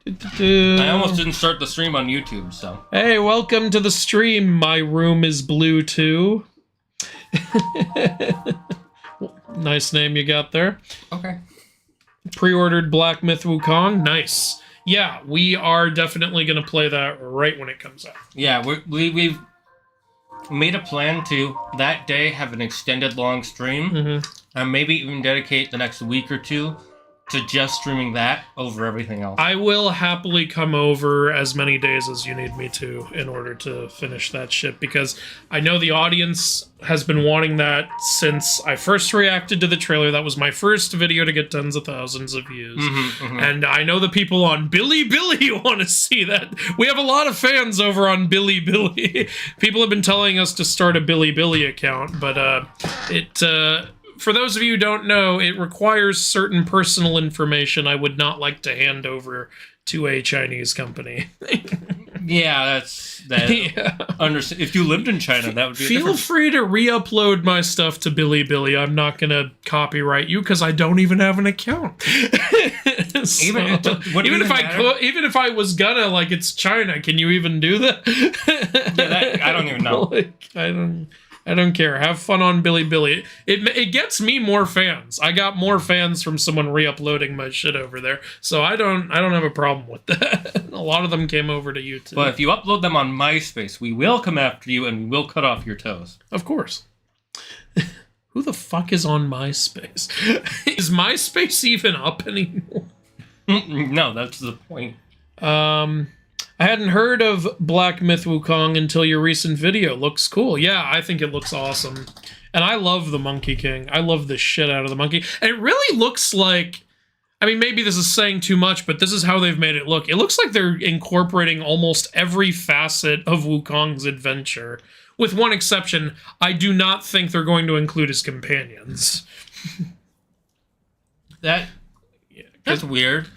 I almost didn't start the stream on YouTube, so. Hey, welcome to the stream. My room is blue too. Nice name you got there. Okay. Pre-ordered Black Myth Wukong. Nice. Yeah, we are definitely going to play that right when it comes out. Yeah, we've made a plan to, that day, have an extended long stream. And maybe even dedicate the next week or two to just streaming that over everything else. I will happily come over as many days as you need me to in order to finish that shit, because I know the audience has been wanting that since I first reacted to the trailer. That was my first video to get tens of thousands of views. And I know the people on Bilibili want to see that. We have a lot of fans over on Bilibili. People have been telling us to start a Bilibili account, but for those of you who don't know, it requires certain personal information I would not like to hand over to a Chinese company. Yeah, yeah. If you lived in China, that would be Feel free to re-upload my stuff to Bilibili. I'm not going to copyright you because I don't even have an account. So, even if I was gonna, like, it's China, can you even do that? Yeah, I don't even know. I don't care. Have fun on Bilibili. It gets me more fans. I got more fans from someone re-uploading my shit over there, so I don't have a problem with that. A lot of them came over to YouTube. But if you upload them on MySpace, we will come after you and we will cut off your toes. Of course. Who the fuck is on MySpace? Is MySpace even up anymore? No, that's the point. I hadn't heard of Black Myth Wukong until your recent video. Looks cool. Yeah, I think it looks awesome. And I love the Monkey King. I love the shit out of the monkey. And it really looks like... I mean, maybe this is saying too much, but this is how they've made it look. It looks like they're incorporating almost every facet of Wukong's adventure. With one exception, I do not think they're going to include his companions. That's weird.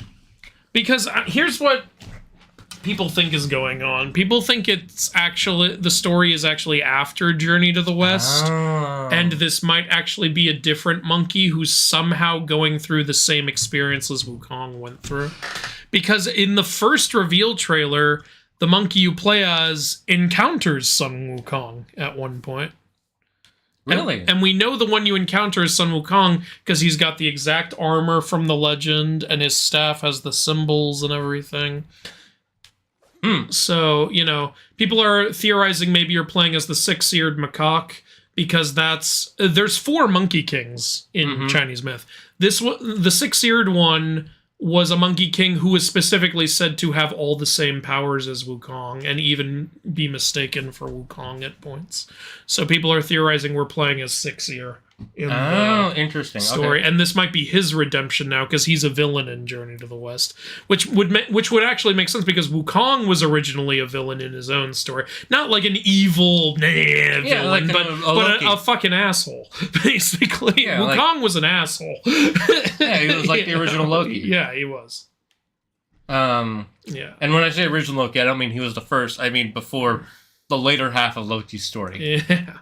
Because here's what people think is going on. People think it's actually, the story is actually after Journey to the West, and this might actually be a different monkey who's somehow going through the same experience as Wukong went through. Because in the first reveal trailer, the monkey you play as encounters Sun Wukong at one point. Really? And we know the one you encounter is Sun Wukong because he's got the exact armor from the legend, and his staff has the symbols and everything. So, you know, people are theorizing maybe you're playing as the six-eared macaque, because there's 4 Monkey Kings in Chinese myth. The six-eared one was a Monkey King who was specifically said to have all the same powers as Wukong, and even be mistaken for Wukong at points. So people are theorizing we're playing as six-ear in the interesting story. Okay. And this might be his redemption now, because he's a villain in Journey to the West, which would actually make sense, because Wukong was originally a villain in his own story. Not like an evil villain, like but a fucking asshole, basically. Yeah, Wukong was an asshole. Yeah, he was like the original Loki. Yeah, he was. Yeah. And when I say original Loki, I don't mean he was the first. I mean before the later half of Loki's story. Yeah.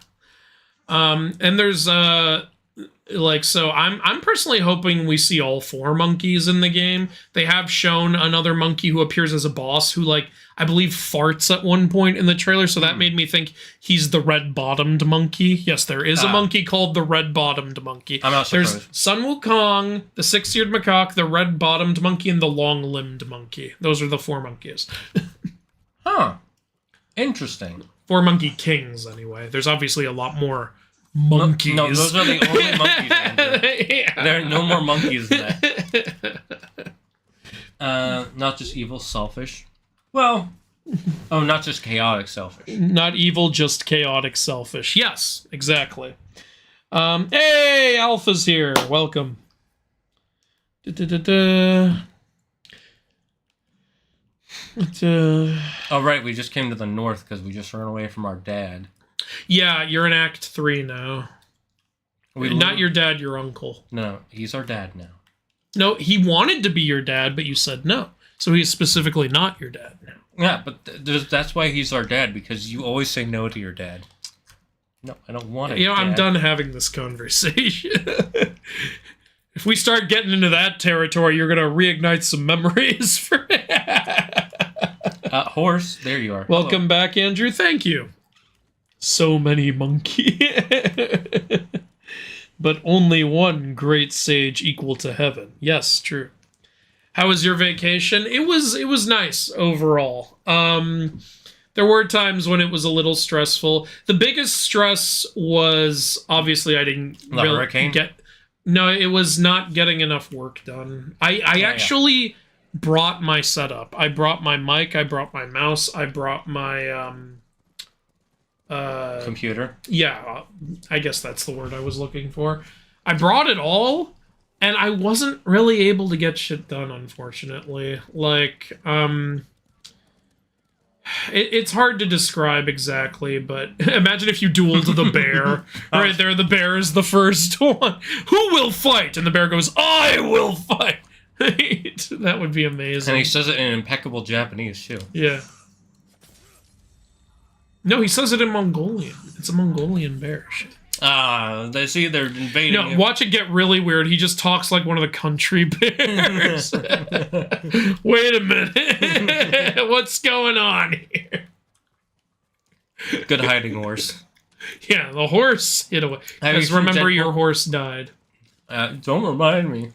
And there's so I'm personally hoping we see all 4 monkeys in the game. They have shown another monkey who appears as a boss who, like, I believe farts at one point in the trailer, so that made me think he's the red-bottomed monkey. Yes, there is a monkey called the red-bottomed monkey. I'm not surprised. There's Sun Wukong, the six-eared macaque, the red-bottomed monkey, and the long-limbed monkey. Those are the 4 monkeys. Huh. Interesting. 4 Monkey Kings, anyway. There's obviously a lot more monkeys. No, those are the only monkeys, Andrew. Yeah. There are no more monkeys than that. Not just evil, selfish. Well, not just chaotic, selfish. Not evil, just chaotic, selfish. Yes, exactly. Hey, Alpha's here. Welcome. Oh, right, we just came to the north because we just ran away from our dad. Yeah, you're in Act 3 now. Not your dad, your uncle. No, he's our dad now. No, he wanted to be your dad, but you said no. So he's specifically not your dad now. Yeah, but that's why he's our dad, because you always say no to your dad. No, I don't want it. You know, I'm done having this conversation. If we start getting into that territory, you're going to reignite some memories for Horse, there you are. Welcome back, Andrew. Thank you. So many monkey. But only one great sage equal to heaven. Yes, true. How was your vacation? It was nice overall. There were times when it was a little stressful. The biggest stress was obviously I didn't hurricane? No, it was not getting enough work done. I actually brought my setup. I brought my mic, I brought my mouse, I brought my computer. Yeah, I guess that's the word I was looking for. I brought it all, and I wasn't really able to get shit done, unfortunately. Like, it's hard to describe exactly, but imagine if you dueled the bear. Right there, the bear is the first one. Who will fight? And the bear goes, I will fight. That would be amazing. And he says it in impeccable Japanese, too. Yeah. No, he says it in Mongolian. It's a Mongolian bear. Shit. They see they're invading. No, watch it get really weird. He just talks like one of the country bears. Wait a minute. What's going on here? Good hiding horse. Yeah, the horse hid away. Because remember, your horse died. Don't remind me.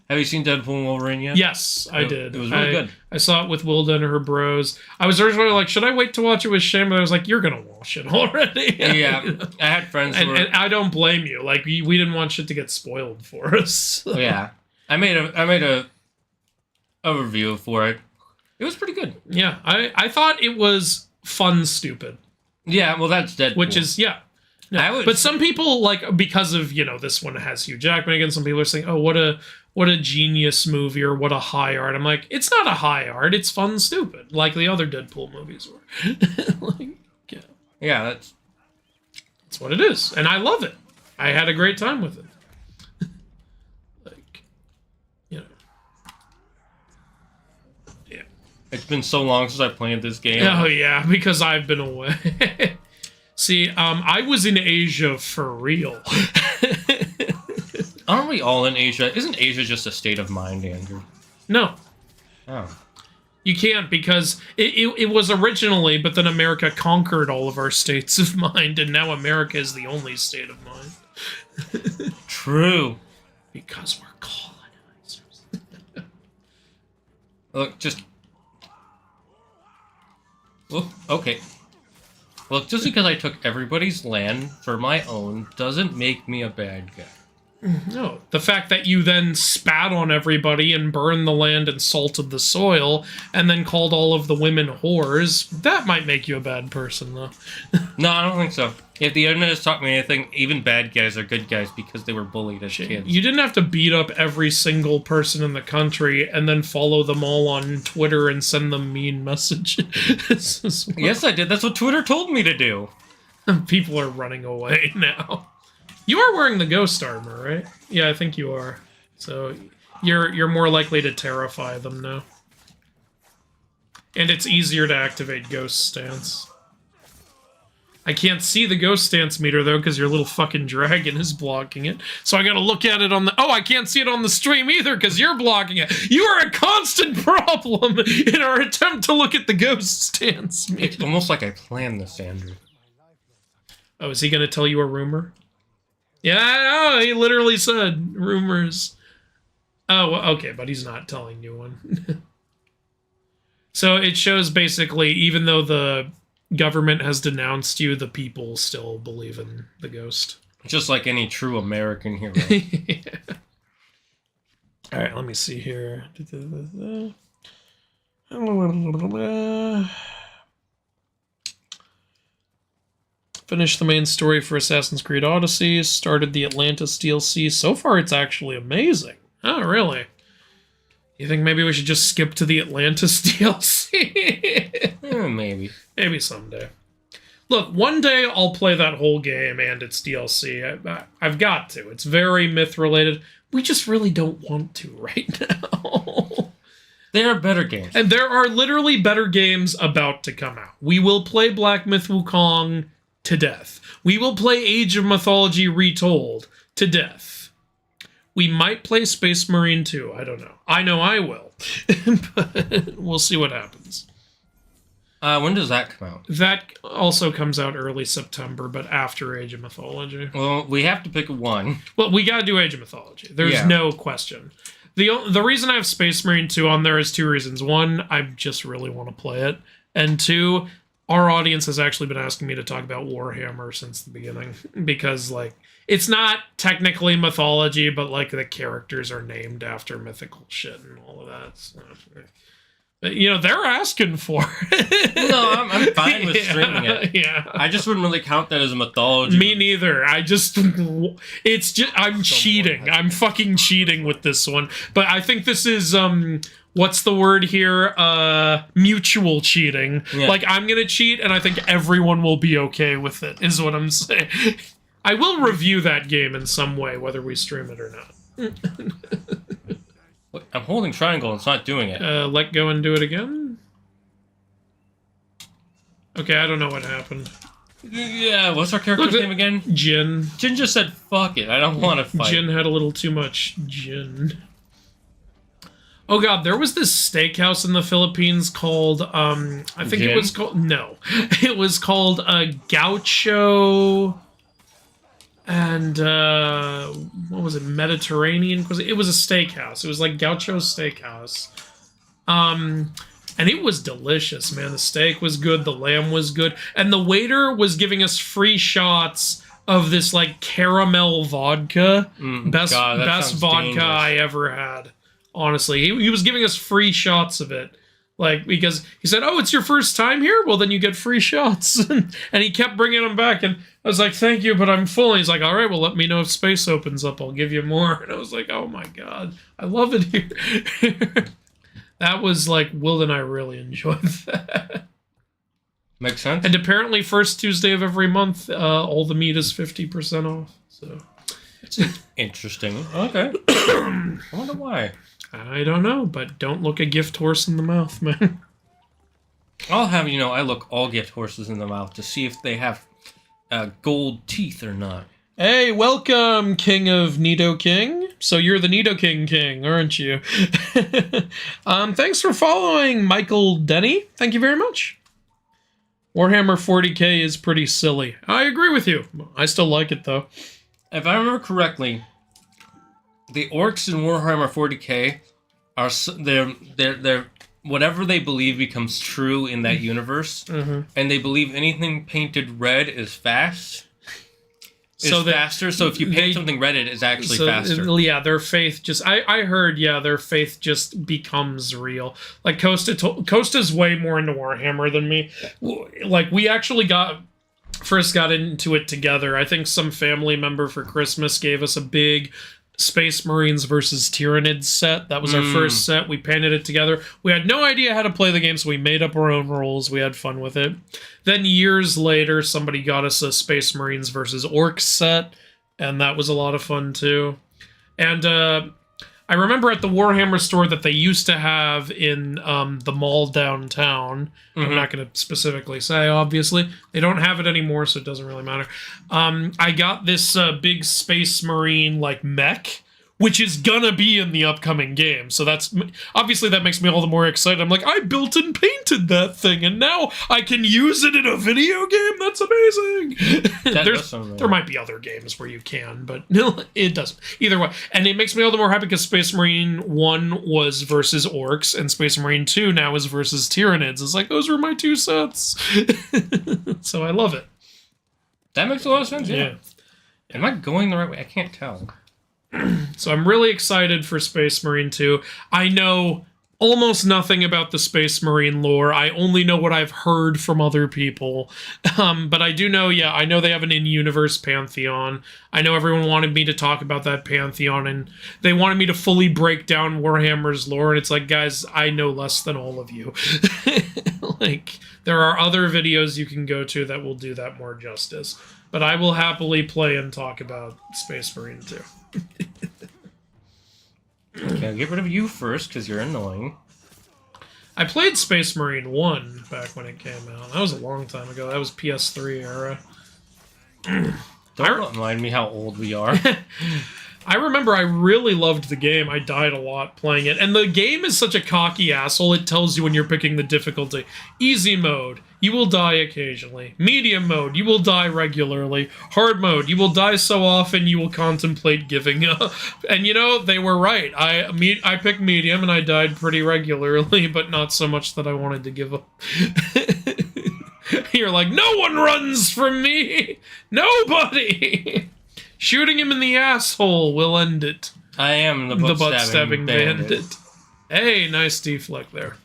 Have you seen Deadpool and Wolverine yet? Yes, I did. It was really good. I saw it with Wilda and her bros. I was originally like, should I wait to watch it with Shane? But I was like, you're going to watch it already. Yeah. I had friends who and I don't blame you. Like, we didn't want shit to get spoiled for us. So. Yeah. I made a review for it. It was pretty good. Yeah. I thought it was fun stupid. Yeah, well, that's Deadpool. Which is, yeah. No, but some people, like, because of, this one has Hugh Jackman again, some people are saying, oh, what a genius movie, or what a high art. I'm like, it's not a high art, it's fun stupid, like the other Deadpool movies were. Like, yeah. Yeah, that's what it is. And I love it. I had a great time with it. Like, Yeah. It's been so long since I played this game. Oh, yeah, because I've been away. See, I was in Asia for real. Aren't we all in Asia? Isn't Asia just a state of mind, Andrew? No. Oh. You can't, because it was originally, but then America conquered all of our states of mind, and now America is the only state of mind. True. Because we're colonizers. Look, just... Look, okay. Look, just because I took everybody's land for my own doesn't make me a bad guy. No. The fact that you then spat on everybody and burned the land and salted the soil and then called all of the women whores, that might make you a bad person, though. No, I don't think so. If the internet has taught me anything, even bad guys are good guys because they were bullied as kids. You didn't have to beat up every single person in the country and then follow them all on Twitter and send them mean messages. Yes, I did. That's what Twitter told me to do. People are running away now. You are wearing the ghost armor, right? Yeah, I think you are. So you're more likely to terrify them now. And it's easier to activate ghost stance. I can't see the ghost stance meter, though, because your little fucking dragon is blocking it. So I gotta look at it on the... Oh, I can't see it on the stream either, because you're blocking it. You are a constant problem in our attempt to look at the ghost stance meter. It's almost like I planned this, Andrew. Oh, is he gonna tell you a rumor? Yeah, he literally said rumors. Oh, okay, but he's not telling you one. So it shows basically, even though the government has denounced you, the people still believe in the ghost. Just like any true American hero. Yeah. All right, let me see here. Finished the main story for Assassin's Creed Odyssey. Started the Atlantis DLC. So far, it's actually amazing. Oh, really? You think maybe we should just skip to the Atlantis DLC? Maybe. Maybe someday. Look, one day I'll play that whole game and its DLC. I've got to. It's very myth-related. We just really don't want to right now. There are better games. And there are literally better games about to come out. We will play Black Myth Wukong to death. We will play Age of Mythology Retold to death. We might play Space Marine 2. I don't know. I know I will. But we'll see what happens. When does that come out? That also comes out early September, but after Age of Mythology. Well, we have to pick one. Well, we gotta do Age of Mythology. There's no question. The reason I have Space Marine 2 on there is two reasons. One, I just really want to play it. And two, our audience has actually been asking me to talk about Warhammer since the beginning. Because, like, it's not technically mythology, but, like, the characters are named after mythical shit and all of that. So, you know, they're asking for it. No, I'm fine with streaming it. Yeah. I just wouldn't really count that as a mythology. Me neither. It's just, I'm cheating. I'm fucking cheating with this one. But I think this is, what's the word here? Mutual cheating. Yeah. Like, I'm gonna cheat, and I think everyone will be okay with it, is what I'm saying. I will review that game in some way, whether we stream it or not. I'm holding triangle and it's not doing it. Let go and do it again? Okay, I don't know what happened. Yeah, what's our character's name again? Jin. Jin just said, fuck it, I don't want to fight. Jin had a little too much Jin. Oh god, there was this steakhouse in the Philippines called, I think Jin? it was called, no. It was called Gaucho... And, what was it, Mediterranean? It was a steakhouse. It was like Gaucho Steakhouse. And it was delicious, man. The steak was good. The lamb was good. And the waiter was giving us free shots of this, like, caramel vodka. Best vodka dangerous. I ever had. Honestly. He was giving us free shots of it. Like, because he said, oh, it's your first time here? Well, then you get free shots. And he kept bringing them back. And I was like, thank you, but I'm full. And he's like, all right, well, let me know if space opens up. I'll give you more. And I was like, oh, my God. I love it here. That was like, Will and I really enjoyed that. Makes sense. And apparently, first Tuesday of every month, all the meat is 50% off. So it's interesting. Okay. I wonder why. I don't know, but don't look a gift horse in the mouth, man. I'll have you know, I look all gift horses in the mouth to see if they have gold teeth or not. Hey, welcome, King of Nido King. So you're the Nido King, aren't you? Thanks for following, Michael Denny. Thank you very much. Warhammer 40k is pretty silly. I agree with you. I still like it, though. If I remember correctly, the orcs in Warhammer 40k are they're whatever they believe becomes true in that universe, and they believe anything painted red is fast. Faster. So if you paint something red, it is actually faster. Yeah, their faith just I heard their faith just becomes real. Like Costa's way more into Warhammer than me. Like we actually first got into it together. I think some family member for Christmas gave us a big Space Marines versus Tyranids set. That was our first set. We painted it together. We had no idea how to play the game, so we made up our own rules. We had fun with it. Then years later, somebody got us a Space Marines versus Orcs set, and that was a lot of fun too. And I remember at the Warhammer store that they used to have in the mall downtown. I'm not going to specifically say, obviously. They don't have it anymore, so it doesn't really matter. I got this big Space Marine, like, mech, which is gonna be in the upcoming game. So that's... Obviously, that makes me all the more excited. I'm like, I built and painted that thing, and now I can use it in a video game? That's amazing! There might be other games where you can, but no, it doesn't. Either way. And it makes me all the more happy because Space Marine 1 was versus Orcs, and Space Marine 2 now is versus Tyranids. It's like, those were my two sets. So I love it. That makes a lot of sense, yeah. Am I going the right way? I can't tell. So I'm really excited for Space Marine 2. I know almost nothing about the Space Marine lore. I only know what I've heard from other people. But I do know, I know they have an in-universe pantheon. I know everyone wanted me to talk about that pantheon, and they wanted me to fully break down Warhammer's lore, and it's like, guys, I know less than all of you. Like, there are other videos you can go to that will do that more justice. But I will happily play and talk about Space Marine 2. Okay, I'll get rid of you first, because you're annoying. I played Space Marine 1 back when it came out. That was a long time ago. That was PS3 era. Don't remind me how old we are. I remember I really loved the game. I died a lot playing it. And the game is such a cocky asshole, it tells you when you're picking the difficulty. Easy mode, you will die occasionally. Medium mode, you will die regularly. Hard mode, you will die so often you will contemplate giving up. And you know, they were right. I picked medium and I died pretty regularly, but not so much that I wanted to give up. You're like, no one runs from me! Nobody! Shooting him in the asshole will end it. I am the butt-stabbing bandit. Hey, nice deflect there.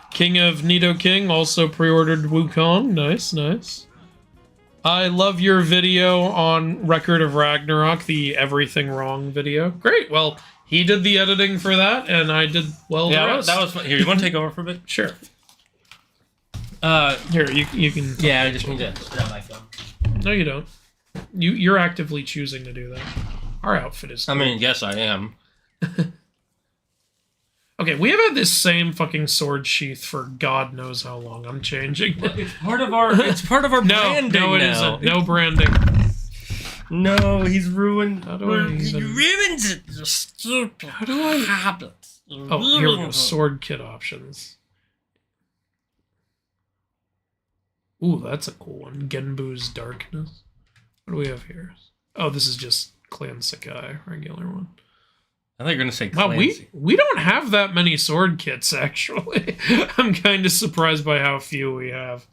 King of Nidoking also pre-ordered Wukong. Nice, nice. I love your video on Record of Ragnarok, the everything wrong video. Great, well, he did the editing for that, and I did, well, yeah, the rest. that was fun. Here, you want to take over for a bit? Sure. Here, you can... Yeah, I just need to grab my phone. No, you don't. You're actively choosing to do that. Our outfit is... I mean, yes, I am. Okay, we have had this same fucking sword sheath for God knows how long. I'm changing. It's part of our branding No, it now. isn't. No branding. No, he's ruined. How do I He even... ruins it. You're stupid. How do I... Habits. Oh, here we go. Sword kit options. Ooh, that's a cool one. Genbu's Darkness. What do we have here? Oh, this is just Clan Sakai, regular one. I thought you were going to say Wow, Clancy. we don't have that many sword kits, actually. I'm kind of surprised by how few we have.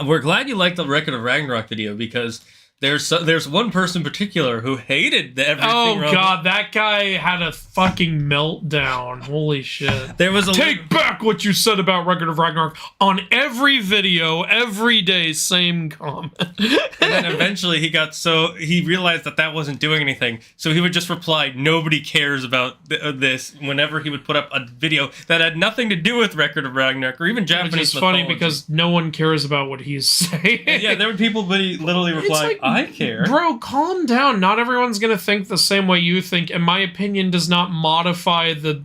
We're glad you liked the Record of Ragnarok video because there's one person in particular who hated the everything. Oh wrong. God, that guy had a fucking meltdown. Holy shit! There was a Take back what you said about Record of Ragnarok on every video, every day. Same comment. And then eventually he realized that wasn't doing anything. So he would just reply, "Nobody cares about this." Whenever he would put up a video that had nothing to do with Record of Ragnarok or even Japanese Which is funny mythology. because no one cares about what he's saying. Yeah, there were people that literally replied, like, "I care." Bro, calm down. Not everyone's going to think the same way you think, and my opinion does not modify the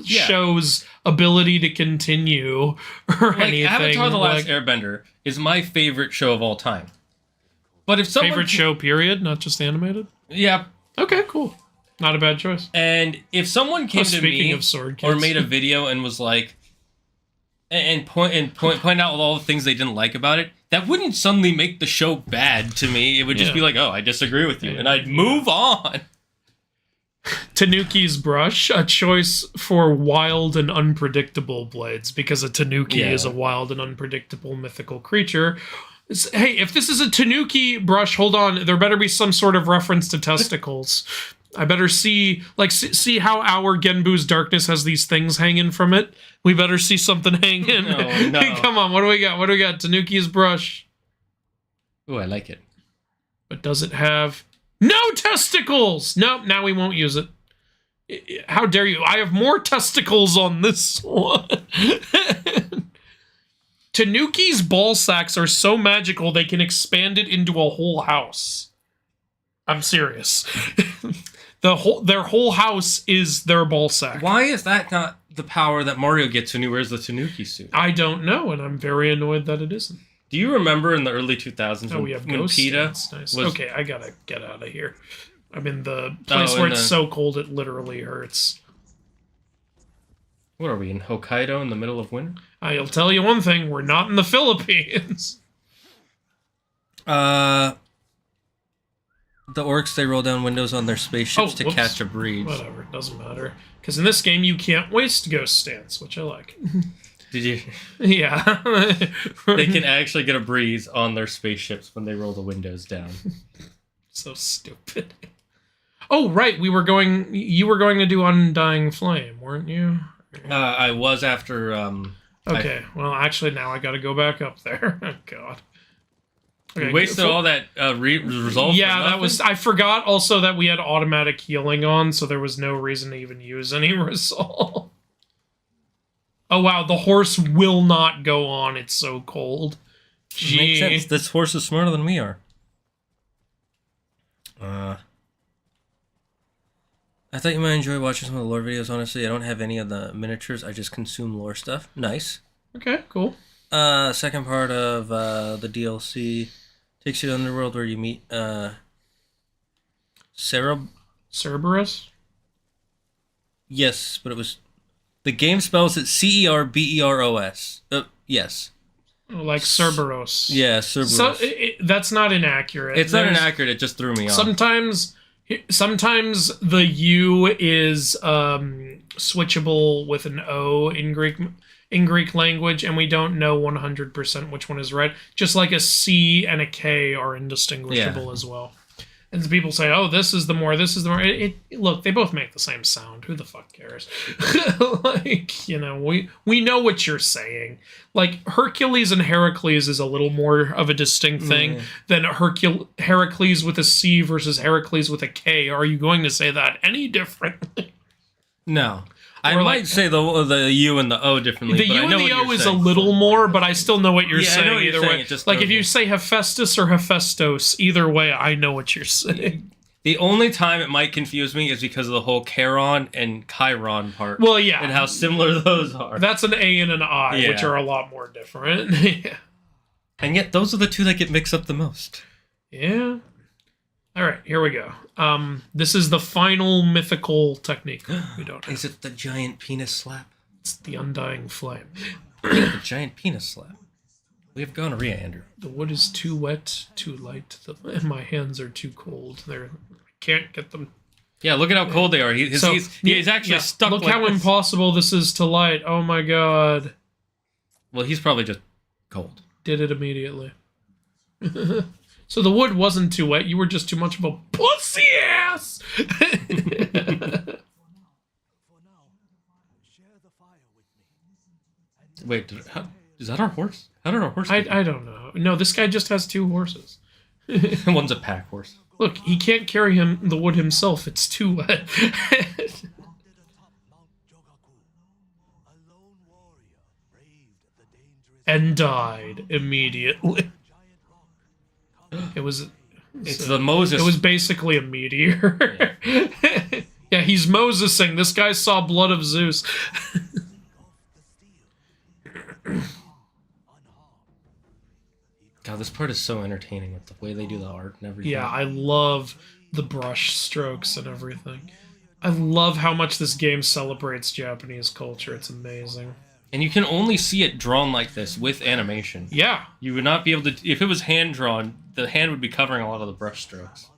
show's ability to continue or anything. Avatar: The Last Airbender is my favorite show of all time. But if someone... Favorite show, period? Not just animated? Yeah. Okay, cool. Not a bad choice. And if someone came to me of sword or kits. made a video and was like... And point out all the things they didn't like about it, that wouldn't suddenly make the show bad to me. It would just be like, oh, I disagree with you. And I'd move on. Tanuki's brush, a choice for wild and unpredictable blades, because a Tanuki is a wild and unpredictable mythical creature. Hey, if this is a Tanuki brush, hold on, there better be some sort of reference to testicles. I better see how our Genbu's Darkness has these things hanging from it. We better see something hanging. No. Come on, what do we got? What do we got? Tanuki's brush. Ooh, I like it. But does it have... No testicles! Nope, now we won't use it. How dare you? I have more testicles on this one. Tanuki's ball sacks are so magical they can expand it into a whole house. I'm serious. Their whole house is their ball sack. Why is that not the power that Mario gets when he wears the Tanuki suit? I don't know, and I'm very annoyed that it isn't. Do you remember in the early 2000s we have when ghost PETA nice. was... Okay, I gotta get out of here. I'm in the place where it's so cold it literally hurts. What are we, in Hokkaido in the middle of winter? I'll tell you one thing, we're not in the Philippines. The orcs, they roll down windows on their spaceships to catch a breeze. Whatever, it doesn't matter. Because in this game, you can't waste ghost stance, which I like. Did you? Yeah. They can actually get a breeze on their spaceships when they roll the windows down. So stupid. Oh, right, you were going to do Undying Flame, weren't you? I was after... Okay, well, actually, now I gotta go back up there. Oh, God. Okay, you wasted all that resolve. Yeah, that was... I forgot also that we had automatic healing on, so there was no reason to even use any resolve. Oh, wow, the horse will not go on. It's so cold. Gee. Makes sense. This horse is smarter than we are. I thought you might enjoy watching some of the lore videos, honestly. I don't have any of the miniatures. I just consume lore stuff. Nice. Okay, cool. Second part of the DLC Takes you to the underworld where you meet Cerberus? Yes, but it was... The game spells it Cerberos. Yes. Like Cerberus. Yeah, Cerberus. So that's not inaccurate. It's not inaccurate, it just threw me off. Sometimes the U is switchable with an O in Greek language, and we don't know 100% which one is right. Just like a C and a K are indistinguishable as well. And people say, "Oh, this is the more. Look, they both make the same sound. Who the fuck cares?" Like, you know, we know what you're saying. Like, Hercules and Heracles is a little more of a distinct thing than Heracles with a C versus Heracles with a K. Are you going to say that any differently? No. I might say the U and the O differently. The U and the O is a little more, but I still know what you're saying. I know what either you're way. saying. Like, if you say Hephaestus or Hephaestos, either way, I know what you're saying. The only time it might confuse me is because of the whole Charon and Chiron part. Well, yeah. And how similar those are. That's an A and an I, which are a lot more different. Yeah. And yet, those are the two that get mixed up the most. Yeah. All right, here we go. This is the final mythical technique we don't have. Is it the giant penis slap? It's the undying flame. The giant penis slap. We have gonorrhea, Andrew. The wood is too wet, too light, and my hands are too cold. I can't get them. Yeah, look at how cold they are. He's actually stuck. Look like how this. impossible this is to light. Oh my god. Well, he's probably just cold. Did it immediately. So the wood wasn't too wet. You were just too much of a pussy ass. Wait, is that our horse? How did our horse? I don't know. No, this guy just has 2 horses. One's a pack horse. Look, he can't carry the wood himself. It's too wet. And died immediately. It's the Moses. It was basically a meteor. Yeah, he's Mosesing. This guy saw blood of Zeus. God, this part is so entertaining with the way they do the art and everything. Yeah, I love the brush strokes and everything. I love how much this game celebrates Japanese culture. It's amazing. And you can only see it drawn like this with animation. Yeah. You would not be able to... If it was hand-drawn, the hand would be covering a lot of the brush strokes.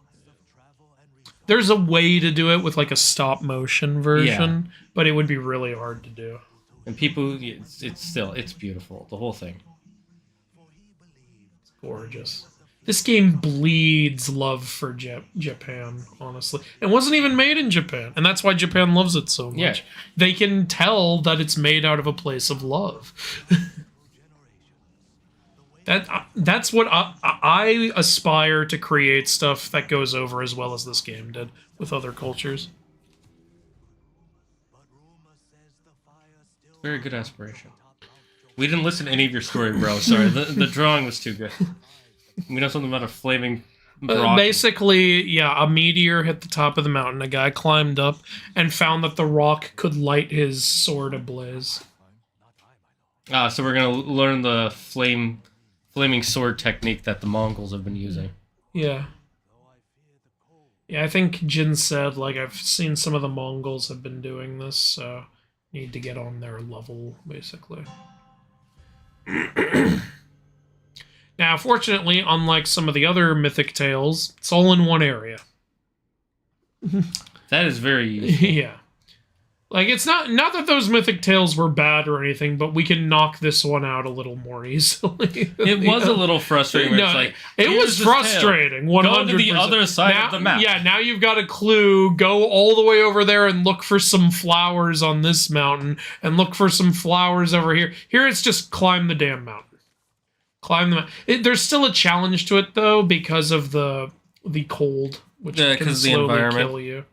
There's a way to do it with, like, a stop-motion version, but it would be really hard to do. And people... It's beautiful. The whole thing. It's gorgeous. This game bleeds love for Japan, honestly. It wasn't even made in Japan, and that's why Japan loves it so much. Yeah. They can tell that it's made out of a place of love. That's what I aspire to create, stuff that goes over as well as this game did with other cultures. Very good aspiration. We didn't listen to any of your story, bro. Sorry, the drawing was too good. We know something about a flaming rock. Basically, yeah, a meteor hit the top of the mountain. A guy climbed up and found that the rock could light his sword ablaze. So we're gonna learn the flaming sword technique that the Mongols have been using. Yeah. Yeah, I think Jin said, like, I've seen some of the Mongols have been doing this, so need to get on their level, basically. Now, fortunately, unlike some of the other mythic tales, it's all in one area. That is very useful. Yeah. Like, it's not that those mythic tales were bad or anything, but we can knock this one out a little more easily. It was a little frustrating. No, it's like, it was frustrating. 100%. Go to the other side of the map. Yeah, now you've got a clue. Go all the way over there and look for some flowers on this mountain, and look for some flowers over here. Here it's just climb the damn mountain. Climb the mountain. There's still a challenge to it, though, because of the cold, which can slowly kill you.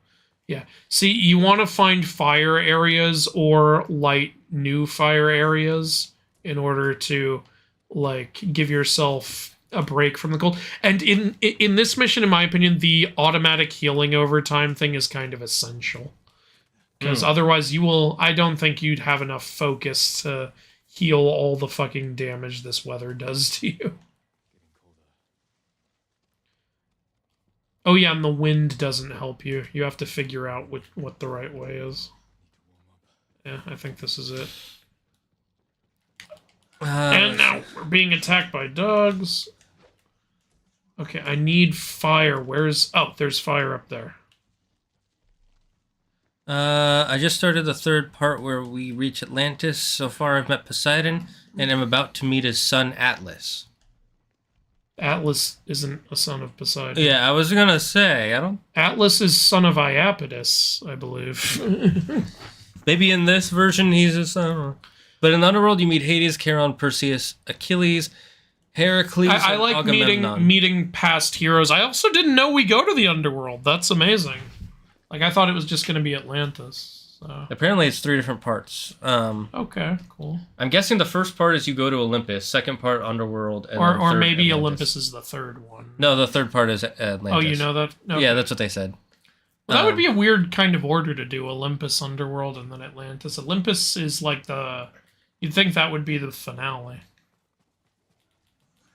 Yeah. See, you want to find fire areas or light new fire areas in order to, like, give yourself a break from the cold. And in this mission, in my opinion, the automatic healing over time thing is kind of essential. Because otherwise I don't think you'd have enough focus to heal all the fucking damage this weather does to you. Oh yeah, and the wind doesn't help you. You have to figure out what the right way is. Yeah, I think this is it. And now we're being attacked by dogs. Okay, I need fire. Where's... Oh, there's fire up there. I just started the third part where we reach Atlantis. So far, I've met Poseidon, and I'm about to meet his son, Atlas. Atlas isn't a son of Poseidon. Yeah, I was gonna say, I don't... Atlas is son of Iapetus, I believe. Maybe in this version he's a son. But in the Underworld, you meet Hades, Charon, Perseus, Achilles, Heracles, I like meeting past heroes. I also didn't know we go to the Underworld. That's amazing. Like, I thought it was just going to be Atlantis. So. Apparently, it's 3 different parts. Okay, cool. I'm guessing the first part is you go to Olympus, second part Underworld, and or maybe Olympus is the third one. No, the third part is Atlantis. Oh, you know that? Okay. Yeah, that's what they said. Well, that would be a weird kind of order to do: Olympus, Underworld, and then Atlantis. Olympus is like the... You'd think that would be the finale.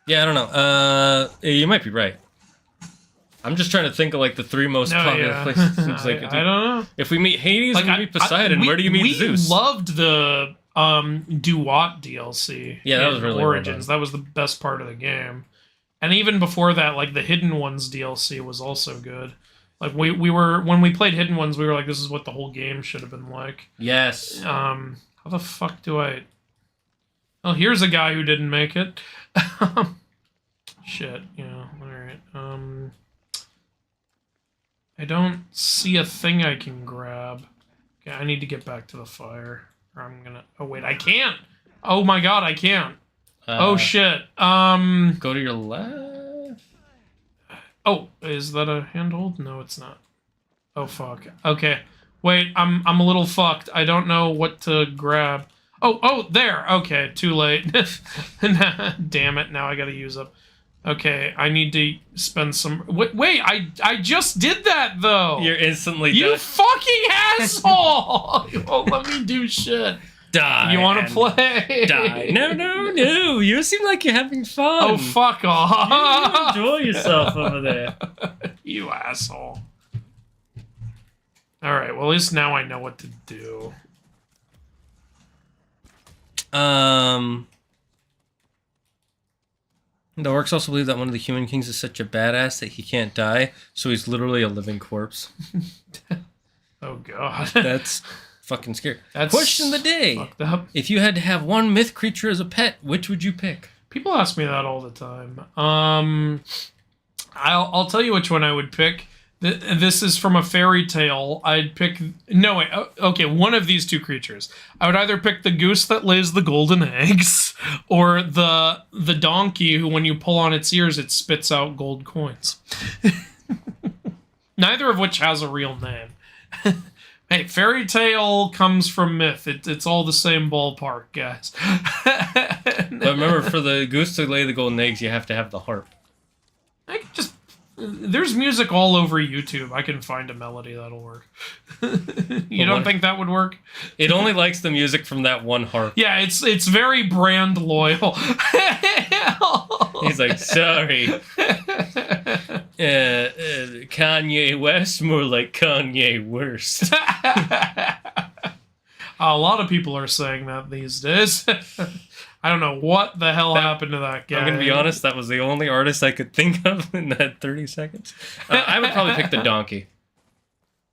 Yeah, I don't know. You might be right. I'm just trying to think of like the 3 most popular places. Like, I don't know. If we meet Hades, we meet Poseidon. Where do you meet Zeus? We loved the Duat DLC. Yeah, that was really Origins. That was the best part of the game. And even before that, like the Hidden Ones DLC was also good. Like we were when we played Hidden Ones, we were like, this is what the whole game should have been like. Yes. How the fuck do I? Oh, here's a guy who didn't make it. Shit. Yeah. All right. I don't see a thing I can grab. Okay, I need to get back to the fire. Or I'm gonna... Oh, wait, I can't! Oh my god, I can't! Oh, shit. Go to your left. Oh, is that a handhold? No, it's not. Oh, fuck. Okay. Wait, I'm a little fucked. I don't know what to grab. Oh, there! Okay, too late. Damn it, now I gotta use up... Okay, I need to spend some... Wait, I just did that, though! You're instantly You done. fucking asshole! You won't let me do shit. Die. You want to play? Die. No. You seem like you're having fun. Oh, fuck off. You enjoy yourself over there. You asshole. Alright, well, at least now I know what to do. The orcs also believe that one of the human kings is such a badass that he can't die, so he's literally a living corpse. Oh, God. That's fucking scary. That's question of the day. Fucked up. If you had to have one myth creature as a pet, which would you pick? People ask me that all the time. I'll tell you which one I would pick. This is from a fairy tale. I'd pick... No, wait. Okay, one of these 2 creatures. I would either pick the goose that lays the golden eggs, or the donkey who, when you pull on its ears, it spits out gold coins. Neither of which has a real name. Hey, fairy tale comes from myth. It's all the same ballpark, guys. But remember, for the goose to lay the golden eggs, you have to have the harp. I can just... There's music all over YouTube. I can find a melody that'll work. You don't think that would work? It only likes the music from that one harp. Yeah, it's very brand loyal. He's like, sorry. Kanye West, more like Kanye Worst. A lot of people are saying that these days. I don't know what the hell happened to that guy. I'm going to be honest, that was the only artist I could think of in that 30 seconds. I would probably pick the donkey.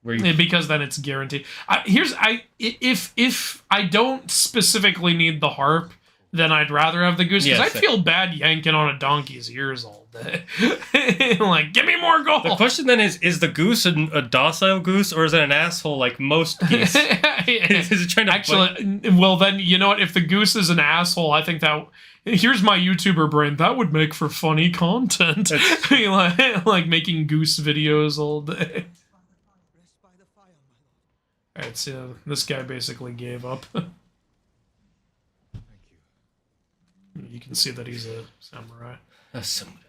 Because then it's guaranteed. If I don't specifically need the harp, then I'd rather have the goose. Because I feel bad yanking on a donkey's ears all day. Like, give me more gold! The question then is the goose a docile goose, or is it an asshole like most geese? Is it trying to actually? Well, then, you know what? If the goose is an asshole, I think that... Here's my YouTuber brain. That would make for funny content. like making goose videos all day. Alright, so this guy basically gave up. You can see that he's a samurai. A samurai.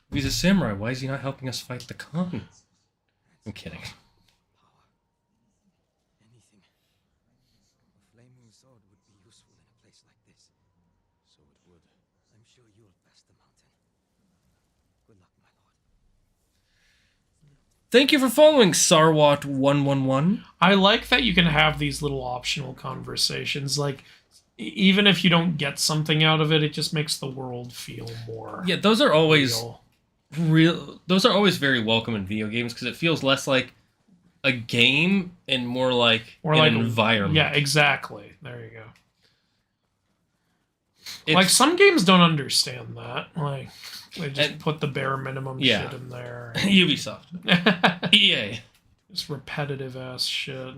If he's a samurai, why is he not helping us fight the Khan? I'm kidding. Thank you for following Sarwat111. I like that you can have these little optional conversations. Like, even if you don't get something out of it, it just makes the world feel more. Yeah, those are always real. Those are always very welcome in video games because it feels less like a game and more like an environment. Yeah, exactly. There you go. Like, some games don't understand that. Like, they just put the bare minimum shit in there. Ubisoft. EA. Just repetitive ass shit.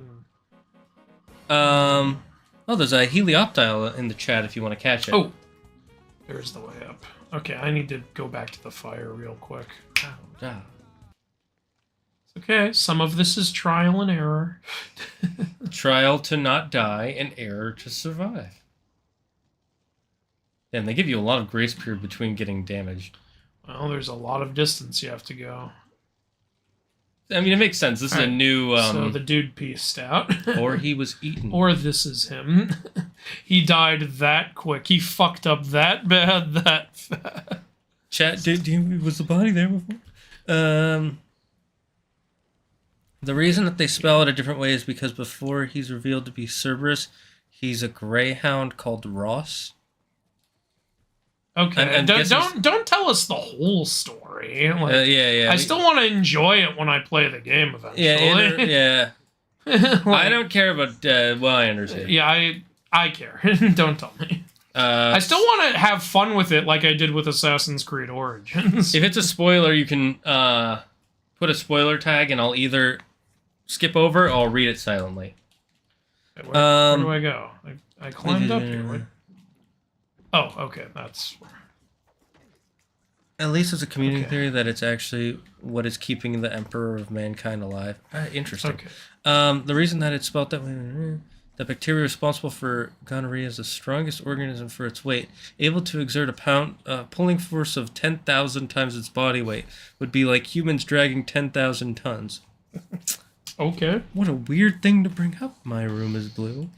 Oh, there's a Helioptile in the chat if you want to catch it. Oh, there's the way up. Okay, I need to go back to the fire real quick. Oh, yeah. Okay, some of this is trial and error. Trial to not die and error to survive. And they give you a lot of grace period between getting damaged. Well, there's a lot of distance you have to go. I mean, it makes sense. This is a new... so the dude pieced out. Or he was eaten. Or this is him. He died that quick. He fucked up that bad, that fast. Chat, was the body there before? The reason that they spell it a different way is because before he's revealed to be Cerberus, he's a greyhound called Ross. Okay, don't tell us the whole story. Like, yeah. I still want to enjoy it when I play the game eventually. Yeah. Like, I don't care about. Well, I understand. Yeah, I care. Don't tell me. I still want to have fun with it, like I did with Assassin's Creed Origins. If it's a spoiler, you can put a spoiler tag, and I'll either skip over or I'll read it silently. Where do I go? I climbed up here. Oh, okay, that's... At least it's a community theory that it's actually what is keeping the Emperor of Mankind alive. Interesting. Okay. The reason that it's spelled that way... The bacteria responsible for gonorrhea is the strongest organism for its weight, able to exert a pulling force of 10,000 times its body weight. Would be like humans dragging 10,000 tons. Okay. What a weird thing to bring up. My room is blue.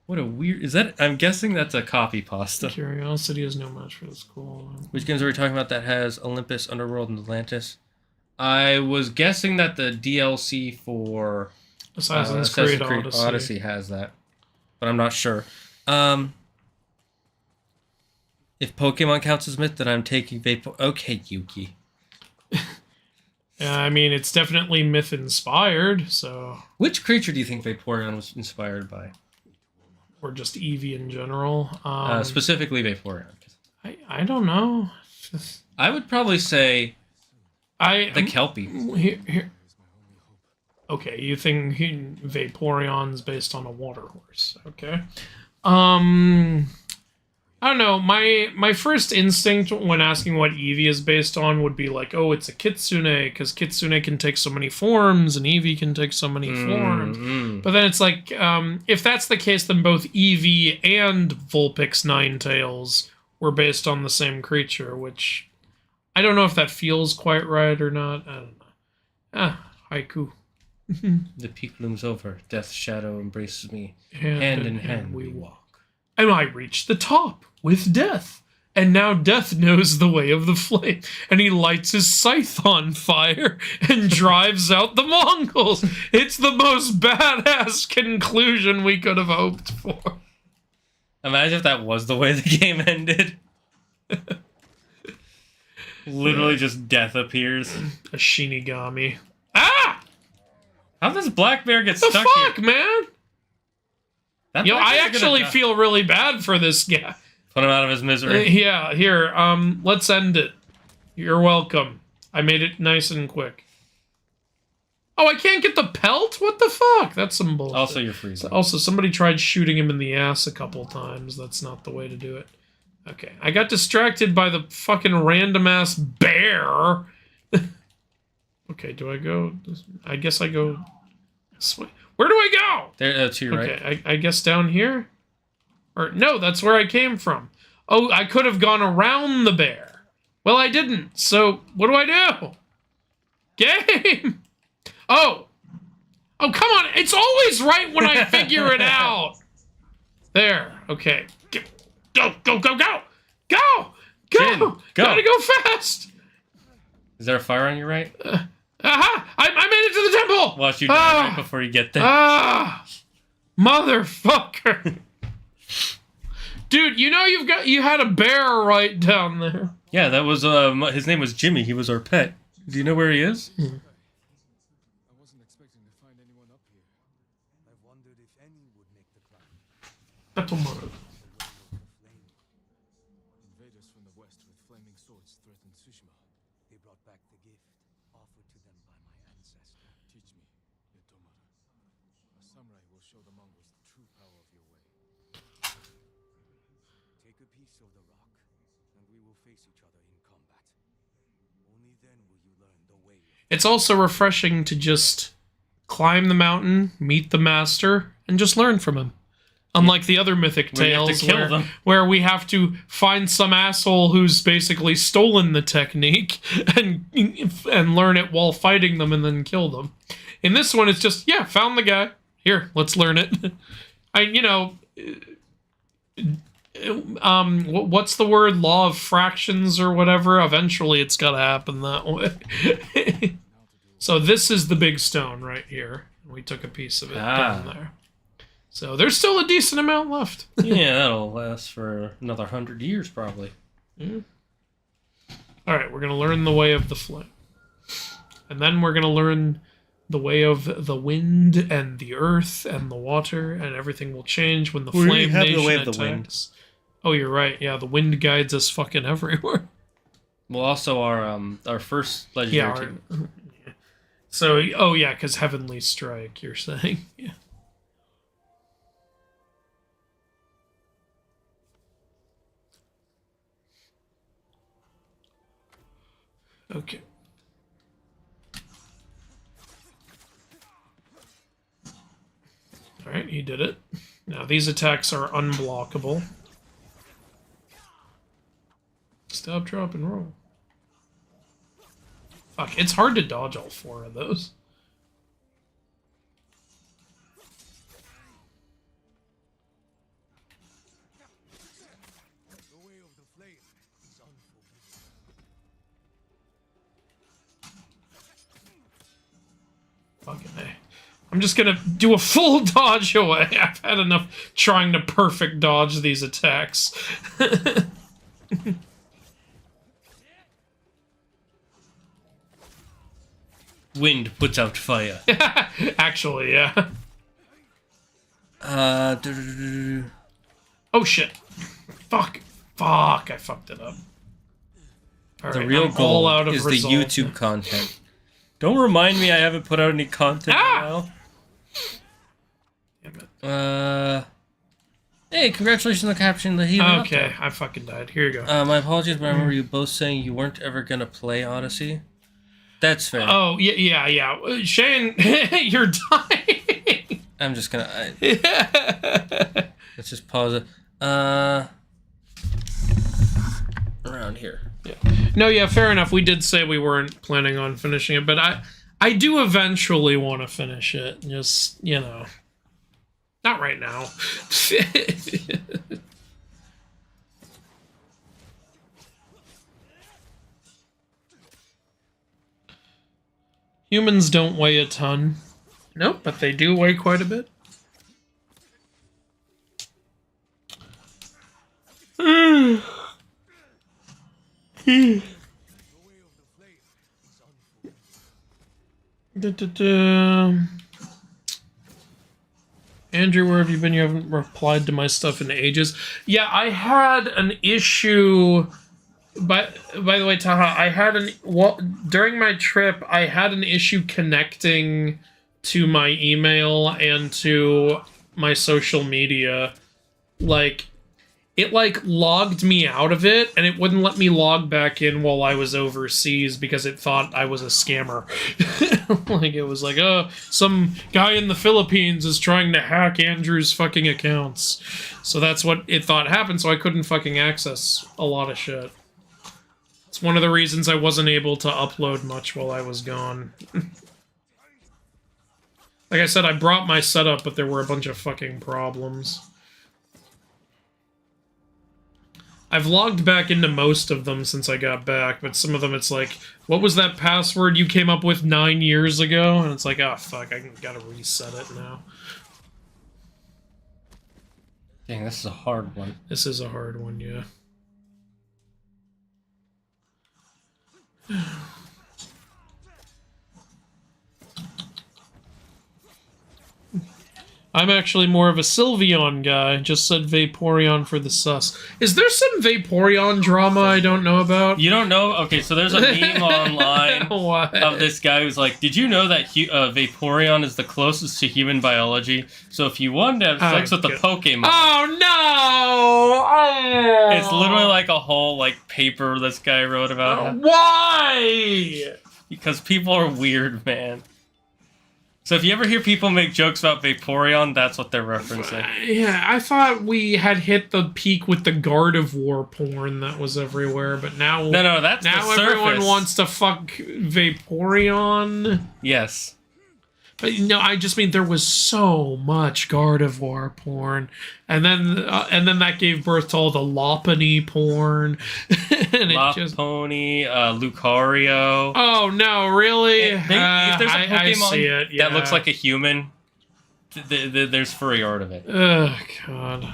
What a weird... Is that... I'm guessing that's a copy pasta. Curiosity is no match for this cool. Which games are we talking about that has Olympus, Underworld, and Atlantis? I was guessing that the DLC for Assassin's Creed Odyssey has that. But I'm not sure. If Pokemon counts as myth, then I'm taking Vapor... Okay, Yuki. Yeah, I mean, it's definitely myth-inspired, so... Which creature do you think Vaporeon was inspired by? Or just Eevee in general. Specifically Vaporeon. I don't know. I would probably say the Kelpie. Here. Okay, you think Vaporeon's based on a water horse. Okay. I don't know. My first instinct when asking what Eevee is based on would be like, oh, it's a Kitsune, because Kitsune can take so many forms, and Eevee can take so many forms. But then it's like, if that's the case, then both Eevee and Vulpix Ninetales were based on the same creature, which I don't know if that feels quite right or not. I don't know. Haiku. The peak looms over. Death's shadow embraces me. Hand in hand we walk. And I reached the top with Death. And now Death knows the way of the flame. And he lights his scythe on fire and drives out the Mongols. It's the most badass conclusion we could have hoped for. Imagine if that was the way the game ended. Literally just Death appears. A Shinigami. Ah! How does Black Bear get stuck here? The fuck, man? I actually feel really bad for this guy. Put him out of his misery. Yeah, here, let's end it. You're welcome. I made it nice and quick. Oh, I can't get the pelt? What the fuck? That's some bullshit. Also, you're freezing. Also, somebody tried shooting him in the ass a couple times. That's not the way to do it. Okay, I got distracted by the fucking random-ass bear. Okay, do I go? I guess I go... Where do I go? There, to your right. Okay, I guess down here? Or, no, that's where I came from. Oh, I could have gone around the bear. Well, I didn't, so what do I do? Game! Oh, come on, it's always right when I figure it out. There, okay. Go! Jin, go! Gotta go fast! Is there a fire on your right? I'm Oh! Watch you die right before you get there. Ah! Motherfucker! Dude, you know you had a bear right down there. Yeah, that was his name was Jimmy. He was our pet. Do you know where he is? I wasn't expecting to find anyone up here. I wondered if any would make the climb. Invaders from the west with flaming swords threatened Tsushima. They brought back the gift offered to them by my ancestor. Teach me, Yotomura. A samurai will show the Mongols the true power of your way. Take a piece of the rock, and we will face each other in combat. Only then will you learn the way. It's also refreshing to just climb the mountain, meet the master, and just learn from him. Unlike the other mythic tales where we have to find some asshole who's basically stolen the technique and learn it while fighting them and then kill them. In this one, it's just, yeah, found the guy. Here, let's learn it. What's the word? Law of fractions or whatever? Eventually, it's got to happen that way. So this is the big stone right here. We took a piece of it down there. So there's still a decent amount left. Yeah, that'll last for another 100 years, probably. Yeah. All right, we're going to learn the way of the flame. And then we're going to learn the way of the wind and the earth and the water, and everything will change when the flame nation attacks. Oh, you're right. Yeah, the wind guides us fucking everywhere. Well, also our first legendary team. So, oh yeah, because Heavenly Strike, you're saying. Yeah. Okay. Alright, he did it. Now, these attacks are unblockable. Stop, drop, and roll. Fuck, it's hard to dodge all four of those. Fucking A. I'm just gonna do a full dodge away. I've had enough trying to perfect dodge these attacks. Wind puts out fire. Actually, yeah. Oh shit. Fuck, I fucked it up. All the right, real goal is the result. YouTube content. Don't remind me I haven't put out any content in a while. Damn it. Hey, congratulations on capturing the hero. Okay, I fucking died. Here you go. My apologies, but I remember you both saying you weren't ever gonna play Odyssey. That's fair. Oh, yeah. Shane, you're dying. I'm just gonna... let's just pause it. Around here. Yeah. No, yeah, fair enough. We did say we weren't planning on finishing it, but I do eventually want to finish it. Just, you know. Not right now. Humans don't weigh a ton. Nope, but they do weigh quite a bit. Andrew, where have you been? You haven't replied to my stuff in ages. Yeah, I had an issue. By the way, Taha, I had during my trip, I had an issue connecting to my email and to my social media. It logged me out of it, and it wouldn't let me log back in while I was overseas because it thought I was a scammer. It was like, oh, some guy in the Philippines is trying to hack Andrew's fucking accounts. So that's what it thought happened, so I couldn't fucking access a lot of shit. It's one of the reasons I wasn't able to upload much while I was gone. Like I said, I brought my setup, but there were a bunch of fucking problems. I've logged back into most of them since I got back, but some of them it's like, what was that password you came up with 9 years ago? And it's like, oh fuck, I gotta reset it now. Dang, this is a hard one. This is a hard one, yeah. I'm actually more of a Sylveon guy. Just said Vaporeon for the sus. Is there some Vaporeon drama I don't know about? You don't know? Okay, so there's a meme online of this guy who's like, did you know that Vaporeon is the closest to human biology? So if you wanted to have sex with the Pokemon... Oh, no! Oh. It's literally like a whole like paper this guy wrote about it. Why? Because people are weird, man. So if you ever hear people make jokes about Vaporeon, that's what they're referencing. Yeah, I thought we had hit the peak with the Gardevoir porn that was everywhere, but now... No, that's now the surface. Everyone wants to fuck Vaporeon. Yes. But no, I just mean there was so much Gardevoir porn, and then that gave birth to all the Lopunny porn. And Lopunny, Lucario. Oh no, really? If there's a I see it, Pokemon that looks like a human, there's furry art of it. Oh god.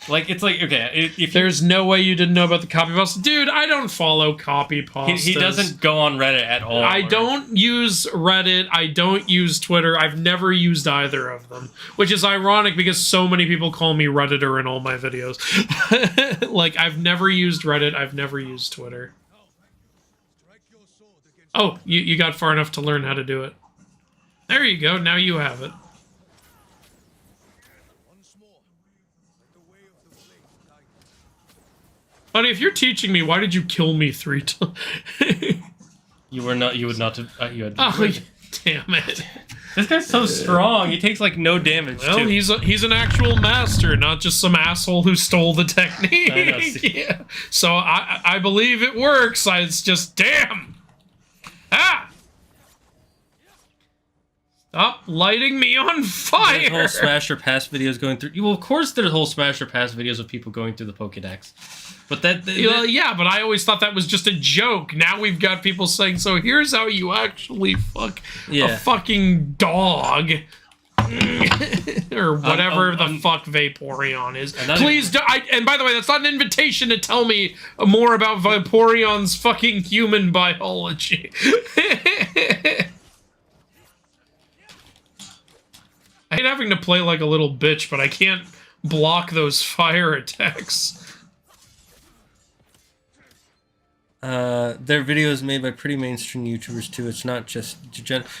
Like, it's like, okay, if there's no way you didn't know about the copy pasta. Dude, I don't follow copy pastas. He doesn't go on Reddit at all. I don't use Reddit. I don't use Twitter. I've never used either of them. Which is ironic because so many people call me Redditor in all my videos. Like, I've never used Reddit. I've never used Twitter. Oh, you got far enough to learn how to do it. There you go. Now you have it. Buddy, if you're teaching me, why did you kill me 3 times? You would not have... you had oh, damn it. This guy's so strong. He takes, like, no damage, well, too. He's an actual master, not just some asshole who stole the technique. I know, yeah. So I believe it works. It's just, damn. Ah! Stop lighting me on fire! There's whole Smash or Pass videos going through... Well, of course there's whole Smash or Pass videos of people going through the Pokedex. But yeah, but I always thought that was just a joke. Now we've got people saying, so here's how you actually fuck a fucking dog. Or whatever the fuck Vaporeon is. Please don't... and by the way, that's not an invitation to tell me more about Vaporeon's fucking human biology. I hate having to play like a little bitch, but I can't block those fire attacks. Their videos made by pretty mainstream YouTubers too. It's not just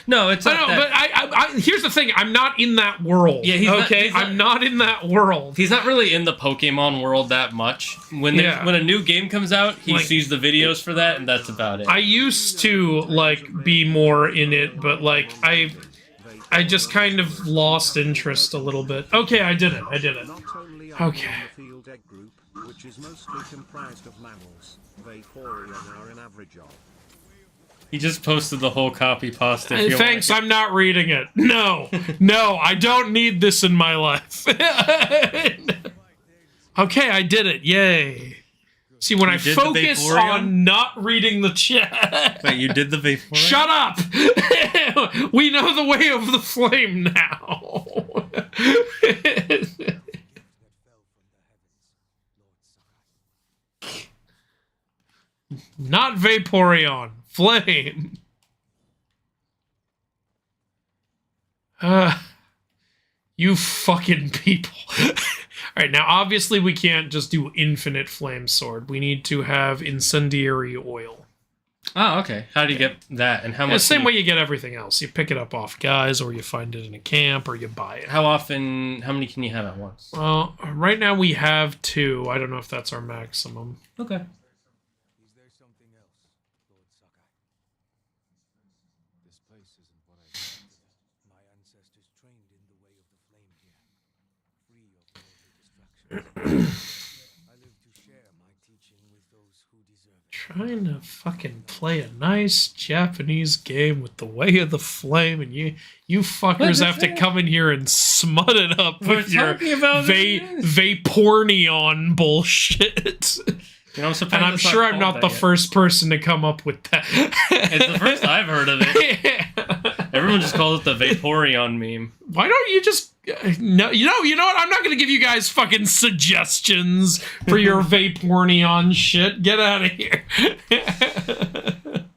no, it's not. No, but I here's the thing. I'm not in that world. Yeah, I'm not in that world. He's not really in the Pokemon world that much. When a new game comes out, he sees the videos for that, and that's about it. I used to like be more in it, but like I just kind of lost interest a little bit. Okay, I did it. Okay. Which is mostly comprised of mammals. Vaporeon are an average of. He just posted the whole copy pasta. Thanks, I'm not reading it. No, I don't need this in my life. Okay, I did it. Yay. See, when I focus on not reading the chat... Wait, you did the Vaporeon? Shut up! We know the way of the flame now. Not Vaporeon. Flame. You fucking people. Alright, now obviously we can't just do infinite flame sword. We need to have incendiary oil. Oh, okay. How do you get that, and how much? The same way you get everything else. You pick it up off guys, or you find it in a camp, or you buy it. How often, how many can you have at once? Well, right now we have 2. I don't know if that's our maximum. Okay. Is there something else, Lord Sakai? This place isn't what I expected. My ancestors trained in the way of the flame here, free of worldly distractions. I I live to share my teaching with those who deserve it. Trying to fucking play a nice Japanese game with the Way of the Flame, and you fuckers have to come in here and smut it up with your Vapornion bullshit. You know, I'm surprised and I'm sure I'm not the first person to come up with that. It's the first I've heard of it. Yeah. Everyone just calls it the Vaporeon meme. Why don't you just no? You know what? I'm not going to give you guys fucking suggestions for your Vapornion shit. Get out of here.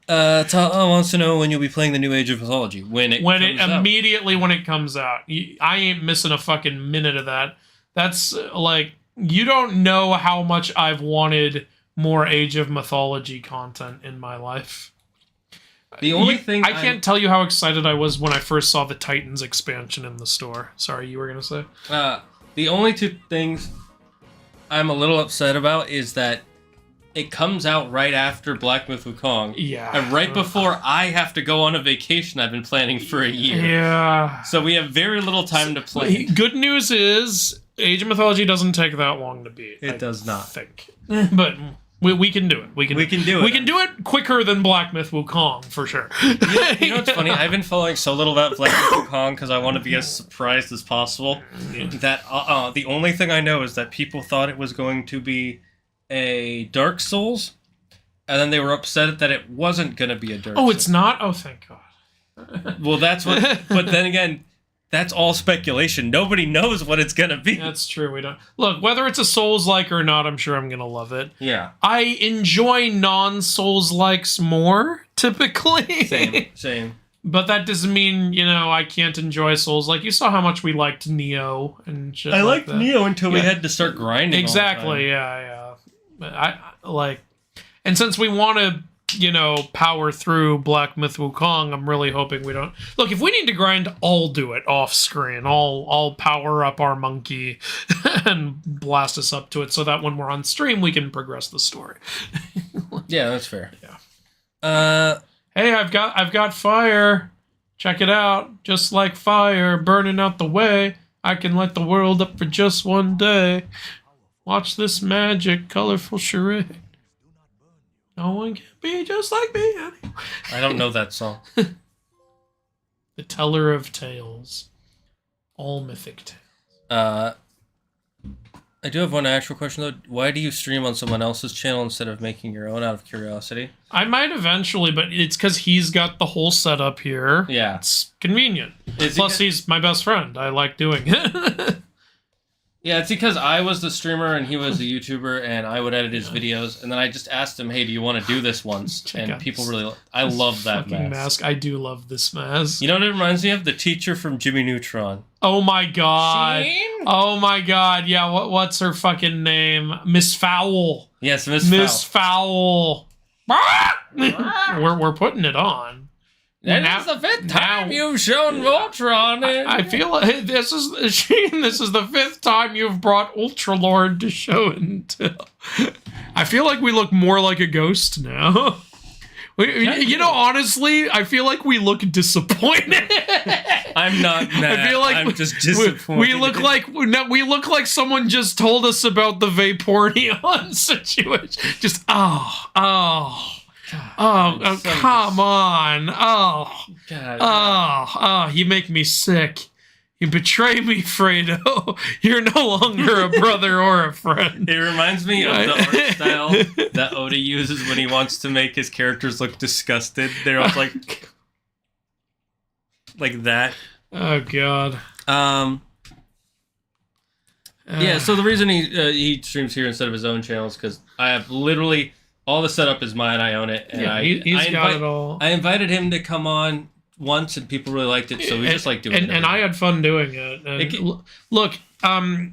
Taha wants to know when you'll be playing the new Age of Mythology. Immediately when it comes out. I ain't missing a fucking minute of that. That's like, you don't know how much I've wanted more Age of Mythology content in my life. The only thing I can't tell you how excited I was when I first saw the Titans expansion in the store. Sorry, you were gonna say? The only two things I'm a little upset about is that it comes out right after Black Myth Wukong. Yeah. And right before I have to go on a vacation I've been planning for a year. Yeah. So we have very little time to play. Good news is, Age of Mythology doesn't take that long to beat. It does not. Think. But we can do it. We can do it. We can do it quicker than Black Myth Wukong, for sure. You know what's funny? I've been following so little about Black Myth Wukong because I want to be as surprised as possible. That the only thing I know is that people thought it was going to be a Dark Souls, and then they were upset that it wasn't going to be a Dark Souls. Oh, it's not? Oh, thank God. Well, that's what... But then again... That's all speculation. Nobody knows what it's going to be. That's true. We don't... Look, whether it's a Souls-like or not, I'm sure I'm going to love it. Yeah. I enjoy non-Souls-likes more, typically. Same. But that doesn't mean, I can't enjoy Souls-like. You saw how much we liked Neo and shit. I liked liked Neo until we had to start grinding. Exactly, yeah. I like... And since we want to... power through Black Myth Wukong, I'm really hoping we don't... Look, if we need to grind, I'll do it off screen. I'll power up our monkey and blast us up to it so that when we're on stream, we can progress the story. Yeah, that's fair. Yeah. Hey, I've got fire. Check it out. Just like fire burning out the way, I can light the world up for just one day. Watch this magic, colorful charade. No one can be just like me. I don't know that song. The Teller of Tales. All mythic tales. I do have one actual question, though. Why do you stream on someone else's channel instead of making your own, out of curiosity? I might eventually, but it's because he's got the whole setup here. Yeah. It's convenient. Plus, he's my best friend. I like doing it. Yeah, it's because I was the streamer and he was the YouTuber, and I would edit his videos, and then I just asked him, hey, do you want to do this once? And people really... I love that mask. I do love this mask. You know what it reminds me of? The teacher from Jimmy Neutron. Oh my god. Shane? Oh my god, yeah, what's her fucking name? Miss Fowl. Yes, Miss Fowl. We're putting it on. That is the fifth time you've shown Voltron. I feel like this is the fifth time you've brought Ultralord to show and tell. I feel like we look more like a ghost now. Honestly, I feel like we look disappointed. I'm not mad. I feel like I'm just disappointed. We look like someone just told us about the Vapornion situation. Just God, come on. You make me sick. You betray me, Fredo. You're no longer a brother or a friend. It reminds me of the art style that Oda uses when he wants to make his characters look disgusted. They're all like that. Oh, God. Yeah, so the reason he streams here instead of his own channel is because I have literally... All the setup is mine. I own it. And he's got it all. I invited him to come on once, and people really liked it, so we just like doing it. And I had fun doing it. And look,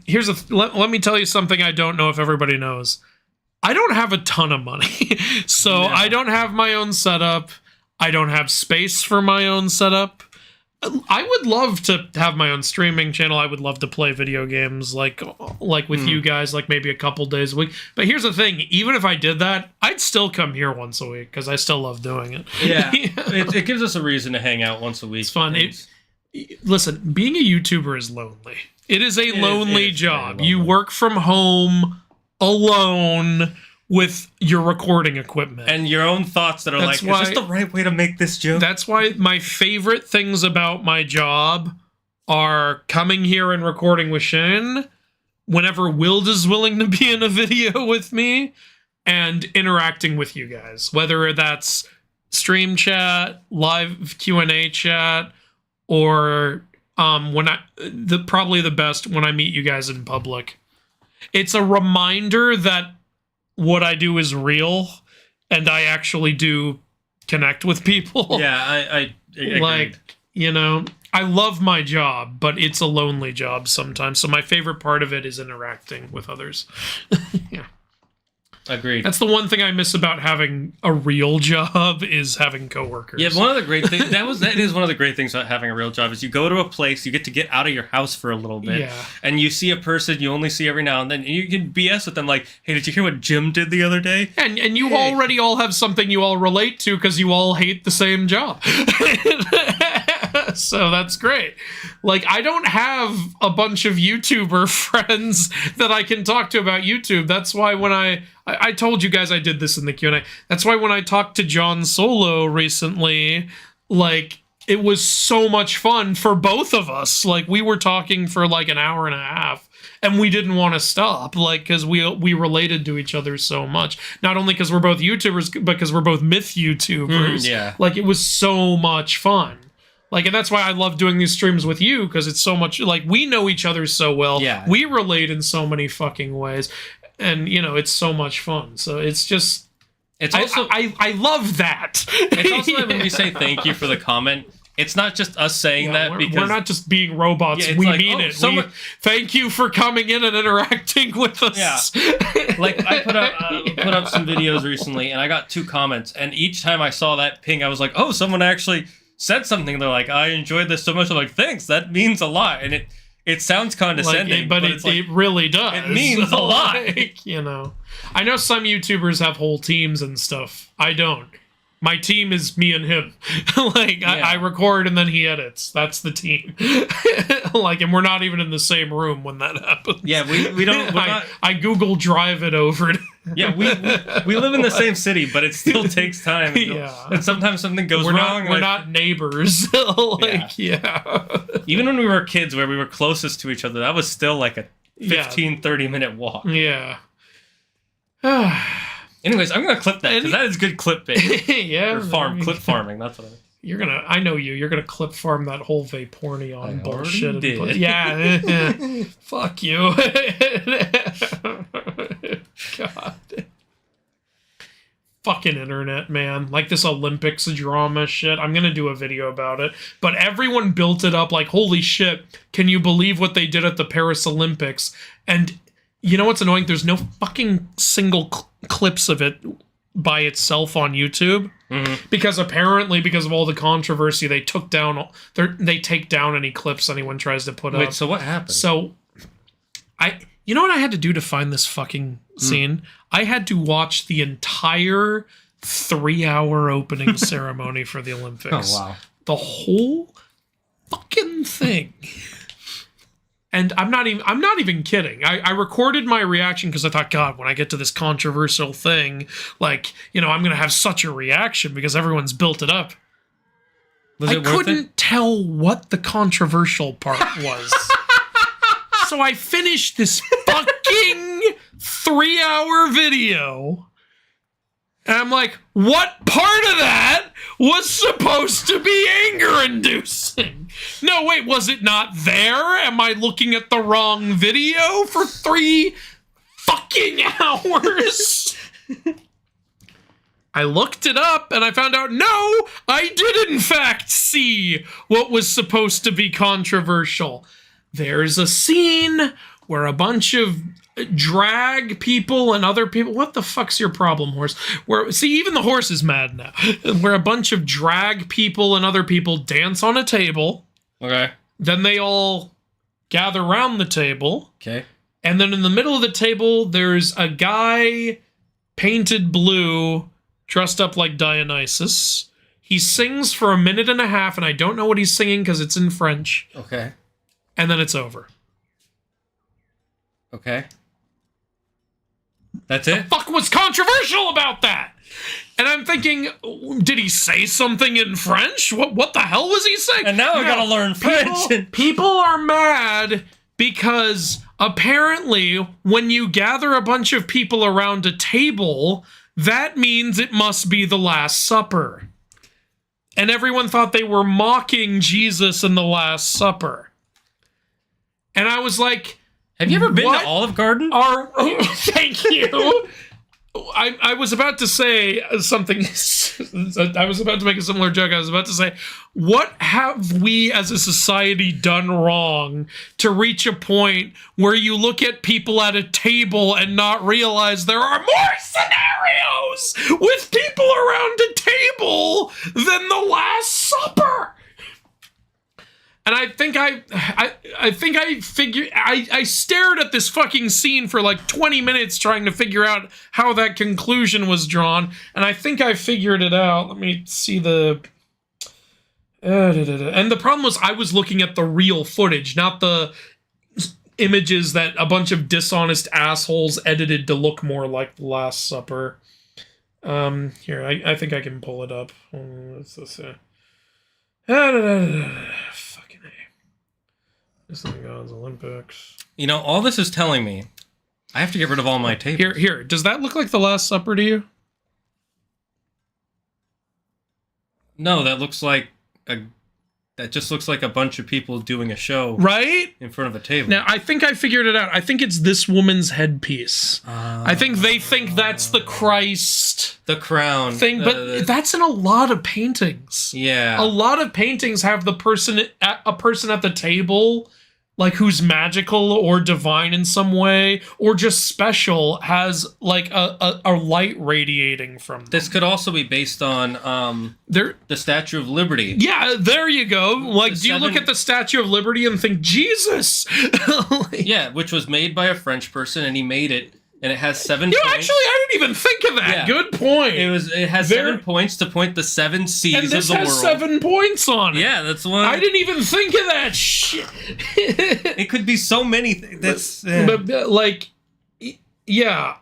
here's let me tell you something I don't know if everybody knows. I don't have a ton of money, so no. I don't have my own setup. I don't have space for my own setup. I would love to have my own streaming channel. I would love to play video games like with you guys, like maybe a couple days a week. But here's the thing. Even if I did that, I'd still come here once a week because I still love doing it. Yeah. It gives us a reason to hang out once a week. It's fun. Listen, being a YouTuber is lonely. It is a lonely job. You work from home alone with your recording equipment. And your own thoughts that are That's like, is this the right way to make this joke? That's why my favorite things about my job are coming here and recording with Shane whenever Wild is willing to be in a video with me, and interacting with you guys, whether that's stream chat, live Q&A chat, or probably the best when I meet you guys in public. It's a reminder that what I do is real, and I actually do connect with people. Yeah, I like, you know, I love my job, but it's a lonely job sometimes. So my favorite part of it is interacting with others. Yeah. Agreed. That's the one thing I miss about having a real job is having coworkers. Yeah, one of the great things that is one of the great things about having a real job is you go to a place, you get to get out of your house for a little bit, and you see a person you only see every now and then, and you can BS with them like, "Hey, did you hear what Jim did the other day?" And you already all have something you all relate to because you all hate the same job. So that's great. Like, I don't have a bunch of YouTuber friends that I can talk to about YouTube. That's why when I told you guys I did this in the Q&A. That's why when I talked to John Solo recently, like, it was so much fun for both of us. Like, we were talking for like an hour and a half, and we didn't want to stop, like, because we related to each other so much. Not only because we're both YouTubers, but because we're both myth YouTubers. Yeah. Like, it was so much fun. Like, and that's why I love doing these streams with you, because it's so much, like, we know each other so well. Yeah. We relate in so many fucking ways. And, you know, it's so much fun. So it's just... It's also... I love that. It's also that when we say thank you for the comment, it's not just us saying that because... We're not just being robots. Yeah, we like, mean it. Thank you for coming in and interacting with us. Yeah. Like, I put up some videos recently, and I got 2 comments. And each time I saw that ping, I was like, oh, someone actually... said something. They're like, I enjoyed this so much. I'm like, thanks, that means a lot. And it sounds condescending, like, but it really does. It means a lot. Like, you know, I know some YouTubers have whole teams and stuff. I don't. My team is me and him. Like, yeah. I record and then he edits. That's the team. Like, and we're not even in the same room when that happens. Yeah, we don't. I Google Drive it over. Yeah, we live in the same city, but it still takes time. Yeah, and sometimes something goes wrong. We're not neighbors. Like, yeah. Even when we were kids, where we were closest to each other, that was still like a 30-minute walk. Yeah. Anyways, I'm gonna clip that because that is good clip-bait. Yeah. Or clip farming. That's what I mean. I know you. You're gonna clip farm that whole Vapornion bullshit. Did. Yeah. Fuck you. God. Fucking internet, man. Like this Olympics drama shit. I'm gonna do a video about it. But everyone built it up like, holy shit, can you believe what they did at the Paris Olympics? And you know what's annoying? There's no fucking single clips of it by itself on YouTube. Mm-hmm. Because apparently, because of all the controversy, they take down any clips anyone tries to put up. Wait, so what happened? So, you know what I had to do to find this fucking scene? I had to watch the entire 3-hour opening ceremony for the Olympics. Oh, wow. The whole fucking thing. And I'm not even kidding. I recorded my reaction because I thought, God, when I get to this controversial thing, like, you know, I'm going to have such a reaction because everyone's built it up. I couldn't tell what the controversial part was. So I finished this fucking 3-hour video. And I'm like, what part of that was supposed to be anger-inducing? No, wait, was it not there? Am I looking at the wrong video for 3 fucking hours? I looked it up and I found out, no, I did in fact see what was supposed to be controversial. There's a scene where a bunch of drag people and other people... What the fuck's your problem, horse? See, even the horse is mad now. Where a bunch of drag people and other people dance on a table. Okay. Then they all gather around the table. Okay. And then in the middle of the table, there's a guy painted blue, dressed up like Dionysus. He sings for 1.5 minutes, and I don't know what he's singing because it's in French. Okay. And then it's over. Okay. That's it? Fuck was controversial about that? And I'm thinking, did he say something in French? What the hell was he saying? And now I gotta learn French. People are mad because apparently when you gather a bunch of people around a table, that means it must be the Last Supper. And everyone thought they were mocking Jesus in the Last Supper. And I was like, have you ever been to Olive Garden? Thank you. I was about to say something. I was about to make a similar joke. I was about to say, what have we as a society done wrong to reach a point where you look at people at a table and not realize there are more scenarios with people around a table than the Last Supper? And I think I figured, I stared at this fucking scene for like 20 minutes trying to figure out how that conclusion was drawn, and I think I figured it out. Let me see the... And the problem was I was looking at the real footage, not the images that a bunch of dishonest assholes edited to look more like the Last Supper. Here, I think I can pull it up. What's this? God's Olympics. You know, all this is telling me I have to get rid of all my tape. Here. Does that look like the Last Supper to you? No, that just looks like a bunch of people doing a show, right, in front of a table. Now I think I figured it out. I think it's this woman's headpiece. I think they think that's the Christ, the crown thing, but that's in a lot of paintings. Yeah, a lot of paintings have a person at the table, like who's magical or divine in some way, or just special, has like a light radiating from them. This could also be based on the Statue of Liberty. Yeah, there you go. Like, do you look at the Statue of Liberty and think, Jesus? Yeah, which was made by a French person, and he made it, and it has 7 points. Actually, I didn't even think of that. Yeah. Good point. It has 7 points to point the 7 seas of the world. And this has 7 points on it. Yeah, that's one. I didn't even think of that shit. It could be so many things. But like, yeah.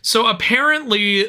So apparently,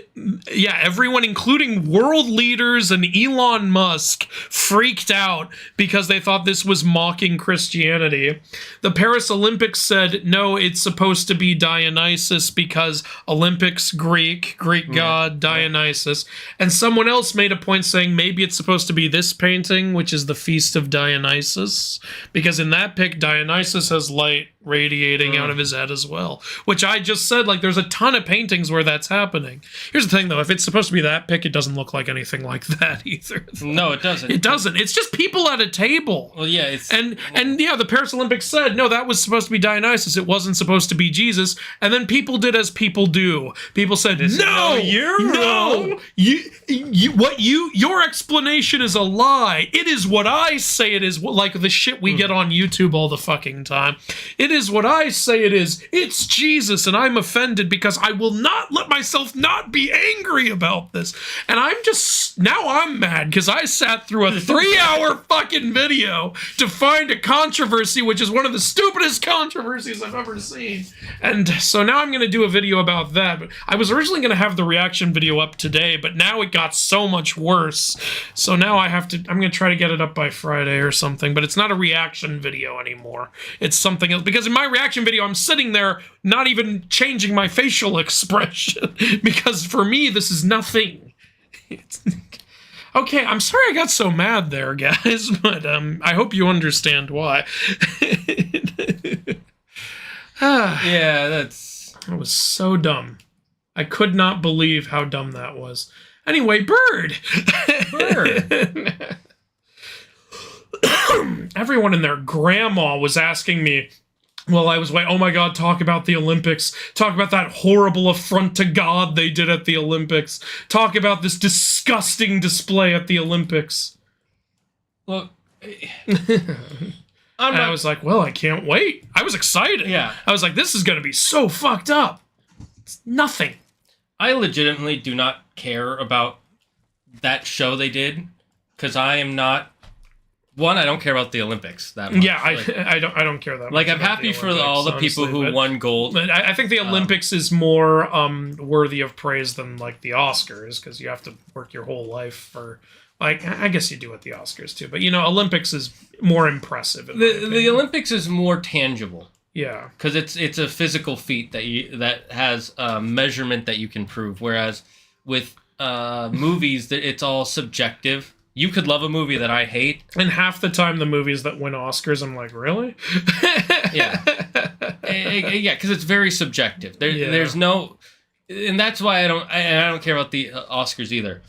yeah, everyone, including world leaders and Elon Musk, freaked out because they thought this was mocking Christianity. The Paris Olympics said, no, it's supposed to be Dionysus because Olympics, Greek god, Dionysus. And someone else made a point saying maybe it's supposed to be this painting, which is the Feast of Dionysus, because in that pic, Dionysus has light radiating out of his head as well, which I just said, like, there's a ton of paintings where that's happening. Here's the thing, though, if it's supposed to be that pic, it doesn't look like anything like that either. No, it doesn't. It doesn't. It's just people at a table. Well, yeah, it's... And yeah, the Paris Olympics said, no, that was supposed to be Dionysus. It wasn't supposed to be Jesus. And then people did as people do. People said, no, you're wrong. Your explanation is a lie. It is what I say it is, like the shit we get on YouTube all the fucking time. It is what I say it is. It's Jesus, and I'm offended because I will not let myself not be angry about this. And now I'm mad because I sat through a 3-hour fucking video to find a controversy, which is one of the stupidest controversies I've ever seen. And so now I'm going to do a video about that. But I was originally going to have the reaction video up today, but now it got so much worse. So now I'm going to try to get it up by Friday or something, but it's not a reaction video anymore. It's something else, because in my reaction video, I'm sitting there not even changing my facial expression because for me, this is nothing. Okay, I'm sorry I got so mad there, guys, but I hope you understand why. Yeah, that was so dumb. I could not believe how dumb that was. Anyway, Bird. Everyone and their grandma was asking me, well, I was like, oh my God, talk about the Olympics. Talk about that horrible affront to God they did at the Olympics. Talk about this disgusting display at the Olympics. Look, I was like, well, I can't wait. I was excited. Yeah. I was like, this is going to be so fucked up. It's nothing. I legitimately do not care about that show they did, because I am not one, I don't care about the Olympics that much. Yeah, I don't care that much. Like, I'm about happy the for Olympics, all the people honestly, who won gold. But I think the Olympics is more worthy of praise than like the Oscars, because you have to work your whole life for. Like, I guess you do at the Oscars too, but Olympics is more impressive. The Olympics is more tangible. Yeah, because it's a physical feat that has a measurement that you can prove. Whereas with movies, it's all subjective. You could love a movie that I hate, and half the time the movies that win Oscars, I'm like, really? Yeah, yeah, because it's very subjective. There's no, and that's why I don't care about the Oscars either.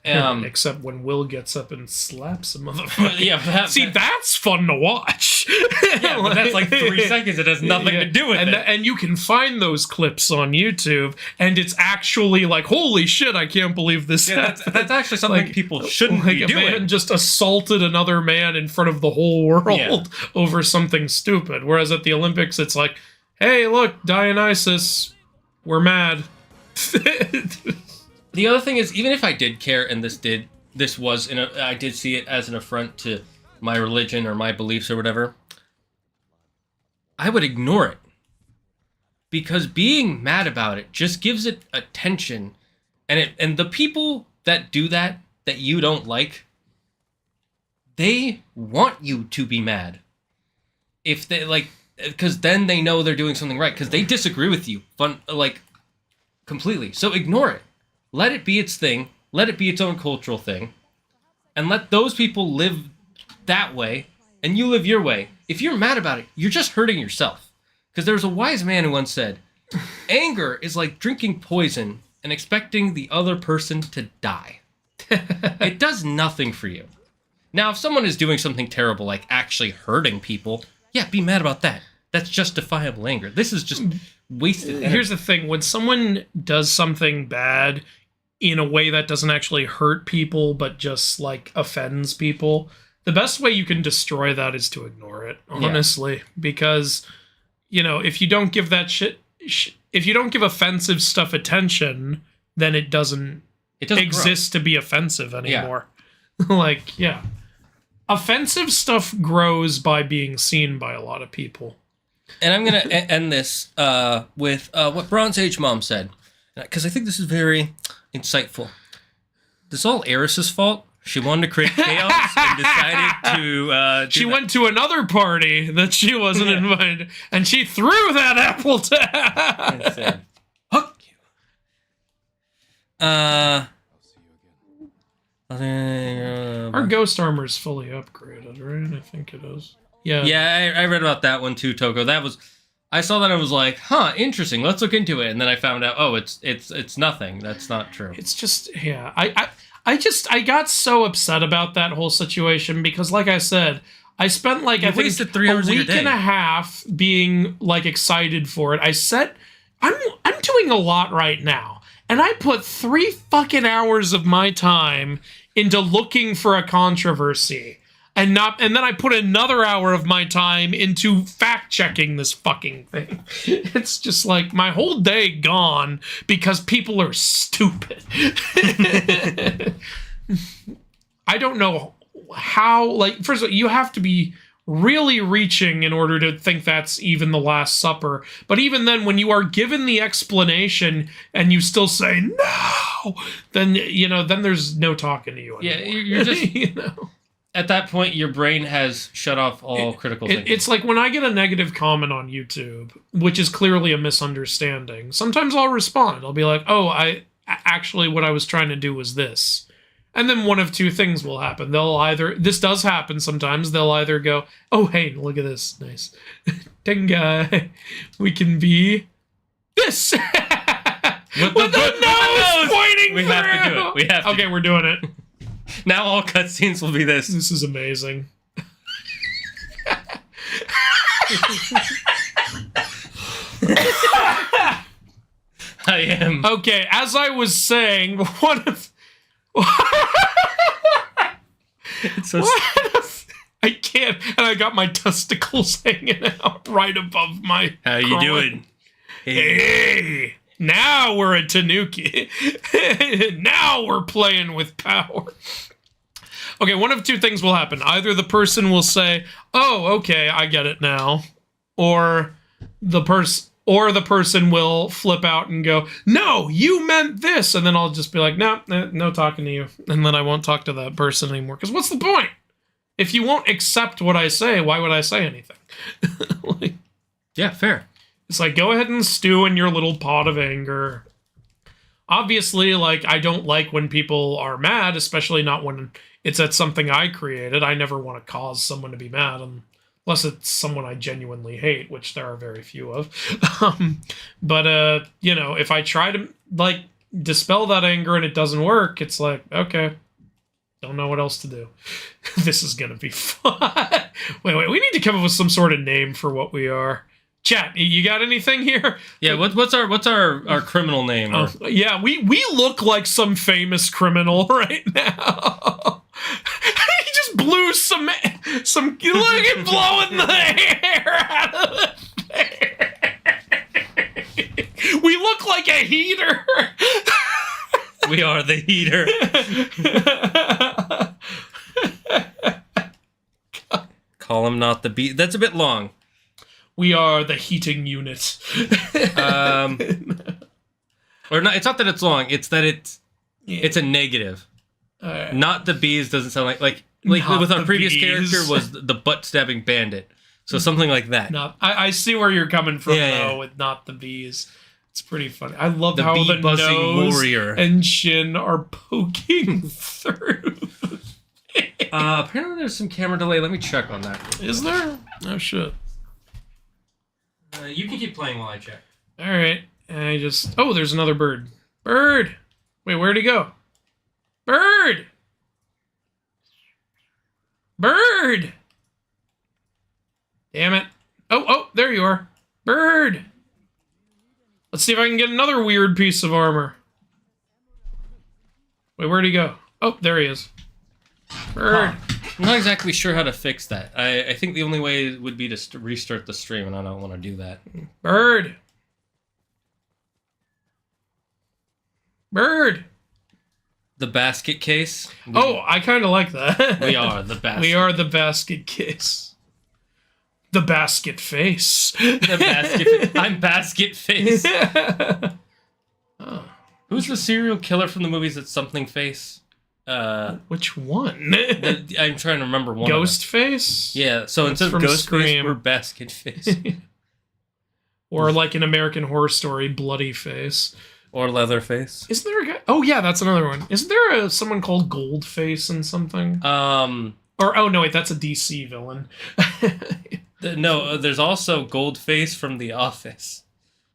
Except when Will gets up and slaps a motherfucker. Yeah, see, that's fun to watch. Yeah, but that's like 3 seconds. It has nothing to do with it. And you can find those clips on YouTube, and it's actually like, holy shit, I can't believe this. Yeah, that's actually something people shouldn't be doing. A man just assaulted another man in front of the whole world over something stupid. Whereas at the Olympics, it's like, hey, look, Dionysus, we're mad. The other thing is, even if I did care and I did see it as an affront to my religion or my beliefs or whatever, I would ignore it. Because being mad about it just gives it attention. And the people that do that you don't like, they want you to be mad. If they because then they know they're doing something right, because they disagree with you completely. So ignore it. Let it be its thing. Let it be its own cultural thing. And let those people live that way, and you live your way. If you're mad about it, you're just hurting yourself. Because there's a wise man who once said, anger is like drinking poison and expecting the other person to die. It does nothing for you. Now, if someone is doing something terrible, like actually hurting people, yeah, be mad about that. That's justifiable anger. This is just wasted energy. Here's the thing. When someone does something bad in a way that doesn't actually hurt people, but just like offends people, the best way you can destroy that is to ignore it, honestly. Yeah. Because, if you don't give that if you don't give offensive stuff attention, then it doesn't exist to be offensive anymore. Yeah. Offensive stuff grows by being seen by a lot of people. And I'm going to end this with what Bronze Age Mom said, because I think this is very insightful. This is all Eris's fault. She wanted to create chaos and decided to she went to another party that she wasn't invited, and she threw that apple to and said, fuck you. I'll see you again. Our ghost armor is fully upgraded, right? I think it is. Yeah. Yeah, I read about that one too, Toko. I saw that, I was like, huh, interesting, let's look into it. And then I found out, oh, it's nothing. That's not true. It's just, yeah. I got so upset about that whole situation because, like I said, I spent like I think 3 hours a week and a half being like excited for it. I'm doing a lot right now, and I put 3 fucking hours of my time into looking for a controversy. And then I put another hour of my time into fact-checking this fucking thing. It's just like my whole day gone because people are stupid. I don't know how, first of all, you have to be really reaching in order to think that's even the Last Supper. But even then, when you are given the explanation and you still say, no, then there's no talking to you anymore. Yeah, you're just... At that point, your brain has shut off all critical thinking. It's like when I get a negative comment on YouTube, which is clearly a misunderstanding, sometimes I'll respond. I'll be like, oh, actually what I was trying to do was this. And then one of two things will happen. This does happen sometimes, they'll either go, oh, hey, look at this. Nice. Dang guy. We can be this. With the nose pointing We have to do it. Okay, we're doing it. Now all cutscenes will be this. This is amazing. I am. Okay, as I was saying, I can't, and I got my testicles hanging out right above my How you doing? Hey, now we're a Tanuki. Now we're playing with power. Okay, one of two things will happen. Either the person will say, "Oh, okay, I get it now," or the person will flip out and go, "No, you meant this," and then I'll just be like, "No, no talking to you," and then I won't talk to that person anymore. Because what's the point? If you won't accept what I say, why would I say anything? Like, Yeah, fair. it's like, go ahead and stew in your little pot of anger. Obviously, like, I don't like when people are mad, especially not when it's at something I created. I never want to cause someone to be mad, unless it's someone I genuinely hate, which there are very few of. But you know, if I try to, like, dispel that anger and it doesn't work, it's like, okay, don't know what else to do. This is gonna be fun. Wait, we need to come up with some sort of name for what we are. Chat, you got anything here? Yeah, what's our criminal name? Yeah, we look like some famous criminal right now. He just blew some look at blowing the hair out of the thing. We look like a heater. We are the heater. Call him not the beat. That's a bit long. We are the heating unit. Or not. It's not that it's long. It's that it's a negative. Not the bees doesn't sound like with our previous character was the butt stabbing bandit. So something like that. I see where you're coming from Yeah. with not the bees. It's pretty funny. I love The how the bee-buzzing nose warrior. and chin are poking through. Apparently there's some camera delay. Let me check on that. Is there? Oh shit. You can keep playing while I check. All right. Oh, there's another bird. Bird. Wait, where'd he go? Bird. Bird. Damn it. Oh, there you are. Bird. Let's see if I can get another weird piece of armor. Wait, where'd he go? Oh, there he is. Bird. I'm not exactly sure how to fix that. I think the only way would be to restart the stream, and I don't want to do that. Bird. Bird. The basket case. Oh, I kind of like that. We are the basket. We are the basket case. The basket face. The basket. I'm basket face. Oh. Who's the serial killer from the movies that's something face? Which one? I'm trying to remember one. Ghostface? Yeah, so That's instead of from Ghostface, Scream. we're basket face. Or like in American Horror Story, Bloody Face. Or Leatherface. Is there a guy? Oh yeah, that's another one. Isn't there someone called Goldface in something? Or oh no, wait, that's a DC villain. No, there's also Goldface from The Office.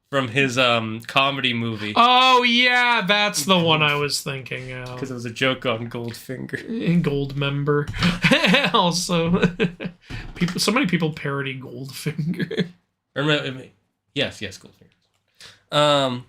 From his comedy movie. Oh yeah, that's the one I was thinking of. Because it was a joke on Goldfinger. Gold member. Also, so many people parody Goldfinger. Yes, Goldfinger.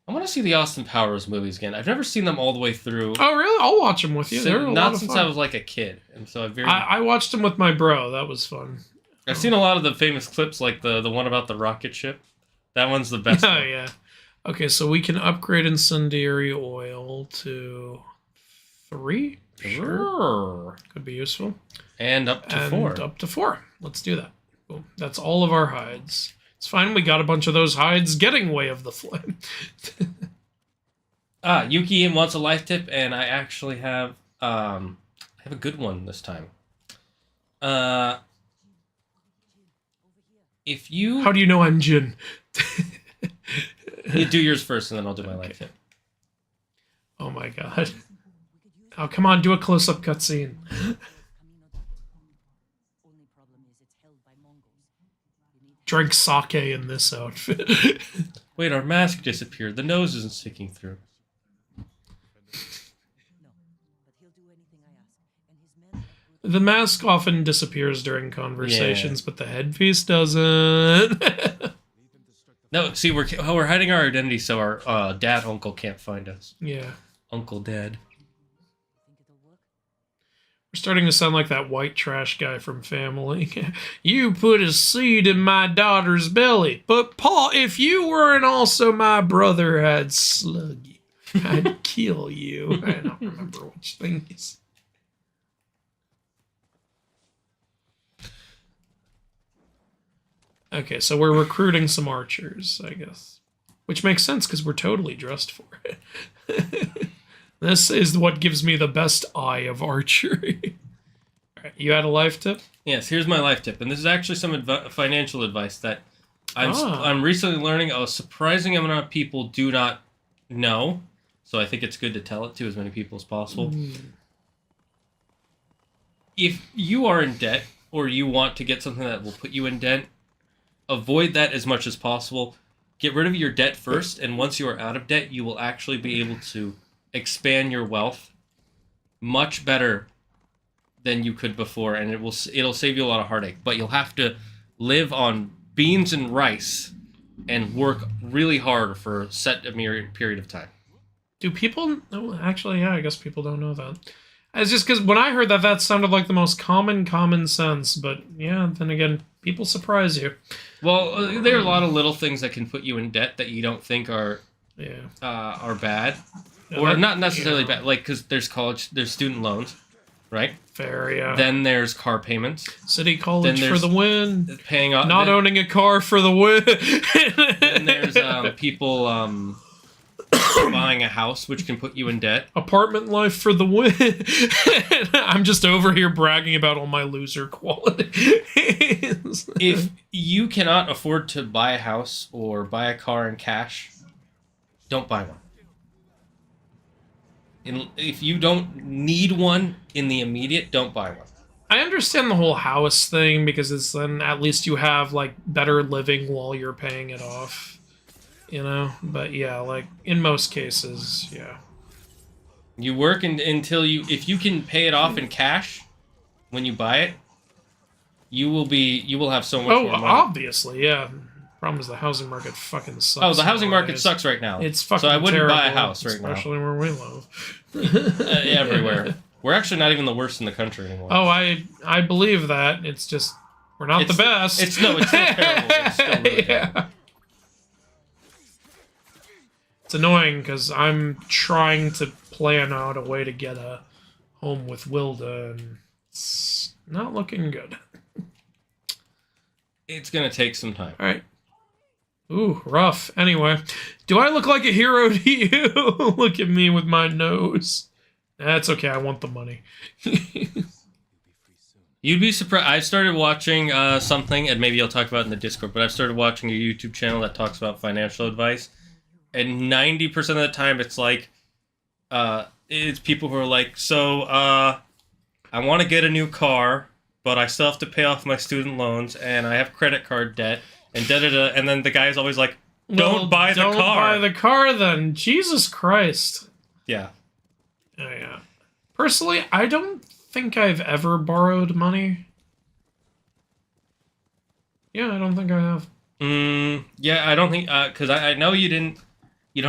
I want to see the Austin Powers movies again. I've never seen them all the way through. Oh really? I'll watch them with you. They're a lot Not of since fun. I was like a kid, and so I watched them with my bro. That was fun. I've seen a lot of the famous clips, like the one about the rocket ship. That one's the best. Oh one. yeah. Okay, so we can upgrade incendiary oil to 3. Sure. Could be useful. And up to 4. Up to 4. Let's do that. Cool. That's all of our hides. It's fine. We got a bunch of those hides getting way of the flame. Yuki wants a life tip, and I actually have a good one this time. If you... How do you know I'm Jin? You do yours first, and then I'll do my life tip. Oh my god. Oh, come on, do a close-up cutscene. Drink sake in this outfit. Wait, our mask disappeared. The nose isn't sticking through. The mask often disappears during conversations, but the headpiece doesn't. No, see, we're hiding our identity so our dad uncle can't find us. Yeah. Uncle Dad. We're starting to sound like that white trash guy from Family. You put a seed in my daughter's belly, but Paul, if you weren't also my brother, I'd slug you. I'd kill you. I don't remember which thing is. Okay, so we're recruiting some archers, I guess. Which makes sense, because we're totally dressed for it. This is what gives me the best eye of archery. Alright, you had a life tip? Yes, here's my life tip. And this is actually some financial advice that I'm recently learning a surprising amount of people do not know. So I think it's good to tell it to as many people as possible. If you are in debt, or you want to get something that will put you in debt, avoid that as much as possible. Get rid of your debt first, and once you are out of debt, you will actually be able to expand your wealth much better than you could before, and it'll save you a lot of heartache. But you'll have to live on beans and rice and work really hard for a set period of time. Do people... Oh, actually, yeah, I guess people don't know that. It's just because when I heard that, that sounded like the most common sense. But yeah, then again, people surprise you. Well, there are a lot of little things that can put you in debt that you don't think are bad, or not necessarily bad. Like, because there's student loans, right? Fair, yeah. Then there's car payments. City college for the win. Paying off. Not owning a car for the win. Then there's people buying a house, which can put you in debt. Apartment life for the win. I'm just over here bragging about all my loser qualities. If you cannot afford to buy a house or buy a car in cash, don't buy one. If you don't need one in the immediate, don't buy one. I understand the whole house thing, because it's then at least you have like better living while you're paying it off. You know, but yeah, like in most cases, yeah. You work until if you can pay it off in cash when you buy it, you will have so much more money. Obviously, yeah. Problem is the housing market fucking sucks. Oh, the housing market sucks right now. It's fucking so I wouldn't terrible, buy a house right especially now. where we live. Everywhere. We're actually not even the worst in the country anymore. Oh, I believe that. It's just we're not the best. It's still terrible. It's still really bad. It's annoying because I'm trying to plan out a way to get a home with Wilda, and it's not looking good. It's gonna take some time. All right. Ooh, rough. Anyway, do I look like a hero to you? Look at me with my nose. That's okay. I want the money. You'd be surprised. I've started watching something, and maybe I'll talk about it in the Discord, but I've started watching a YouTube channel that talks about financial advice. And 90% of the time, it's like, it's people who are like, so, I want to get a new car, but I still have to pay off my student loans, and I have credit card debt, and da-da-da, and then the guy's always like, don't buy the car. Don't buy the car, then. Jesus Christ. Yeah. Oh, yeah. Personally, I don't think I've ever borrowed money. Yeah, I don't think I have. Yeah, I don't think, because I know you don't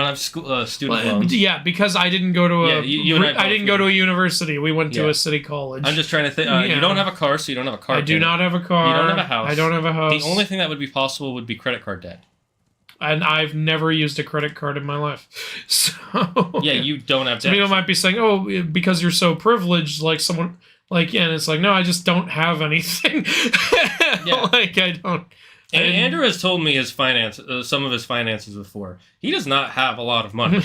have student loans. Yeah, because I didn't go to I didn't go to a university. We went to a city college. I'm just trying to think. You don't have a car, so you don't have a car. I do not have a car. You don't have a house. I don't have a house. The only thing that would be possible would be credit card debt. And I've never used a credit card in my life. So yeah, you don't have debt. People might be saying, "Oh, because you're so privileged," like someone like, and it's like, no, I just don't have anything. Like I don't. And Andrew has told me some of his finances before. He does not have a lot of money,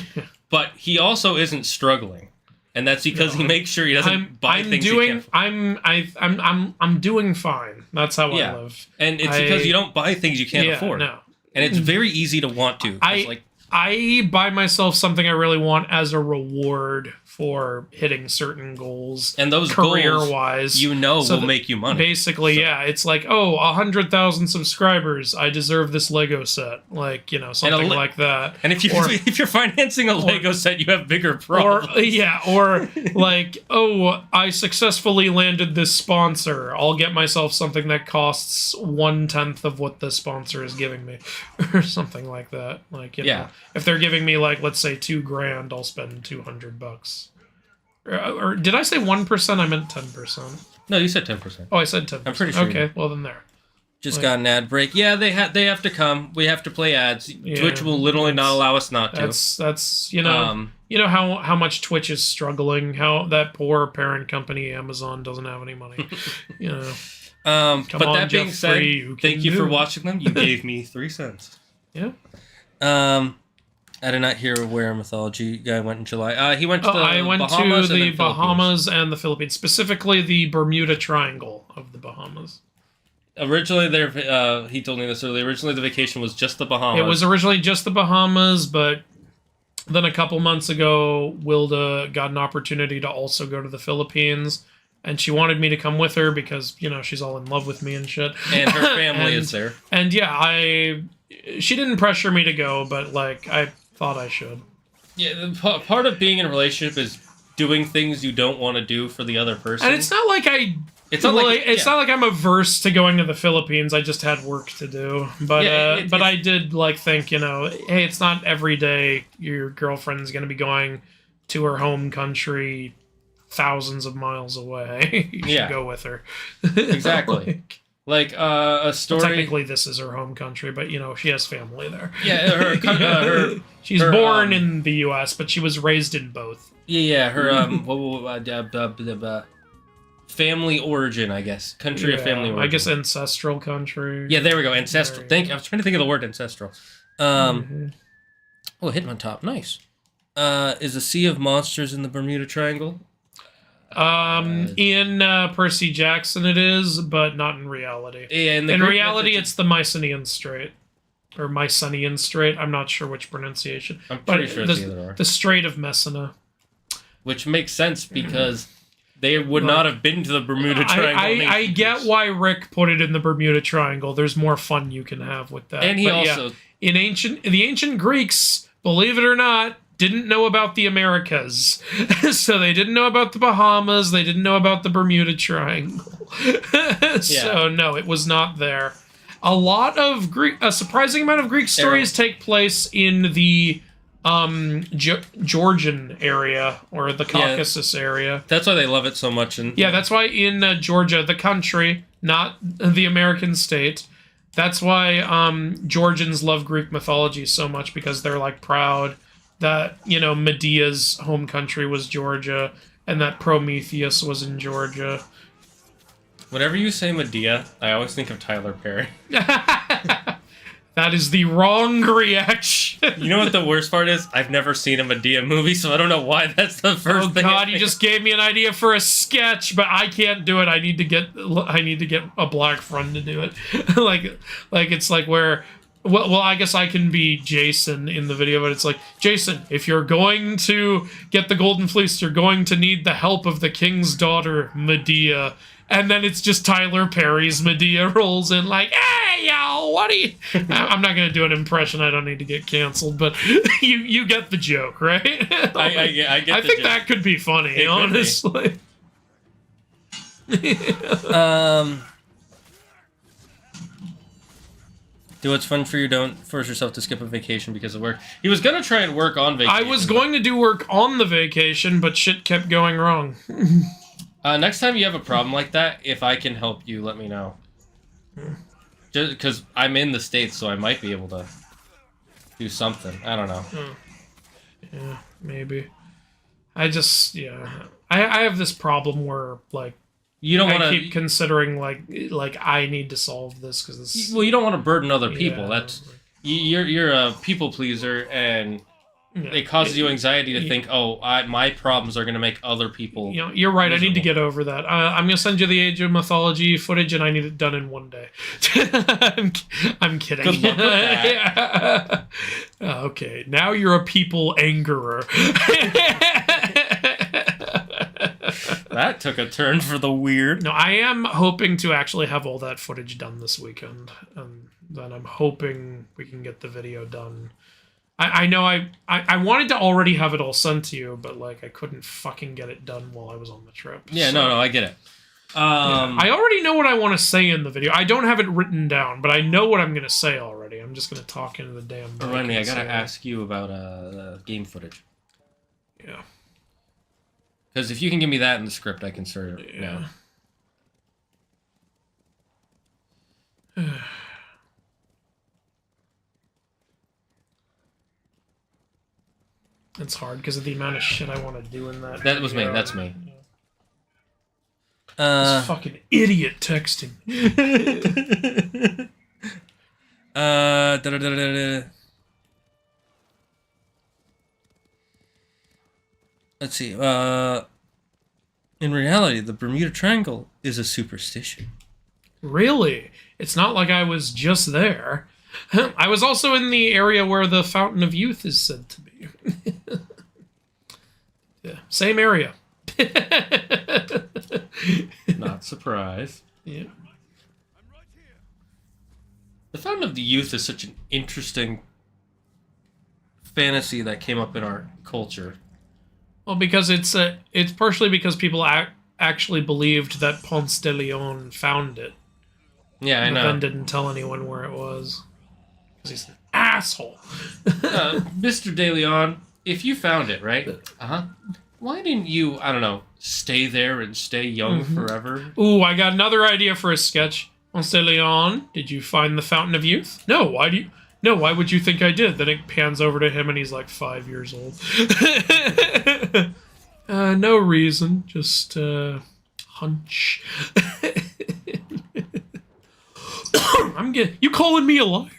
but he also isn't struggling, and that's because he makes sure he doesn't buy things. I'm doing fine. That's how I live, and it's because you don't buy things you can't afford. No. And it's very easy to want to. I buy myself something I really want as a reward for hitting certain goals. And those career-wise, goals, will make you money. Basically, it's like, 100,000 subscribers, I deserve this Lego set. Like, something like that. And if you're financing a Lego set, you have bigger problems. Or like, I successfully landed this sponsor. I'll get myself something that costs 1/10 of what the sponsor is giving me. Or something like that. Like, if they're giving me, like, let's say $2,000, I'll spend $200. Or did I say 1%? I meant 10%. No, you said 10%. Oh, I said 10%. I'm pretty sure. Okay, well then there. Just Like- got an ad break. Yeah, they have to come. We have to play ads. Yeah, Twitch will literally not allow us not to. That's you know how much Twitch is struggling. How that poor parent company Amazon doesn't have any money. You know. But on, that being Jeff said, Free, you thank can you for do it. watching them. You gave me 3 cents. Yeah. I did not hear where Mythology Guy went in July. He went to the I went Bahamas to and the then Philippines. Bahamas and the Philippines, specifically the Bermuda Triangle of the Bahamas. Originally, he told me this earlier. Originally, the vacation was just the Bahamas. It was originally just the Bahamas, but then a couple months ago, Wilda got an opportunity to also go to the Philippines, and she wanted me to come with her because, you know, she's all in love with me and shit. And her family is there. And yeah, she didn't pressure me to go, but, like, I thought I should. Yeah, part of being in a relationship is doing things you don't want to do for the other person. And it's not like it's not like I'm averse to going to the Philippines. I just had work to do. But I did like think, you know, hey, it's not every day your girlfriend's going to be going to her home country thousands of miles away. You should go with her. Exactly. Like a story. Well, technically, this is her home country, but you know she has family there. Yeah, she's born in the U.S., but she was raised in both. Yeah, her family origin, I guess, country of family origin. I guess ancestral country. Yeah, there we go, ancestral. I was trying to think of the word ancestral. Oh, hitting on top, nice. Is a Sea of Monsters in the Bermuda Triangle? In Percy Jackson it is, but not in reality. Yeah, in reality it's the Mycenaean Strait. Or Mycenaean Strait, I'm not sure which pronunciation. I'm pretty sure it's either or. The Strait of Messina. Which makes sense because they would not have been to the Bermuda Triangle. I get why Rick put it in the Bermuda Triangle. There's more fun you can have with that. And the ancient Greeks, believe it or not, didn't know about the Americas. So they didn't know about the Bahamas, they didn't know about the Bermuda Triangle. So no, it was not there. A surprising amount of Greek stories take place in the Georgian area or the Caucasus area. That's why they love it so much. That's why in Georgia, the country, not the American state, that's why Georgians love Greek mythology so much, because they're like proud that, you know, Medea's home country was Georgia and that Prometheus was in Georgia. Whenever you say Medea, I always think of Tyler Perry. That is the wrong reaction. You know what the worst part is? I've never seen a Medea movie, so I don't know why that's the first thing. Oh God, you just gave me an idea for a sketch, but I can't do it. I need to get a black friend to do it. like it's like where. Well, I guess I can be Jason in the video, but it's like, Jason, if you're going to get the Golden Fleece, you're going to need the help of the king's daughter, Medea. And then it's just Tyler Perry's Medea rolls in like, hey, yo, what are you... I'm not going to do an impression. I don't need to get canceled, but you get the joke, right? I get the joke. I think that could be funny, honestly. Do what's fun for you. Don't force yourself to skip a vacation because of work. He was going to try and work on vacation. I was going to do work on the vacation, but shit kept going wrong. Next time you have a problem like that, if I can help you, let me know. Just because I'm in the States, so I might be able to do something. I don't know. Yeah, maybe. I have this problem where, like, you don't want to keep considering like I need to solve this because this. Well, you don't want to burden other people. Yeah, That's you're a people pleaser, and it causes you anxiety to think, my problems are going to make other people. You know, you're right. miserable. I need to get over that. I'm gonna send you the Age of Mythology footage, and I need it done in one day. I'm kidding. Good luck with that. Okay, now you're a people angerer. That took a turn for the weird. No, I am hoping to actually have all that footage done this weekend, and then I'm hoping we can get the video done. I know I wanted to already have it all sent to you, but like I couldn't fucking get it done while I was on the trip. Yeah, so. No, I get it. I already know what I want to say in the video. I don't have it written down, but I know what I'm going to say already. I'm just going to talk into the damn mic. Remind me, I got to ask you about game footage. Yeah. Because if you can give me that in the script, I can start it now. It's hard because of the amount of shit I want to do in that. That was me. video. That's me. This fucking idiot texting. Da-da-da-da-da. Let's see. In reality, the Bermuda Triangle is a superstition. Really? It's not like I was just there. I was also in the area where the Fountain of Youth is said to be. Yeah, same area. Not surprised. Yeah. The Fountain of the Youth is such an interesting fantasy that came up in our culture. Well, because it's partially because people actually believed that Ponce de Leon found it. Yeah, I But know. then didn't tell anyone where it was. Because he's an asshole. Mr. De Leon, if you found it, right? Uh-huh. Why didn't you, I don't know, stay there and stay young forever? Ooh, I got another idea for a sketch. Ponce de Leon, did you find the Fountain of Youth? No, why would you think I did? Then it pans over to him and he's like 5 years old. No reason, just hunch. You calling me a liar?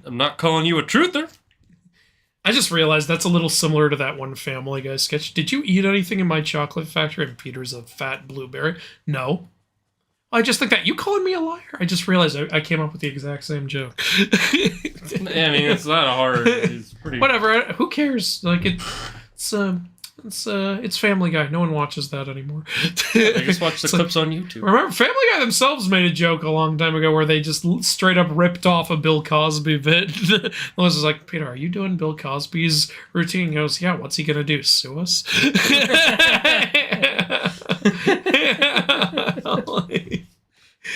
I'm not calling you a truther. I just realized that's a little similar to that one Family Guy sketch. Did you eat anything in my chocolate factory? And Peter's a fat blueberry. No. I just think that you calling me a liar. I just realized I came up with the exact same joke. I mean, it's not a hard. It's pretty. Whatever. Who cares? Like it's Family Guy. No one watches that anymore. I just watch the clips on YouTube. Remember, Family Guy themselves made a joke a long time ago where they just straight up ripped off a Bill Cosby bit. I was just like, Peter, are you doing Bill Cosby's routine? He goes, yeah, what's he gonna do? Sue us?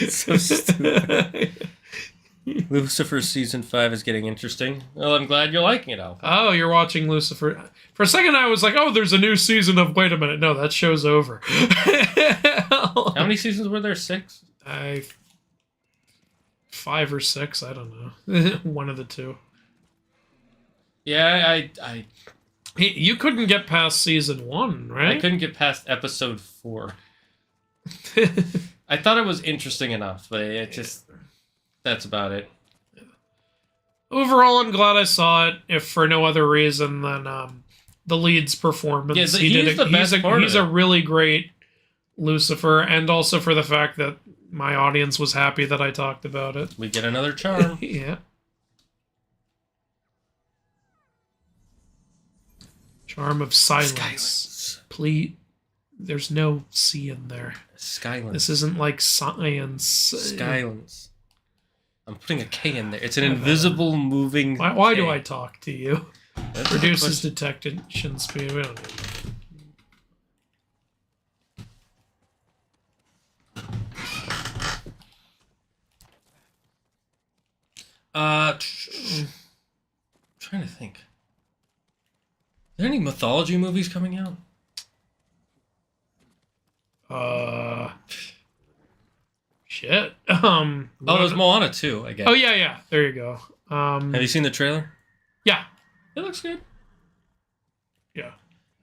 So stupid. Lucifer season 5 is getting interesting. Well, I'm glad you're liking it, Al. Oh, you're watching Lucifer. For a second, I was like, oh, there's a new season of. Wait a minute, no, that show's over. How many seasons were there? 6? 5 or 6, I don't know. One of the two. Yeah, You couldn't get past season 1, right? I couldn't get past episode 4. I thought it was interesting enough, but it just... That's about it. Overall, I'm glad I saw it, if for no other reason than the lead's performance. Yeah, he's a really great Lucifer, and also for the fact that my audience was happy that I talked about it. We get another charm. Yeah. Charm of silence. Please. There's no C in there. Skylance. This isn't like science. Skylance. I'm putting a K in there. It's an invisible moving. Why K. do I talk to you? That's Reduces detection speed. We don't need that. Trying to think. Are there any mythology movies coming out? Shit. Oh, there's Moana 2, I guess. Oh yeah. There you go. Have you seen the trailer? Yeah. It looks good. Yeah.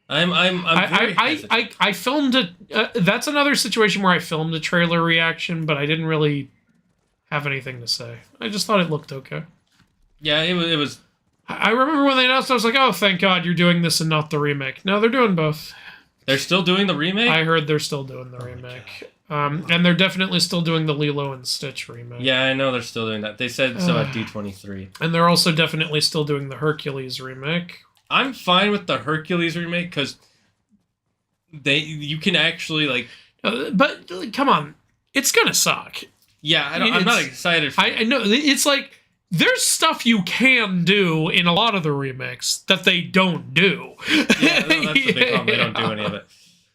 I'm very hesitant. I filmed it. That's another situation where I filmed a trailer reaction, but I didn't really have anything to say. I just thought it looked okay. Yeah, it was. I remember when they announced, I was like, "Oh, thank God you're doing this and not the remake." No, they're doing both. They're still doing the remake? I heard they're still doing the remake. And they're definitely still doing the Lilo and Stitch remake. Yeah, I know they're still doing that. They said so at D23. And they're also definitely still doing the Hercules remake. I'm fine with the Hercules remake because you can actually like. But come on, it's gonna suck. Yeah, I'm not excited. I know it's like there's stuff you can do in a lot of the remakes that they don't do. Yeah, no, that's the big problem. They don't do any of it.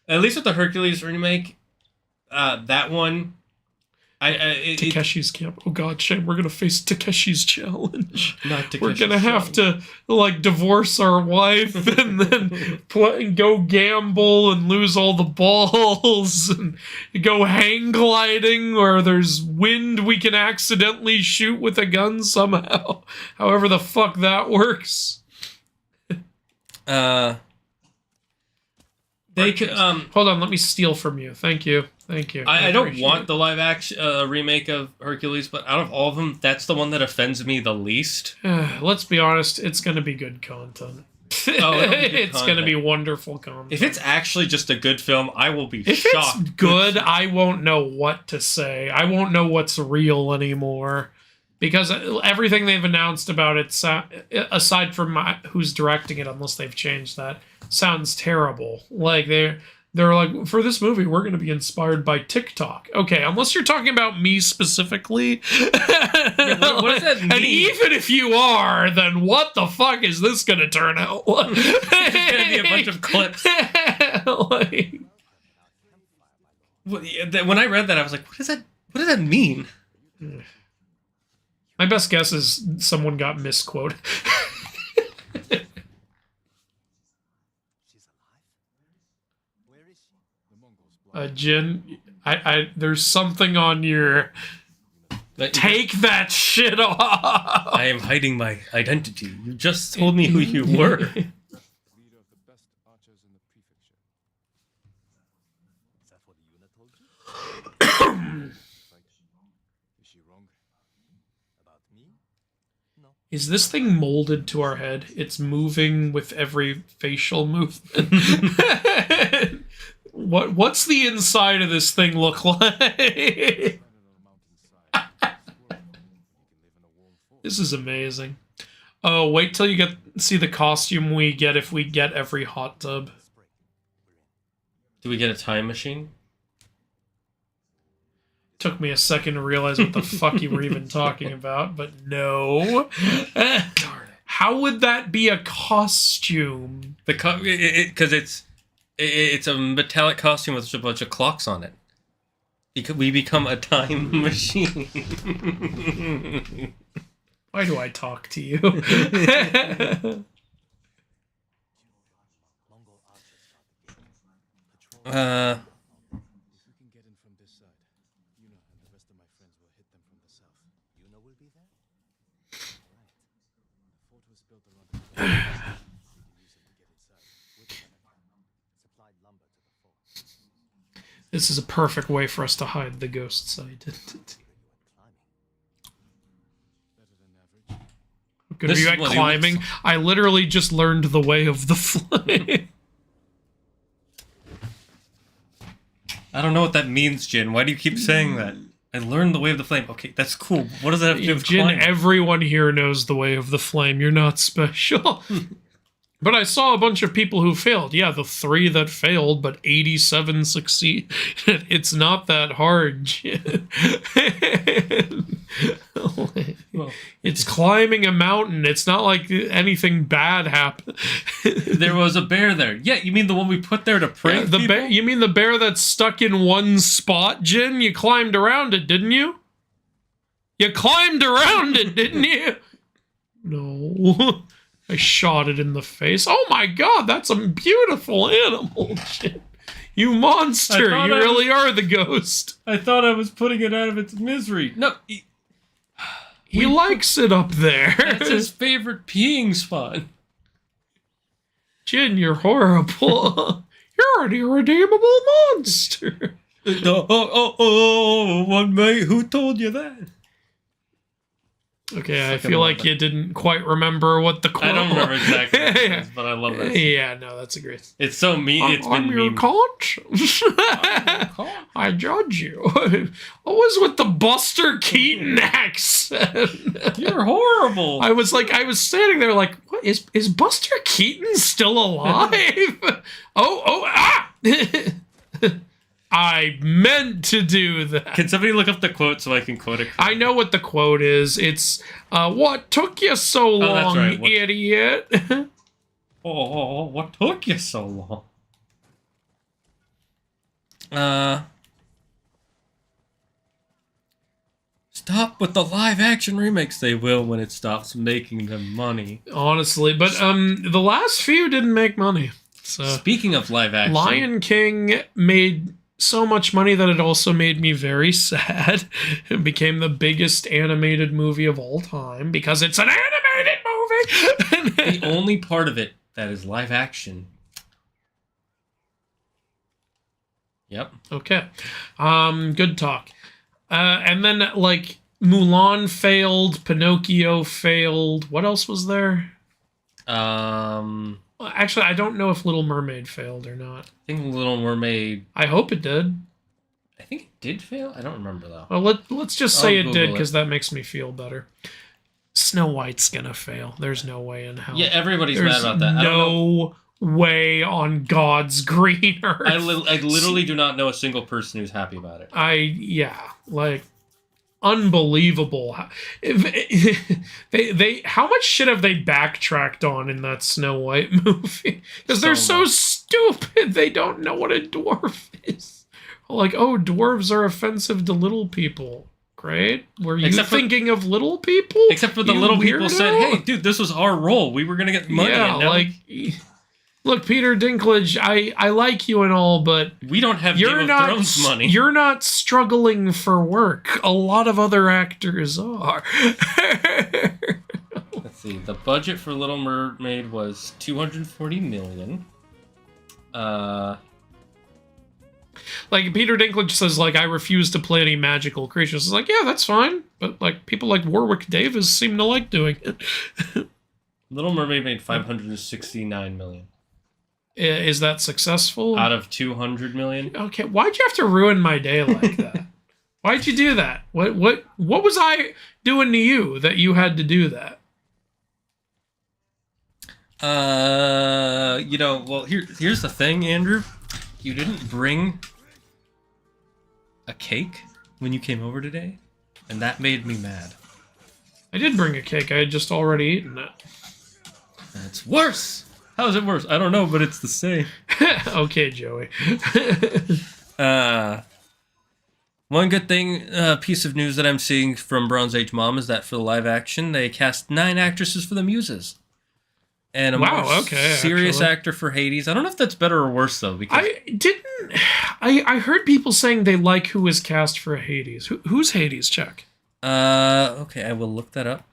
At least with the Hercules remake, that one, Takeshi's camp. Oh god, shame. We're gonna face Takeshi's challenge. Not Takeshi's We're gonna have to like divorce our wife and then go gamble and lose all the balls and go hang gliding where there's wind we can accidentally shoot with a gun somehow. However the fuck that works. They could hold on, let me steal from you. Thank you. Thank you. I don't want the live action remake of Hercules, but out of all of them, that's the one that offends me the least. Let's be honest, it's going to be good content. It's going to be wonderful content. If it's actually just a good film, I will be shocked. If it's good, I won't know what to say. I won't know what's real anymore. Because everything they've announced about it, aside from who's directing it, unless they've changed that, sounds terrible. Like, they're like, for this movie, we're going to be inspired by TikTok. Okay, unless you're talking about me specifically. Yeah, what does that mean? And even if you are, then what the fuck is this going to turn out like? It's going to be a bunch of clips. Like, when I read that, I was like, what does that mean? My best guess is someone got misquoted. Jin, there's something on your... Take that shit off! I am hiding my identity. You just told me who you were. Leader of the best archers in the prefecture. Is that what Yuna told you? Is she wrong? About me? No. Is this thing molded to our head? It's moving with every facial movement. What's the inside of this thing look like? This is amazing. Oh, wait till you see the costume we get if we get every hot tub. Do we get a time machine? Took me a second to realize what the fuck you were even talking about, but no. Darn it. How would that be a costume? Because it's a metallic costume with a bunch of clocks on it. We become a time machine. Why do I talk to you? If we can get in from this side, Yuna and the rest of my friends will hit them from the south. Yuna will be there? Right. The fort was built around the we can use it to get inside. Supplied lumber to the fort. This is a perfect way for us to hide the ghost side. Good, are you at climbing? I literally just learned the way of the flame. I don't know what that means, Jin. Why do you keep saying that? I learned the way of the flame. Okay, that's cool. What does that have to do with Jin, climbing? everyone here knows the way of the flame. You're not special. But I saw a bunch of people who failed. Yeah, the 3 that failed, but 87 succeed. It's not that hard, Jin. Well, it's climbing a mountain. It's not like anything bad happened. there was a bear there. Yeah, you mean the one we put there to prank people? You mean the bear that's stuck in one spot, Jin? You climbed around it, didn't you? You climbed around it, didn't you? No. I shot it in the face. Oh my god, that's a beautiful animal, Jin. You monster. You really are the ghost. I thought I was putting it out of its misery. No, he likes it up there. That's his favorite peeing spot. Jin, you're horrible. You're an irredeemable monster. One mate, who told you that? Okay, I feel like you didn't quite remember what the quote was. I don't remember exactly what it is, but I love that. Yeah, no, that's a great... It's so mean. It's I'm been your memed. conscience. I judge you. What was with the Buster Keaton accent? You're horrible. I was standing there like, what is Buster Keaton still alive? ah! I meant to do that. Can somebody look up the quote so I can quote it? I know what the quote is. It's, what took you so long, that's right. idiot? What took you so long? stop with the live action remakes. They will when it stops making them money. Honestly, but the last few didn't make money. So Speaking of live action, Lion King made so much money that it also made me very sad. It became the biggest animated movie of all time because it's an animated movie. the only part of it that is live action. Yep. Okay. Good talk. And then, like, Mulan failed, Pinocchio failed. What else was there? Actually, I don't know if Little Mermaid failed or not. I think Little Mermaid... I hope it did. I think it did fail? I don't remember, though. Well, let's just say I'll it did, Google because that makes me feel better. Snow White's gonna fail. There's no way in hell. Yeah, everybody's There's mad about that. I don't know. no way on God's green earth. I literally do not know a single person who's happy about it. Like, unbelievable. They how much shit have they backtracked on in that Snow White movie? Because they're so stupid. They don't know what a dwarf is. Like, oh, dwarves are offensive to little people. Great. Were you thinking of little people? Except for the little people said, hey, dude, this was our role. We were going to get money. Yeah, like, look, Peter Dinklage, I like you and all, but we don't have Game of Thrones money. You're not struggling for work. A lot of other actors are. Let's see. The budget for Little Mermaid was $240 million. Like, Peter Dinklage says, like, I refuse to play any magical creatures. It's like, yeah, that's fine. But, like, people like Warwick Davis seem to like doing it. Little Mermaid made $569 million. Is that successful? Out of $200 million? Okay, why'd you have to ruin my day like that? Why'd you do that? What was I doing to you that you had to do that? Well, here's the thing, Andrew. You didn't bring a cake when you came over today, and that made me mad. I did bring a cake. I had just already eaten it. It's worse. How is it worse? I don't know, but it's the same. Okay, Joey. One good thing, piece of news that I'm seeing from Bronze Age Mom is that for the live action, they cast 9 actresses for the Muses. And a serious actor for Hades. I don't know if that's better or worse, though. Because I heard people saying they like who was cast for Hades. Who's Hades, Chuck? Okay, I will look that up.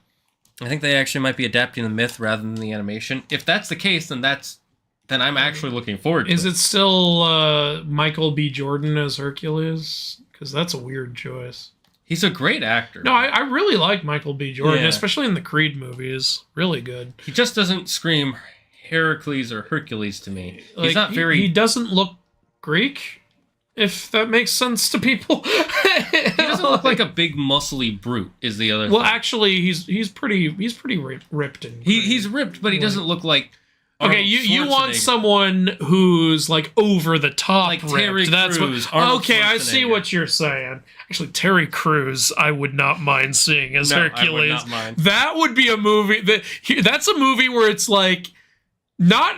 I think they actually might be adapting the myth rather than the animation. If that's the case, then I'm actually looking forward to it. Is it still Michael B. Jordan as Hercules? Because that's a weird choice. He's a great actor. No, I really like Michael B. Jordan, especially in the Creed movies. Really good. He just doesn't scream Heracles or Hercules to me. Like, he's not very... He doesn't look Greek, if that makes sense to people. He doesn't look like a big muscly brute, is the other thing. Well, actually, he's pretty ripped. He's ripped, but he doesn't look like... Okay, you want someone who's like over the top, like ripped. Terry Crews. Okay, I see what you're saying. Actually, Terry Crews, I would not mind seeing as Hercules. I would not mind. That would be a movie that's a movie where it's like not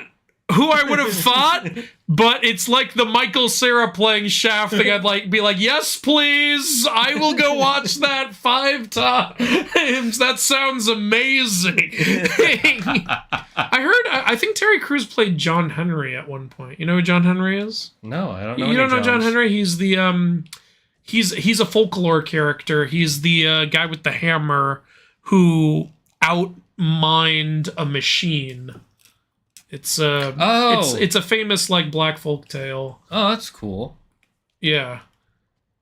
who I would have thought, but it's like the Michael Cera playing Shaft thing. I'd be like, yes, please, I will go watch that 5 times. That sounds amazing. I think Terry Crews played John Henry at one point. You know who John Henry is? No, I don't know. You don't know John Henry? He's the he's a folklore character. He's the guy with the hammer who outmined a machine. It's a famous like black folk tale. Oh, that's cool. Yeah.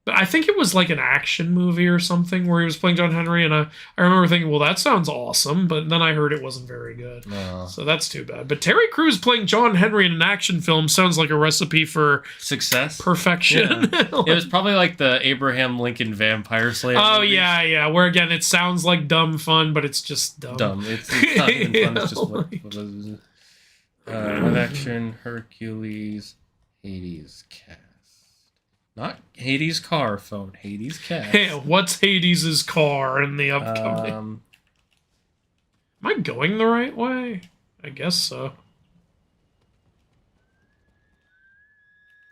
But I think it was like an action movie or something where he was playing John Henry, and I remember thinking, well, that sounds awesome, but then I heard it wasn't very good. No. So that's too bad. But Terry Crews playing John Henry in an action film sounds like a recipe for success, perfection. Yeah. It was probably like the Abraham Lincoln Vampire Slayer. Oh movies. yeah. Where again, it sounds like dumb fun, but it's just dumb. It's not even fun. It's just what live action Hercules Hades cast. Not Hades car phone. Hades cast. Hey, what's Hades' car in the upcoming? Am I going the right way? I guess so.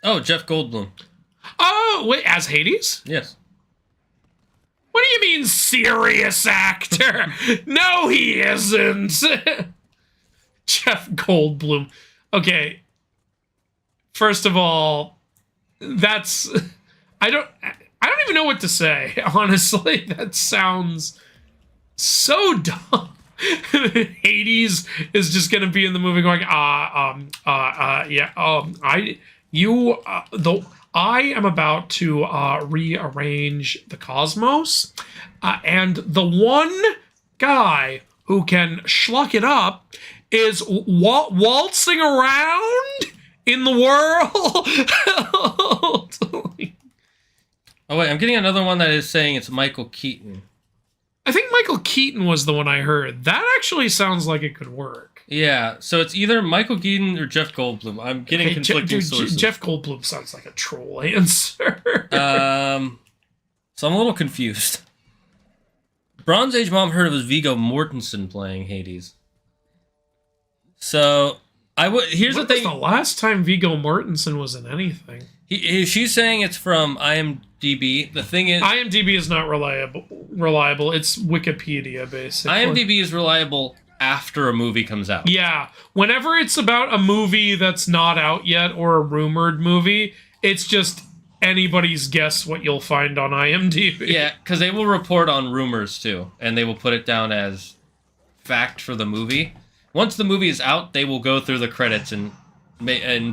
Oh, Jeff Goldblum. Oh, wait, as Hades? Yes. What do you mean serious actor? No, he isn't. Jeff Goldblum. Okay. First of all, that's... I don't even know what to say, honestly. That sounds so dumb. Hades is just gonna be in the movie going, I am about to rearrange the cosmos, and the one guy who can schluck it up is waltzing around in the world. Oh wait, I'm getting another one that is saying it's Michael Keaton. I think Michael Keaton was the one I heard. That actually sounds like it could work. Yeah, so it's either Michael Keaton or Jeff Goldblum. I'm getting conflicting sources. Jeff Goldblum sounds like a troll answer. So I'm a little confused. Bronze Age Mom heard it was Viggo Mortensen playing Hades. So here's the thing. The last time Viggo Mortensen was in anything? She's saying it's from IMDb. The thing is, IMDb is not reliable. It's Wikipedia, basically. IMDb is reliable after a movie comes out. Yeah. Whenever it's about a movie that's not out yet or a rumored movie, it's just anybody's guess what you'll find on IMDb. Yeah, because they will report on rumors too, and they will put it down as fact for the movie. Once the movie is out, they will go through the credits and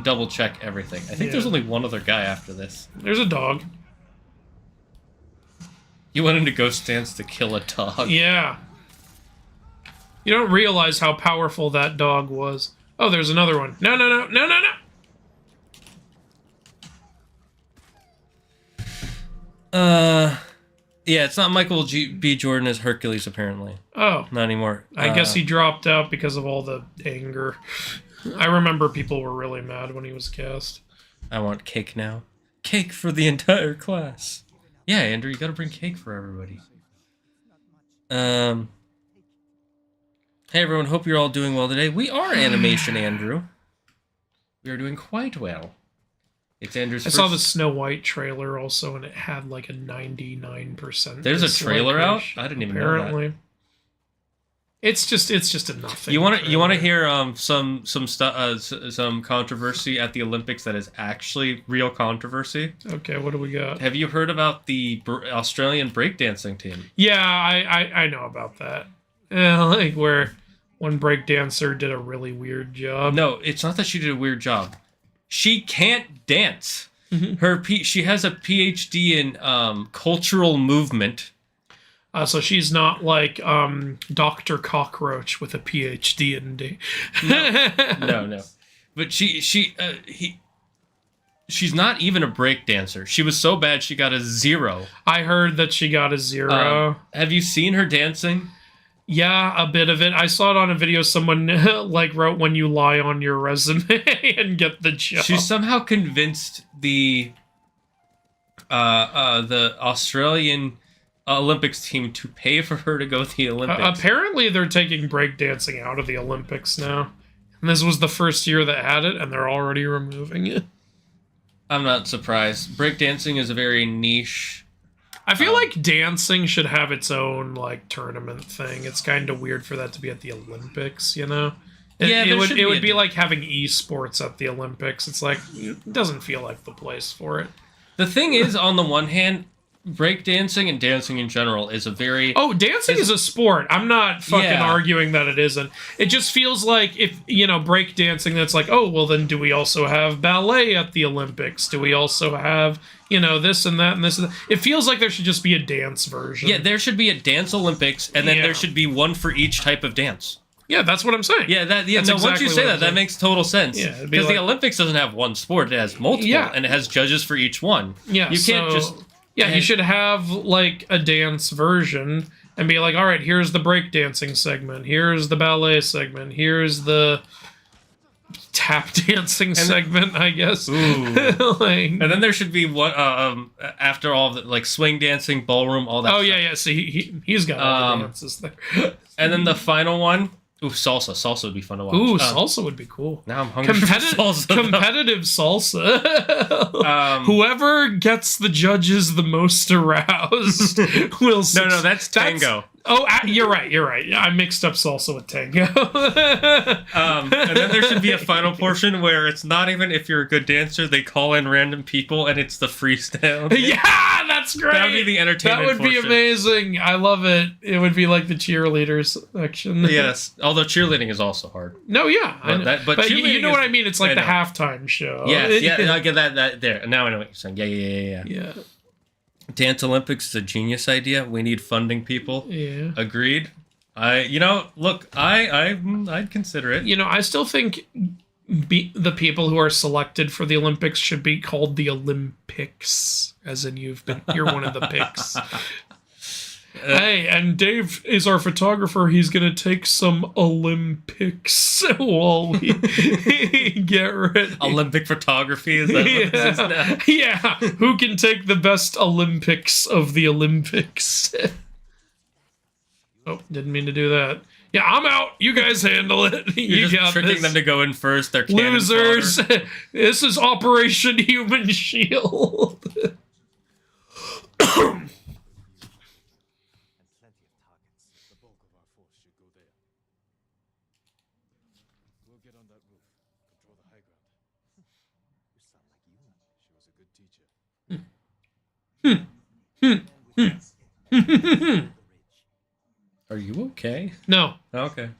double check everything. I think there's only one other guy after this. There's a dog. You went into Ghost Dance to kill a dog. Yeah. You don't realize how powerful that dog was. Oh, there's another one. No. Yeah, it's not Michael B. Jordan as Hercules, apparently. Oh. Not anymore. I guess he dropped out because of all the anger. I remember people were really mad when he was cast. I want cake now. Cake for the entire class. Yeah, Andrew, you gotta bring cake for everybody. Hey everyone, hope you're all doing well today. We are Animation Andrew. We are doing quite well. It's Andrew's I saw the Snow White trailer also, and it had like a 99%. There's a trailer out? I didn't even know that. It's just a nothing. You want to hear some controversy at the Olympics that is actually real controversy? Okay, what do we got? Have you heard about the Australian breakdancing team? Yeah, I know about that. Like where one breakdancer did a really weird job. No, it's not that she did a weird job. She can't dance. She has a PhD in cultural movement. So she's not like Dr. Cockroach with a PhD in D. No. But she's not even a break dancer. She was so bad she got a 0. I heard that she got a 0. Have you seen her dancing? Yeah, a bit of it. I saw it on a video someone like wrote when you lie on your resume and get the job. She somehow convinced the Australian Olympics team to pay for her to go to the Olympics. Apparently they're taking breakdancing out of the Olympics now. And this was the first year that had it, and they're already removing it. I'm not surprised. Breakdancing is a very niche... I feel like dancing should have its own like tournament thing. It's kind of weird for that to be at the Olympics, you know? It would be like having esports at the Olympics. It's like, it doesn't feel like the place for it. The thing is, on the one hand, breakdancing and dancing in general is a very... Oh, dancing is a sport. I'm not fucking arguing that it isn't. It just feels like if, breakdancing, that's like, oh, well then do we also have ballet at the Olympics? Do we also have, this and that and this and that? It feels like there should just be a dance version. Yeah, there should be a dance Olympics, and then there should be one for each type of dance. Yeah, that's what I'm saying. Yeah, once you say that makes total sense. Yeah, because the Olympics doesn't have one sport; it has multiple, and it has judges for each one. Yeah, you can't just. Yeah, you should have like a dance version and be like, all right, here's the breakdancing segment, here's the ballet segment, here's the tap dancing segment, I guess. Ooh. And then there should be one after all of the like swing dancing, ballroom, all that. Oh stuff. Yeah. So he's got all the dances there. And then the final one Ooh, salsa. Salsa would be fun to watch. Ooh, salsa would be cool. Now I'm hungry for salsa. Competitive salsa. Whoever gets the judges the most aroused will. No, that's tango. You're right. I mixed up salsa with tango. And then there should be a final portion where it's not even if you're a good dancer, they call in random people and it's the freestyle. Yeah, that's great. That would be the entertainment That would be portion. amazing. I love it. It would be like the cheerleaders section. Yes, although cheerleading is also hard. No, yeah. But you know what I mean? It's like the halftime show. Yes, I get that there. Now I know what you're saying. Yeah. Dance Olympics is a genius idea. We need funding people. Yeah. Agreed. I'd consider it. I still think the people who are selected for the Olympics should be called the Olympics, as in you're one of the picks. Hey, and Dave is our photographer. He's gonna take some Olympics while we get ready. Olympic photography is that what this is now? Yeah, who can take the best Olympics of the Olympics? Oh, didn't mean to do that. Yeah, I'm out. You guys handle it. You're just tricking them to go in first. They're losers. This is Operation Human Shield. Are you okay? No. Okay.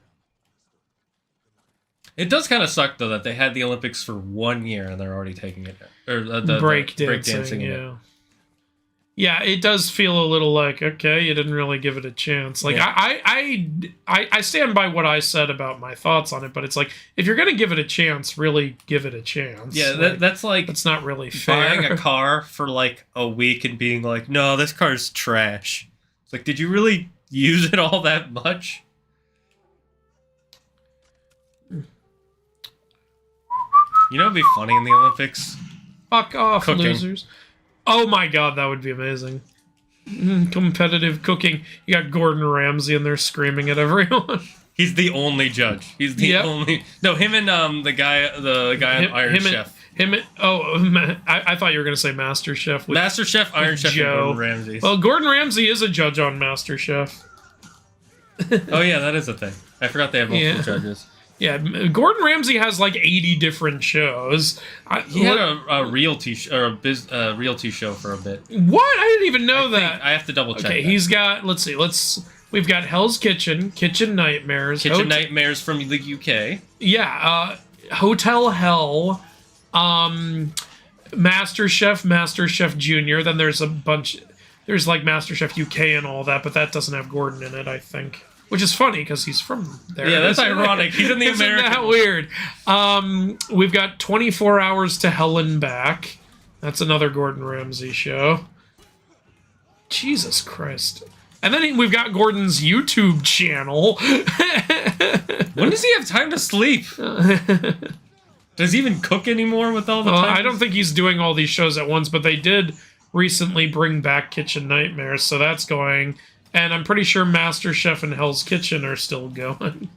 It does kind of suck though that they had the Olympics for 1 year and they're already taking it, or the breakdancing. Yeah. Yeah, it does feel a little like, okay, you didn't really give it a chance. Like, yeah. I stand by what I said about my thoughts on it, but it's like, if you're going to give it a chance, really give it a chance. Yeah, that's like... It's not really fair. Buying a car for, like, a week and being like, no, this car's trash. It's like, did you really use it all that much? You know what'd be funny in the Olympics? Fuck off, cooking. Losers. Oh my god, that would be amazing. Competitive cooking. You got Gordon Ramsay in there screaming at everyone. He's the only judge. He's the only... No, him and the guy on Iron Chef. I thought you were going to say Master Chef. Master Chef, Iron Chef, and Gordon Ramsay. Well, Gordon Ramsay is a judge on Master Chef. Oh yeah, that is a thing. I forgot they have multiple judges. Yeah, Gordon Ramsay has like 80 different shows. He had a realty realty show for a bit. What? I didn't even know that. I have to double check. Okay, he's got. Let's see. We've got Hell's Kitchen, Kitchen Nightmares, Nightmares from the UK. Yeah, Hotel Hell, Master Chef Junior. Then there's a bunch. There's like Master Chef UK and all that, but that doesn't have Gordon in it, I think. Which is funny because he's from there. Yeah, that's ironic. He's in the American. Isn't that weird? We've got 24 Hours to Hell and Back. That's another Gordon Ramsay show. Jesus Christ. And then we've got Gordon's YouTube channel. When does he have time to sleep? Does he even cook anymore with all the time? I don't think he's doing all these shows at once, but they did recently bring back Kitchen Nightmares, so that's going... And I'm pretty sure Master Chef and Hell's Kitchen are still going.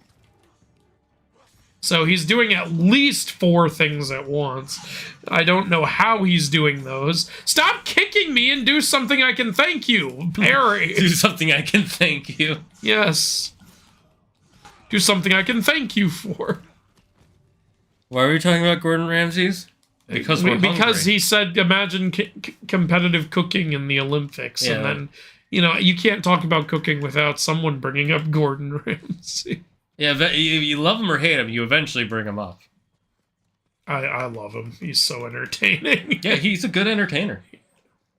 So he's doing at least 4 things at once. I don't know how he's doing those. Stop kicking me and do something I can thank you, Perry. Do something I can thank you. Yes. Do something I can thank you for. Why are we talking about Gordon Ramsay's? Because he said, imagine competitive cooking in the Olympics. Yeah. And then... you can't talk about cooking without someone bringing up Gordon Ramsay. Yeah, you love him or hate him, you eventually bring him up. I love him. He's so entertaining. Yeah, he's a good entertainer.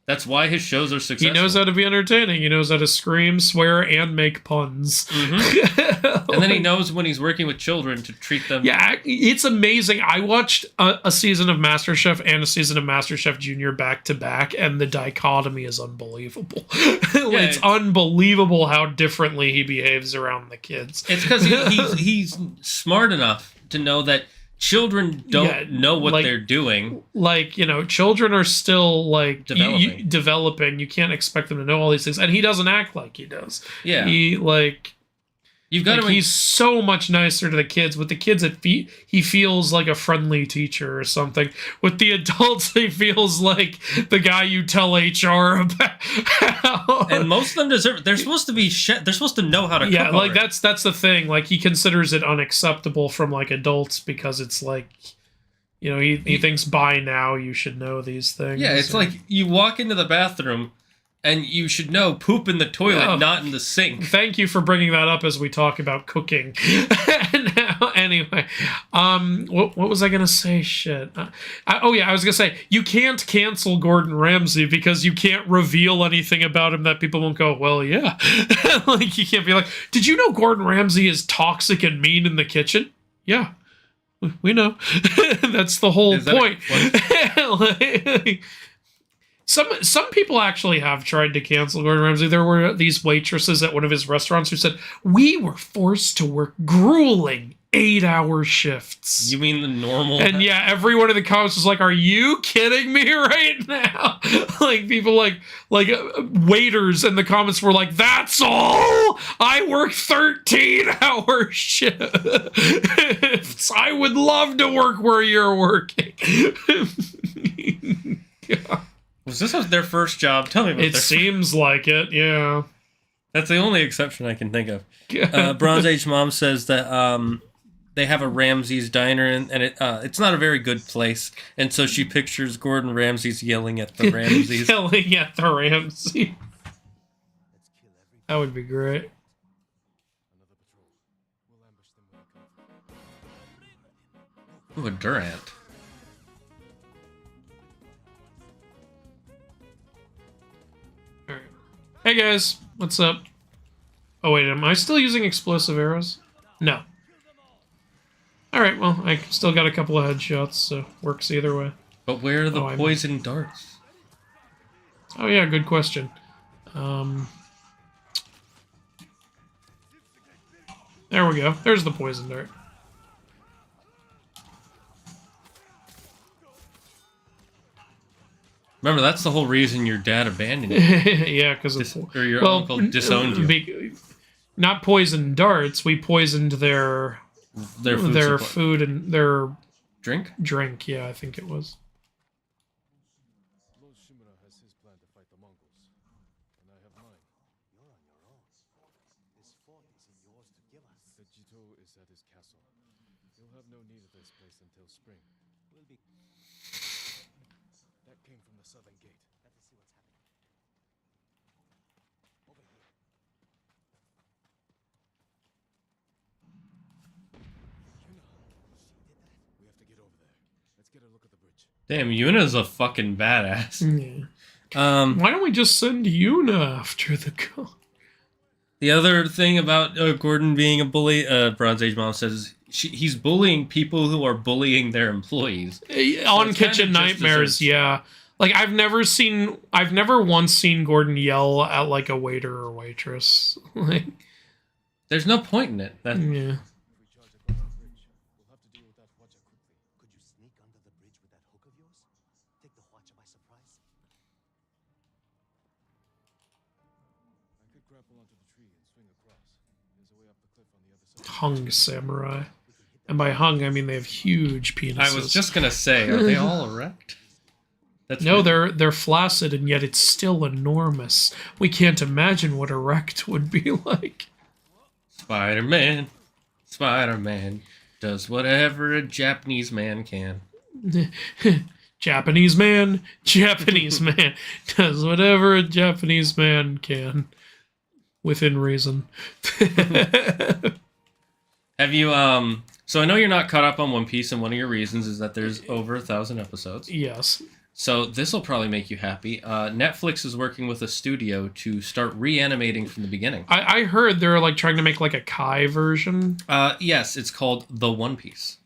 That's why his shows are successful. He knows how to be entertaining. He knows how to scream, swear, and make puns. Mm-hmm. And then he knows when he's working with children to treat them... Yeah, it's amazing. I watched a season of MasterChef and a season of MasterChef Junior back to back, and the dichotomy is unbelievable. It's unbelievable how differently he behaves around the kids. It's because he's smart enough to know that children don't know what they're doing. Like, children are still, like, developing. You can't expect them to know all these things. And he doesn't act like he does. Yeah. He, like... You've got Like, to. he's so much nicer to the kids. With the kids, he feels like a friendly teacher or something. With the adults, he feels like the guy you tell HR about. And most of them deserve. They're supposed to be. They're supposed to know how to. Yeah, cook like already. that's the thing. Like, he considers it unacceptable from like adults because it's like, you know, he thinks by now you should know these things. Yeah, it's like you walk into the bathroom, and you should know poop in the toilet, Oh. not in the sink. Thank you for bringing that up as we talk about cooking. Now, anyway, what was I gonna say? Shit. I was gonna say you can't cancel Gordon Ramsay because you can't reveal anything about him that people won't go, well, yeah. Like, you can't be like, did you know Gordon Ramsay is toxic and mean in the kitchen? Yeah, we know. That's the whole Is that point. Some people actually have tried to cancel Gordon Ramsay. There were these waitresses at one of his restaurants who said, we were forced to work grueling 8-hour shifts. You mean the normal? And yeah, everyone in the comments was like, are you kidding me right now? Like, people like waiters in the comments were like, that's all? I work 13-hour shifts. I would love to work where you're working. Yeah. Was this their first job? Tell me about It seems like it, yeah. That's the only exception I can think of. Yeah. Bronze Age Mom says that they have a Ramsay's diner, and it's not a very good place. And so she pictures Gordon Ramsay's yelling at the Ramsays. Yelling at the Ramsay. That would be great. Ooh, a Durant. Alright. Hey guys, what's up? Oh wait, am I still using explosive arrows? No. Alright, well, I still got a couple of headshots, so works either way. But where are the Oh, poison darts? Oh yeah, good question. There we go. There's the poison dart. Remember, that's the whole reason your dad abandoned you. Yeah, because of Or your uncle disowned you. Not poison darts. We poisoned their Food supply. food and their Drink? drink. Yeah, I think it was. Lord Shimura has his plan to fight the Mongols, and I have mine. You're on your own. This fort isn't yours to give us. The Jito is at his castle. He'll have no need of this place until spring. We'll be That came from the southern gate. Let us see what's happening. Over here. We have to get over there. Let's get a look at the bridge. Damn, Yuna's a fucking badass. Yeah. Why Why don't we just send Yuna after the god? The other thing about Gordon being a bully, Bronze Age Mom says he's bullying people who are bullying their employees. On it's Kitchen kind of just Nightmares, as- yeah. Like, I've never once seen Gordon yell at like a waiter or waitress. Like, There's no point in it. yeah. If we charge across the bridge, we'll have to deal with that Hwacha quickly. Could you sneak under the bridge with that hook of yours? Take the Hwacha by surprise? I could grapple onto the tree and swing across. There's a way up the cliff on the other side. Hung samurai. And by hung, I mean they have huge penises. I was just gonna say, are they all erect? That's No, weird. they're flaccid, and yet it's still enormous. We can't imagine what erect would be like. Spider-Man does whatever a Japanese man can. Japanese man does whatever a Japanese man can, within reason. Have you so I know you're not caught up on One Piece, and one of your reasons is that there's over 1,000 episodes. Yes. So this will probably make you happy. Netflix is working with a studio to start reanimating from the beginning. I heard they're like trying to make like a Kai version. Yes, it's called The One Piece.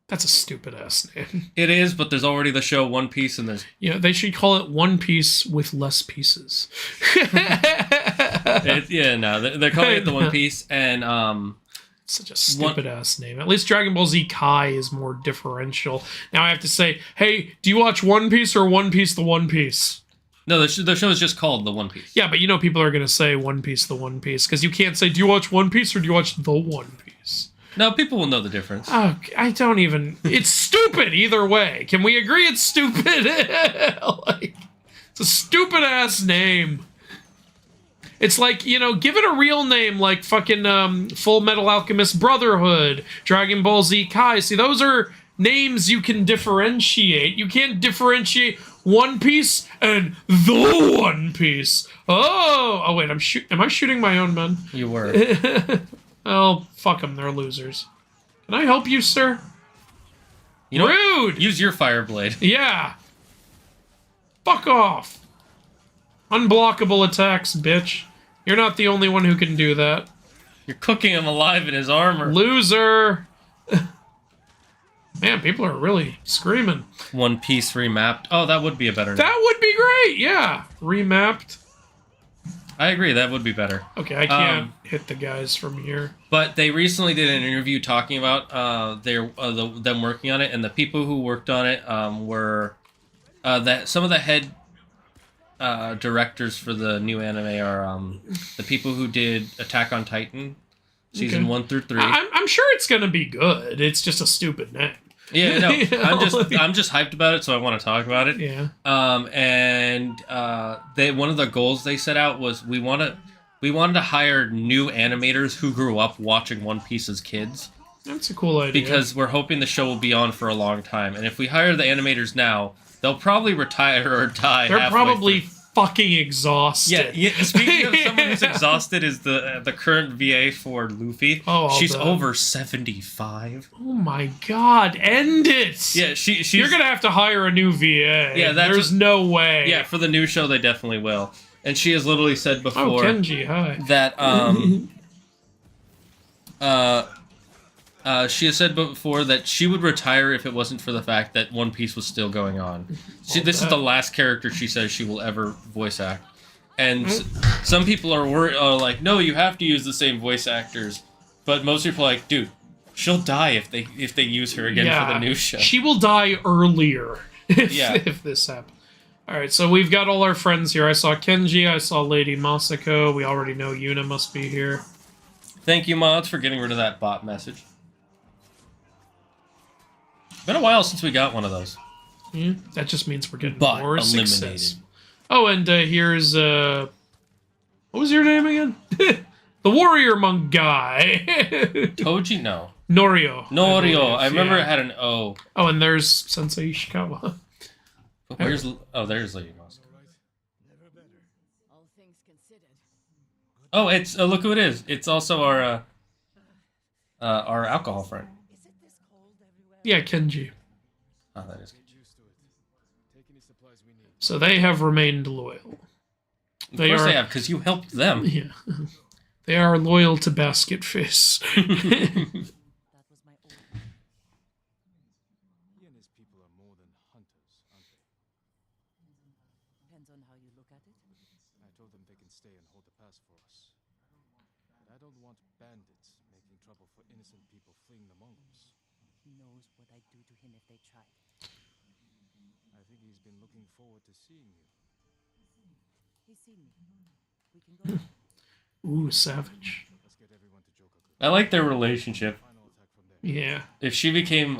That's a stupid ass name. It is, but there's already the show One Piece, and there's Yeah, they should call it One Piece with less pieces. they're calling it The One Piece, and Such a stupid ass name. At least Dragon Ball Z Kai is more differential. Now I have to say, hey, do you watch One Piece or One Piece the One Piece? No, the show is just called The One Piece. Yeah, but you know people are going to say One Piece, The One Piece, because you can't say, do you watch One Piece or do you watch The One Piece? No, people will know the difference. Oh, I don't even... It's stupid either way. Can we agree it's stupid? Like, it's a stupid-ass name. It's like, you know, give it a real name like fucking Full Metal Alchemist Brotherhood, Dragon Ball Z Kai. See, those are names you can differentiate. You can't differentiate One Piece and The One Piece. Oh, wait, am I shooting my own men? You were. Oh, fuck them, they're losers. Can I help you, sir? You know, Rude! use your fire blade. Yeah. Fuck off. Unblockable attacks, bitch. You're not the only one who can do that. You're cooking him alive in his armor. Loser. Man, people are really screaming. One Piece remapped. Oh, that would be a better name. That would be great, yeah. Remapped. I agree, that would be better. Okay, I can't hit the guys from here. But they recently did an interview talking about them working on it, and the people who worked on it were that some of the head directors for the new anime are the people who did Attack on Titan season 1 through 3. I'm sure it's gonna be good. It's just a stupid name. Yeah, no, You know, I'm just hyped about it, so I want to talk about it. Yeah. One of the goals they set out was we wanted to hire new animators who grew up watching One Piece as kids. That's a cool idea. Because we're hoping the show will be on for a long time, and if we hire the animators now, they'll probably retire or die. They're probably fucking exhausted. Yeah. Speaking of someone who's exhausted, is the current VA for Luffy. Oh, she's done. over 75. Oh my god! End it. Yeah, she's. You're gonna have to hire a new VA. Yeah, there's no way. Yeah, for the new show, they definitely will. And she has literally said before Kenji, hi. that she has said before that she would retire if it wasn't for the fact that One Piece was still going on. This is the last character she says she will ever voice act. And some people are like, no, you have to use the same voice actors. But most people are like, dude, she'll die if they use her again for the new show. She will die earlier Yeah. if this happens. Alright, so we've got all our friends here. I saw Kenji, I saw Lady Masako. We already know Yuna must be here. Thank you, mods, for getting rid of that bot message. Been a while since we got one of those. Yeah, that just means we're getting Bot more eliminated. success. Oh, and here's what was your name again? The Warrior Monk guy. Toji? No. Norio. Norio. I believe, remember yeah. it had an O. Oh, and there's Sensei Ishikawa. Where's... Oh, there's Lady Masako. All things considered. Oh, it's... look who it is. It's also our alcohol friend. Is it this cold everywhere? Yeah, Kenji. Oh, that is... Used to it. Take any supplies we need. So they have remained loyal. Of course they have, because you helped them. Yeah. They are loyal to Basket Fist. That was my old. He and his people are more than hunters, aren't they? Depends on how you look at it. I told them they can stay and hold the pass for us. But I don't want bandits making trouble for innocent people fleeing the Mongols. He knows what I'd do to him if they tried. I think he's been looking forward to seeing you. He's seen me. We can go. Ooh, savage. Let's get everyone to Jokaku. I like their relationship. Final attack from there. Yeah. If she became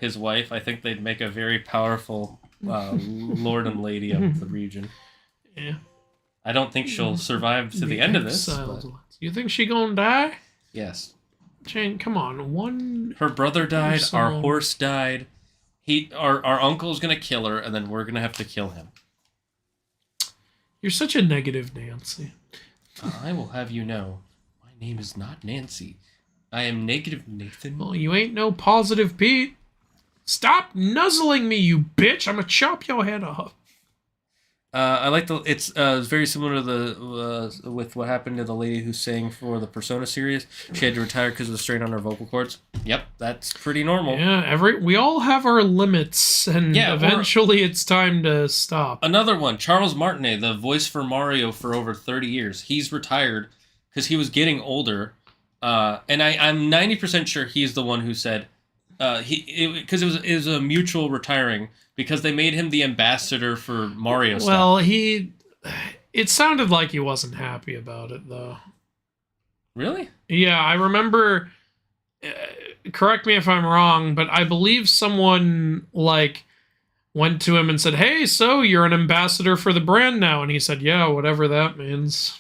his wife, I think they'd make a very powerful lord and lady of the region. Yeah. I don't think she'll survive to the end of this. Exiled but ones. You think she gonna die? yes. Jane, come on. One. Her brother died, our Person. horse died. Our uncle's gonna kill her, and then we're gonna have to kill him. You're such a negative Nancy. I will have you know, my name is not Nancy. I am Negative Nathan. Well, you ain't no positive Pete. Stop nuzzling me, you bitch. I'm gonna chop your head off. I like the. It's very similar to the with what happened to the lady who sang for the Persona series. She had to retire because of the strain on her vocal cords. Yep, that's pretty normal. Yeah, we all have our limits, and Yeah, eventually it's time to stop. Another one, Charles Martinet, the voice for Mario for over 30 years. He's retired because he was getting older. And I'm 90% sure he's the one who said, Because it was a mutual retiring because they made him the ambassador for Mario stuff. Well, it sounded like he wasn't happy about it, though. Really? Yeah, I remember, correct me if I'm wrong, but I believe someone, like, went to him and said, hey, so you're an ambassador for the brand now? And he said, yeah, whatever that means.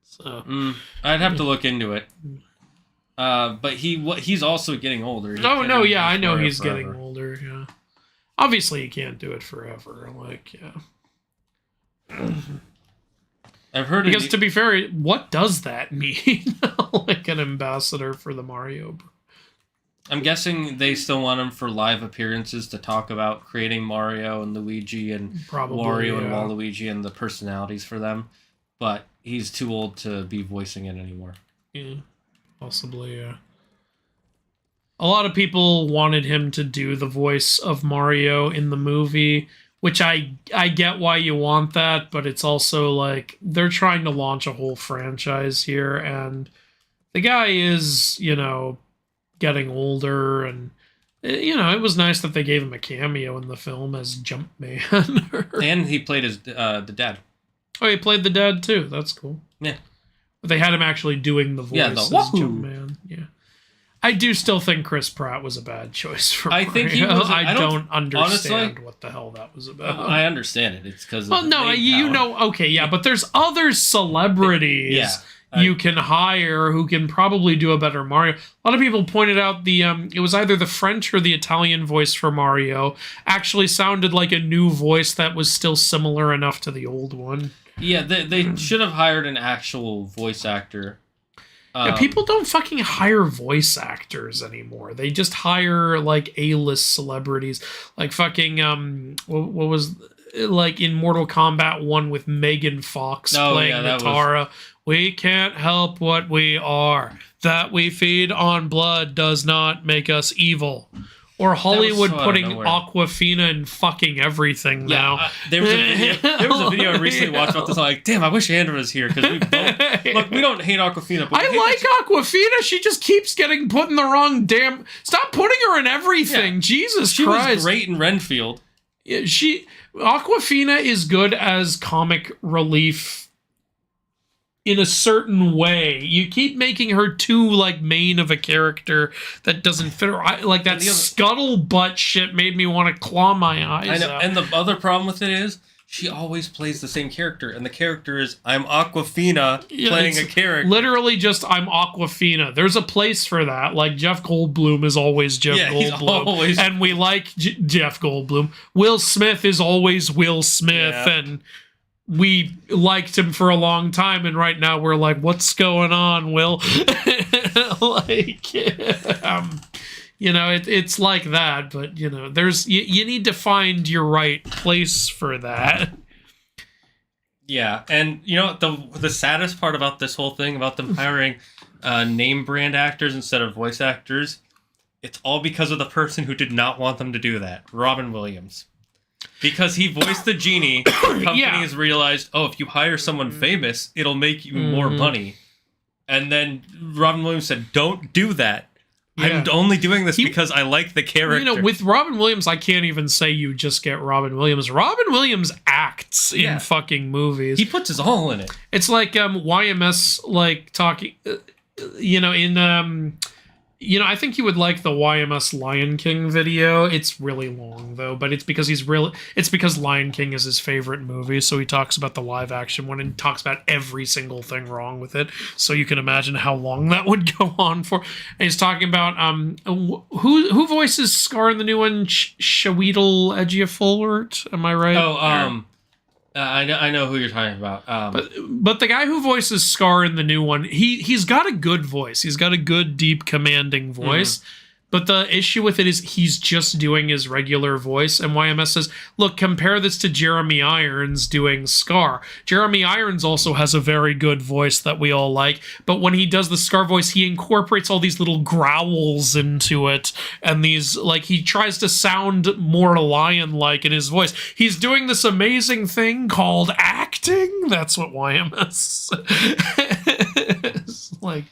So I'd have to look into it. But he's also getting older. He Oh, can't no, do yeah, I know Mario he's forever. getting older, yeah. Obviously, he can't do it forever, like, yeah. I've heard Because to be fair, what does that mean? Like an ambassador for the Mario. I'm guessing they still want him for live appearances to talk about creating Mario and Luigi and Probably, Wario and yeah. Waluigi and the personalities for them. But he's too old to be voicing it anymore. Yeah, possibly, yeah. A lot of people wanted him to do the voice of Mario in the movie, which I get why you want that, but it's also like they're trying to launch a whole franchise here, and the guy is, getting older, and it was nice that they gave him a cameo in the film as Jumpman. And he played his the dad. Oh, he played the dad too. That's cool. Yeah. But they had him actually doing the voice Yeah, the as wahoo. Jumpman. Yeah. I do still think Chris Pratt was a bad choice for I Mario. think he was. I don't understand honestly, what the hell that was about. I understand it. It's because. Well, no, okay, yeah, but there's other celebrities you can hire who can probably do a better Mario. A lot of people pointed out it was either the French or the Italian voice for Mario actually sounded like a new voice that was still similar enough to the old one. Yeah, they should have hired an actual voice actor. Yeah, people don't fucking hire voice actors anymore. They just hire, like, A-list celebrities. Like fucking, what was, like, in Mortal Kombat 1 with Megan Fox playing Natara. We can't help what we are. That we feed on blood does not make us evil. Or Hollywood putting Aquafina in fucking everything now. There was a video I recently watched about this. I'm like, damn, I wish Andrew was here because we both look. We don't hate Aquafina, but I like Aquafina. She just keeps getting put in the wrong damn. Stop putting her in everything. Yeah. Jesus Christ. She was great in Renfield. Yeah, Aquafina is good as comic relief. In a certain way, you keep making her too like main of a character that doesn't fit her. Like that scuttlebutt shit made me want to claw my eyes. I know. Out. And the other problem with it is she always plays the same character, and the character is I'm Aquafina playing a character. Literally, just I'm Aquafina. There's a place for that. Like Jeff Goldblum is always Jeff Goldblum, and we like Jeff Goldblum. Will Smith is always Will Smith, and. We liked him for a long time, and right now we're like, what's going on, Will? Like, it's like that, but, there's you need to find your right place for that. Yeah, and, the saddest part about this whole thing, about them hiring name brand actors instead of voice actors, it's all because of the person who did not want them to do that, Robin Williams. Because he voiced the genie, companies realized, if you hire someone famous, it'll make you more money. And then Robin Williams said, don't do that. Yeah. I'm only doing this because I like the character. With Robin Williams, I can't even say you just get Robin Williams. Robin Williams acts in fucking movies. He puts his all in it. It's like YMS, like, talking, I think you would like the YMS Lion King video. It's really long though, but it's because Lion King is his favorite movie, so he talks about the live action one and talks about every single thing wrong with it. So you can imagine how long that would go on for. And he's talking about who voices Scar in the new one? Shaweedle Ejiofor? Am I right? I know who you're talking about. But the guy who voices Scar in the new one, he's got a good voice. He's got a good, deep, commanding voice. Mm-hmm. But the issue with it is he's just doing his regular voice. And YMS says, look, compare this to Jeremy Irons doing Scar. Jeremy Irons also has a very good voice that we all like. But when he does the Scar voice, he incorporates all these little growls into it. And these, like, he tries to sound more lion-like in his voice. He's doing this amazing thing called acting. That's what YMS is. Like...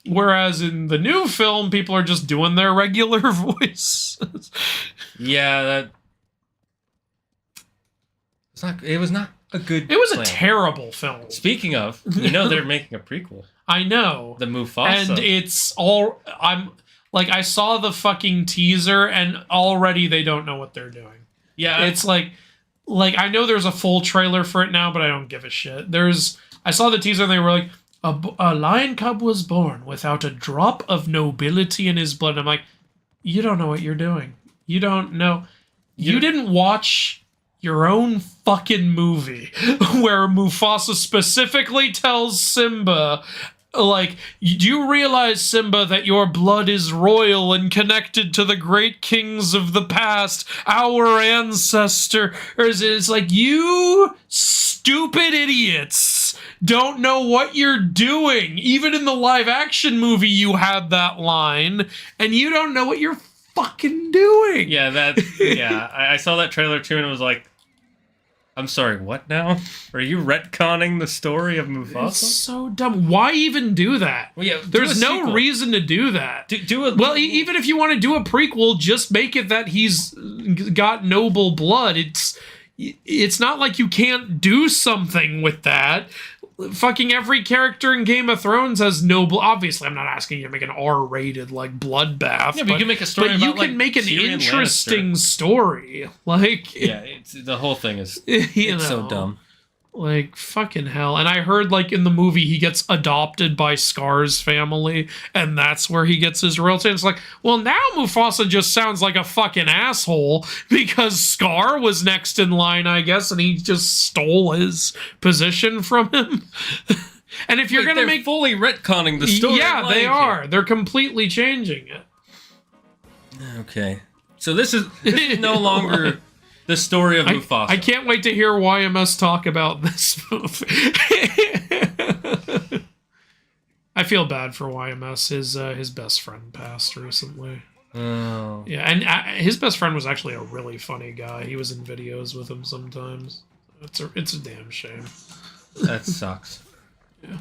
Whereas in the new film, people are just doing their regular voice. Yeah, it was not a good. It was plan. a terrible film. Speaking of, they're making a prequel, I know. the Mufasa, And it's all I saw the fucking teaser and already they don't know what they're doing. Yeah, It's like I know there's a full trailer for it now, but I don't give a shit. I saw the teaser and they were like, a lion cub was born without a drop of nobility in his blood. And I'm like, you don't know what you're doing. You don't know. You didn't watch your own fucking movie where Mufasa specifically tells Simba, like, do you realize, Simba, that your blood is royal and connected to the great kings of the past, our ancestor? Or it's like, you stupid idiots don't know what you're doing. Even in the live action movie, you had that line, and you don't know what you're fucking doing. Yeah, I saw that trailer too, and it was like, I'm sorry, what now? Are you retconning the story of Mufasa? It's so dumb. Why even do that? Well, yeah, there's no reason to do that. Well, even if you want to do a prequel, just make it that he's got noble blood. It's not like you can't do something with that. Fucking every character in Game of Thrones has noble. Obviously, I'm not asking you to make an R-rated bloodbath. Yeah, but you can make a story but about, you can make an Tyrion interesting Lannister. Story. The whole thing is so dumb. Fucking hell. And I heard in the movie he gets adopted by Scar's family, and that's where he gets his royalty. And it's like, well, now Mufasa just sounds like a fucking asshole because Scar was next in line, I guess, and he just stole his position from him. And if you're gonna make fully retconning the story, yeah, they are. They're completely changing it. Okay, so this is no longer the story of Mufasa. I can't wait to hear YMS talk about this movie. I feel bad for YMS. His best friend passed recently. Oh. Yeah, and his best friend was actually a really funny guy. He was in videos with him sometimes. It's a damn shame. That sucks. Yeah.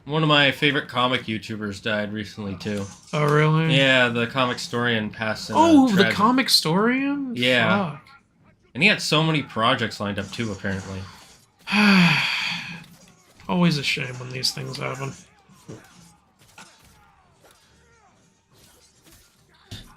One of my favorite comic YouTubers died recently too. Oh, really? Yeah, the comic historian passed. The comic historian? Yeah. Fuck. And he had so many projects lined up too, apparently. Always a shame when these things happen.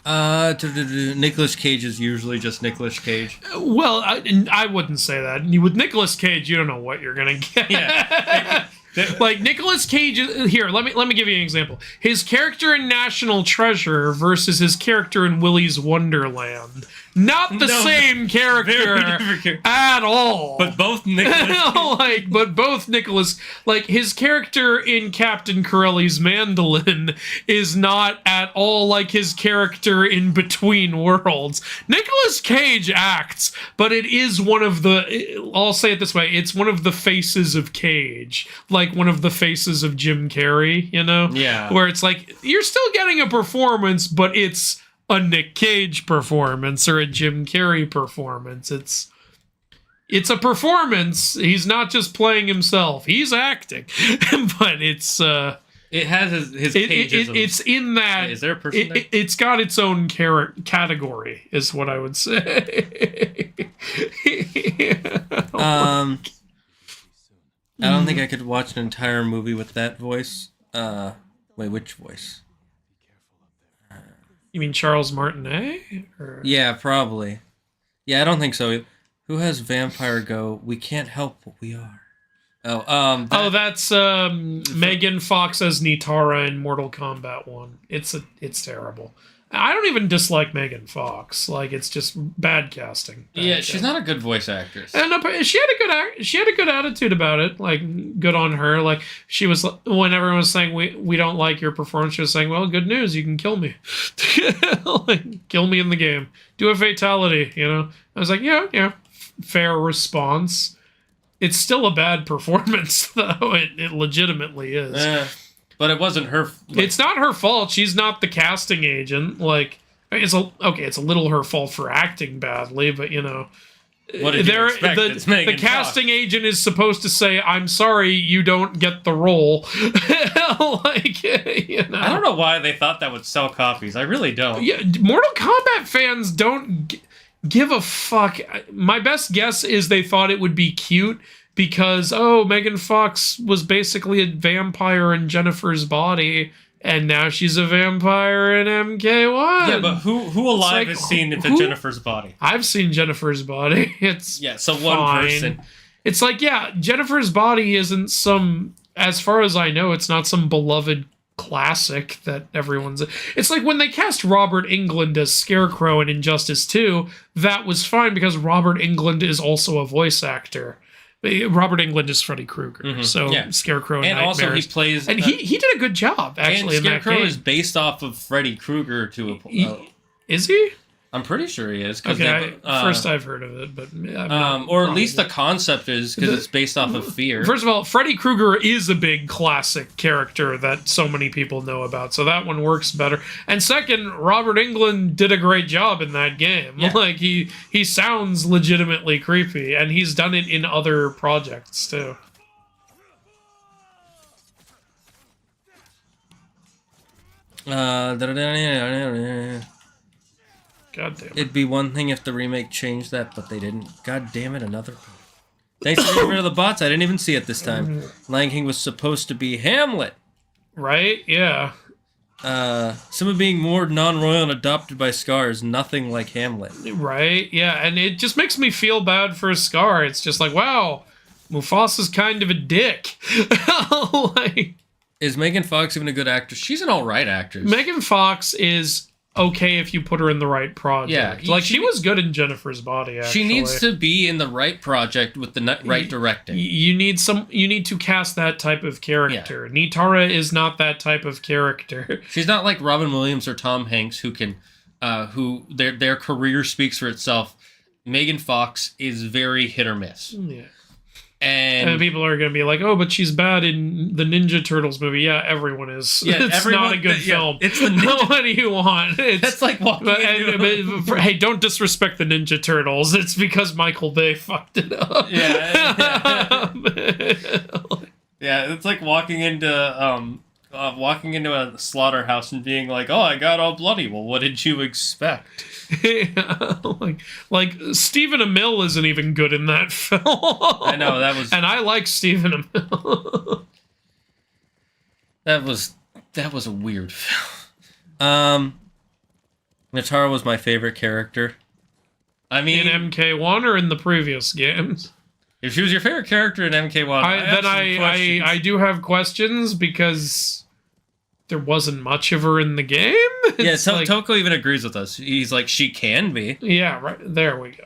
Nicolas Cage is usually just Nicolas Cage. Well, I wouldn't say that. With Nicolas Cage, you don't know what you're gonna get. Yeah. Nicolas Cage. Here, let me give you an example. His character in National Treasure versus his character in Willy's Wonderland. Not the same character at all. But both Nicolas. But both Nicolas. His character in Captain Corelli's Mandolin is not at all like his character in Between Worlds. Nicolas Cage acts, but it is one of the. I'll say it this way: it's one of the faces of Cage, like one of the faces of Jim Carrey. Yeah. Where it's like you're still getting a performance, but it's a Nick Cage performance or a Jim Carrey performance. It's a performance. He's not just playing himself. He's acting. But it's it has his cageism. It's in that. Is there a person there? It's got its own category, is what I would say. I don't think I could watch an entire movie with that voice. Wait, which voice? You mean Charles Martinet? Or? Yeah, probably. Yeah, I don't think so. Who has Vampire Go? We can't help what we are. That's Megan Fox as Nitara in Mortal Kombat 1. It's terrible. I don't even dislike Megan Fox. It's just bad casting. She's not a good voice actress. And she had a good attitude about it. Good on her. She was, when everyone was saying we don't like your performance, she was saying, well, good news, you can kill me. Kill me in the game. Do a fatality. I was like, yeah, fair response. It's still a bad performance, though. It legitimately is. But it wasn't her. It's not her fault. She's not the casting agent. It's a little her fault for acting badly, but What did you expect? It's The Megan casting Fox. agent is supposed to say, "I'm sorry, you don't get the role." Like, you know. I don't know why they thought that would sell copies. I really don't. Yeah, Mortal Kombat fans don't give a fuck. My best guess is they thought it would be cute because, oh, Megan Fox was basically a vampire in Jennifer's body, and now she's a vampire in MK1. Yeah, but who alive like, has seen Jennifer's body? I've seen Jennifer's body. It's So fine. one person. It's like, yeah, Jennifer's body isn't some, as far as I know, it's not some beloved classic that everyone's. It's like when they cast Robert Englund as Scarecrow in Injustice 2, that was fine because Robert Englund is also a voice actor. Robert Englund is Freddy Krueger, so Scarecrow and Nightmares. also he plays, and he did a good job actually. And in that Scarecrow game. is based off of Freddy Krueger to a. Is he? I'm pretty sure he is. Okay, first I've heard of it, but or at least the concept is because it's based off of Fear. First of all, Freddy Krueger is a big classic character that so many people know about, so that one works better. And second, Robert Englund did a great job in that game. Yeah. Like he sounds legitimately creepy, and he's done it in other projects too. God damn it. It'd be one thing if the remake changed that, but they didn't. God damn it, another. Thanks for getting rid of the bots. I didn't even see it this time. Lion King was supposed to be Hamlet. Right? Yeah. Someone being more non-royal and adopted by Scar is nothing like Hamlet. Right? Yeah, and it just makes me feel bad for Scar. It's just like, wow, Mufasa's kind of a dick. Like, is Megan Fox even a good actress? She's an alright actress. Megan Fox is okay if you put her in the right project. Yeah, like she was good in Jennifer's Body. Actually, she needs to be in the right project with the right directing. You need to cast that type of character. Yeah. Nitara is not that type of character. She's not like Robin Williams or Tom Hanks, who can, who their career speaks for itself. Megan Fox is very hit or miss. Yeah. And people are going to be like, oh, but she's bad in the Ninja Turtles movie. Yeah, everyone is. Yeah, it's not a good film. It's the Ninja. What do you want? That's like walking into hey, don't disrespect the Ninja Turtles. It's because Michael Bay fucked it up. Yeah. Yeah, it's like walking into a slaughterhouse and being like, oh, I got all bloody. Well, what did you expect? Yeah, like Stephen Amell isn't even good in that film. I know that was, and I like Stephen Amell. that was a weird film. Nitara was my favorite character. I mean, in MK1 or in the previous games. If she was your favorite character in MK1, I do have questions because there wasn't much of her in the game. It's Toko even agrees with us. He's like, she can be. Yeah, right. There we go.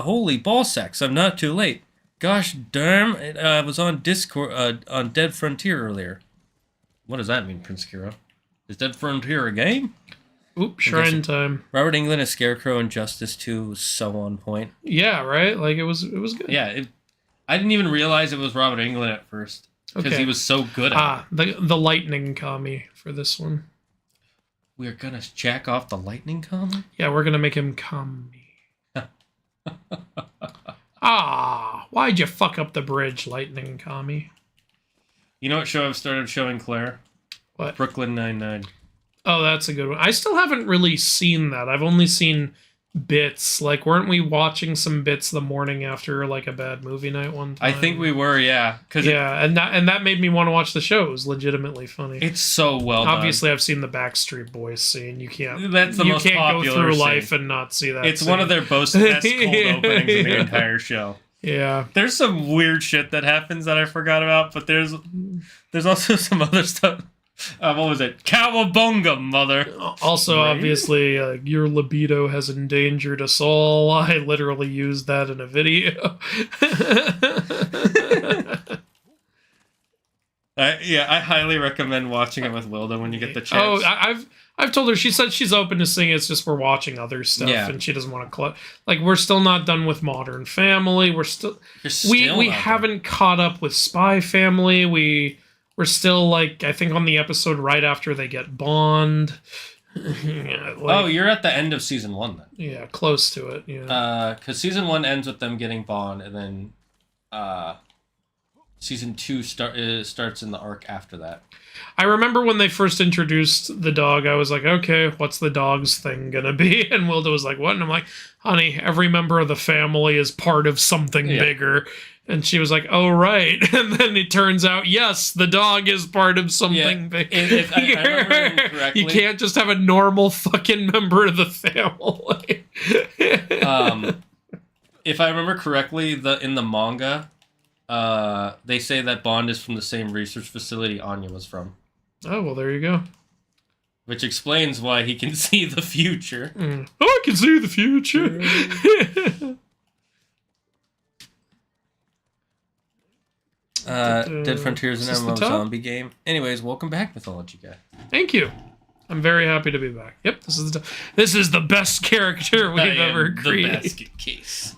Holy ball sacks, I'm not too late. Gosh darn, I was on Discord, on Dead Frontier earlier. What does that mean, Prince Kiro? Is Dead Frontier a game? Oop, shrine time. Robert Englund as Scarecrow in Justice 2 was so on point. Yeah, right? Like, it was good. Yeah, I didn't even realize it was Robert Englund at first. Because he was so good at it. The lightning kami for this one. We're gonna jack off the lightning kami? Yeah, we're gonna make him kami. Why'd you fuck up the bridge, lightning kami? You know what show I've started showing Claire? What? Brooklyn Nine-Nine. Oh, that's a good one. I still haven't really seen that. I've only seen bits. Like, weren't we watching some bits the morning after like a bad movie night one time? I think we were, yeah. And that made me want to watch the show. It was legitimately funny. It's so well Obviously, done. I've seen the Backstreet Boys scene. You can't. That's the most popular go through scene. Life and not see that. It's scene. one of their best cold openings in the entire show. Yeah. There's some weird shit that happens that I forgot about, but there's also some other stuff. What was it? Cowabunga, mother. Also, right? Obviously, your libido has endangered us all. I literally used that in a video. I highly recommend watching it with Wilda when you get the chance. Oh, I've told her. She said she's open to seeing it. It's just we're watching other stuff, and she doesn't want to. We're still not done with Modern Family. We're still. We haven't caught up with Spy Family. We're still I think on the episode right after they get Bond. Yeah, Oh, you're at the end of season 1 then. yeah, close to it. Yeah. Because season 1 ends with them getting Bond, and then season 2 starts in the arc after that. I remember when they first introduced the dog, I was like, okay, what's the dog's thing gonna be? And Wilda was like, what? And I'm like, honey, every member of the family is part of something bigger. And she was like, oh, right. And then it turns out, yes, the dog is part of something bigger. If I remember correctly, you can't just have a normal fucking member of the family. if I remember correctly, in the manga, they say that Bond is from the same research facility Anya was from. Oh, well, there you go. Which explains why he can see the future. Oh, I can see the future. Dead Frontier is an Is this the MMO top? zombie game. Anyways, welcome back, Mythology Guy. Thank you. I'm very happy to be back. Yep, this is the best character we've ever the created. basket case.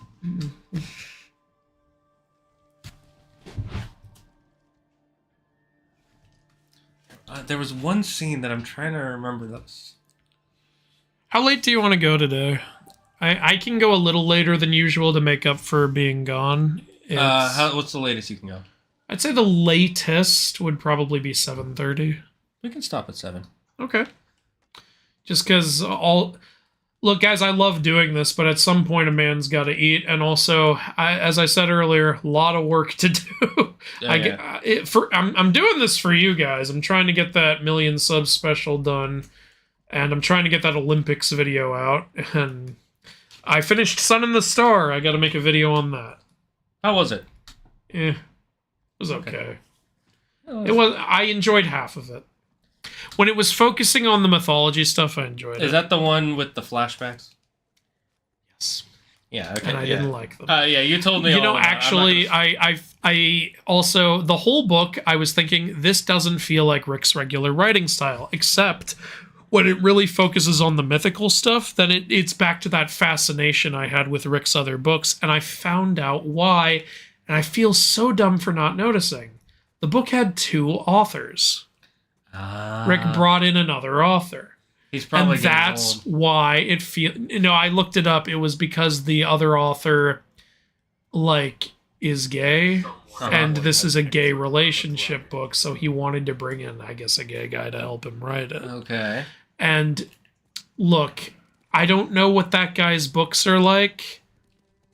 There was one scene that I'm trying to remember. How late do you want to go today? I can go a little later than usual to make up for being gone. What's the latest you can go? I'd say the latest would probably be 7:30. We can stop at 7. Okay. Just because look, guys, I love doing this, but at some point a man's got to eat, and also, as I said earlier, a lot of work to do. I'm doing this for you guys. I'm trying to get that 1,000,000 subs special done, and I'm trying to get that Olympics video out. And I finished Sun and the Star. I got to make a video on that. How was it? It was okay. I enjoyed half of it. When it was focusing on the mythology stuff, I enjoyed it. Is that the one with the flashbacks? Yes. Yeah, okay. And I didn't like them. Yeah, you told me. You know, actually, I also, the whole book, I was thinking, this doesn't feel like Rick's regular writing style, except when it really focuses on the mythical stuff, then it's back to that fascination I had with Rick's other books, and I found out why, and I feel so dumb for not noticing. The book had 2 authors. Rick brought in another author. He's probably and that's old. why it I looked it up. It was because the other author, is gay, and this is a gay relationship book, so he wanted to bring in, I guess, a gay guy to help him write it. Okay. And look, I don't know what that guy's books are like,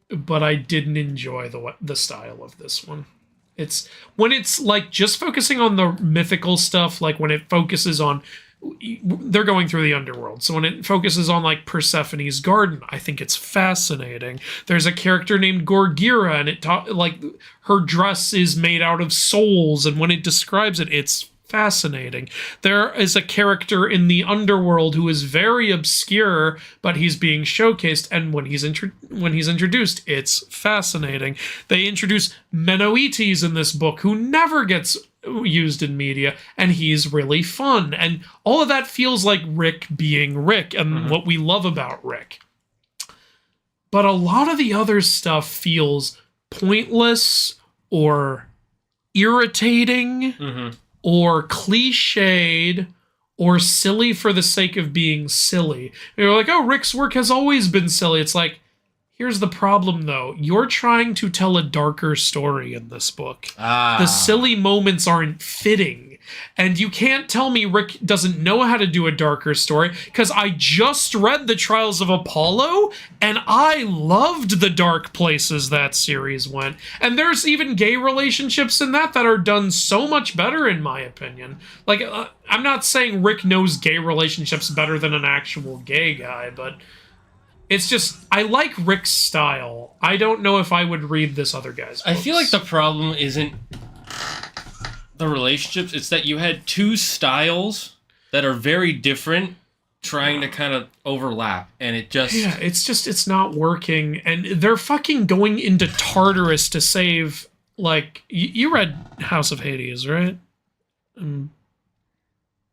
but I didn't enjoy the style of this one. It's when it's just focusing on the mythical stuff, when it focuses on, they're going through the underworld. So when it focuses on Persephone's garden, I think it's fascinating. There's a character named Gorgira, and her dress is made out of souls, and when it describes it, it's fascinating. There is a character in the underworld who is very obscure, but he's being showcased, and when he's introduced, it's fascinating. They introduce Menoetes in this book, who never gets used in media, and he's really fun, and all of that feels like Rick being Rick, and what we love about Rick. But a lot of the other stuff feels pointless or irritating or cliched or silly for the sake of being silly. And you're like, oh, Rick's work has always been silly. It's like, here's the problem, though. You're trying to tell a darker story in this book. The silly moments aren't fitting. And you can't tell me Rick doesn't know how to do a darker story, because I just read The Trials of Apollo, and I loved the dark places that series went. And there's even gay relationships in that are done so much better, in my opinion. I'm not saying Rick knows gay relationships better than an actual gay guy, but it's just, I like Rick's style. I don't know if I would read this other guy's books. I feel like the problem isn't the relationships, it's that you had 2 styles that are very different trying to kind of overlap, and it just... Yeah, it's not working, and they're fucking going into Tartarus to save, you read House of Hades, right? You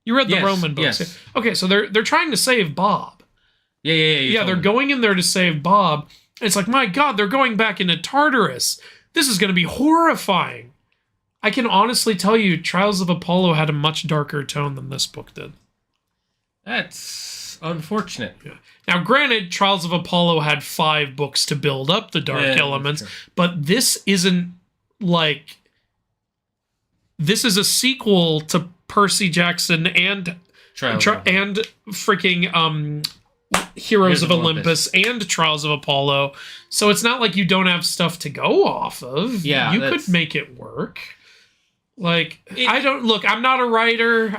read the Roman books. Yes. Okay, so they're trying to save Bob. Yeah, they're going in there to save Bob. It's like, my God, they're going back into Tartarus. This is going to be horrifying. I can honestly tell you, Trials of Apollo had a much darker tone than this book did. That's unfortunate. Now, granted, Trials of Apollo had 5 books to build up the dark elements, but this isn't like... This is a sequel to Percy Jackson and freaking Heroes of Olympus and Trials of Apollo. So it's not like you don't have stuff to go off of. Yeah, you could make it work. Like, I'm not a writer.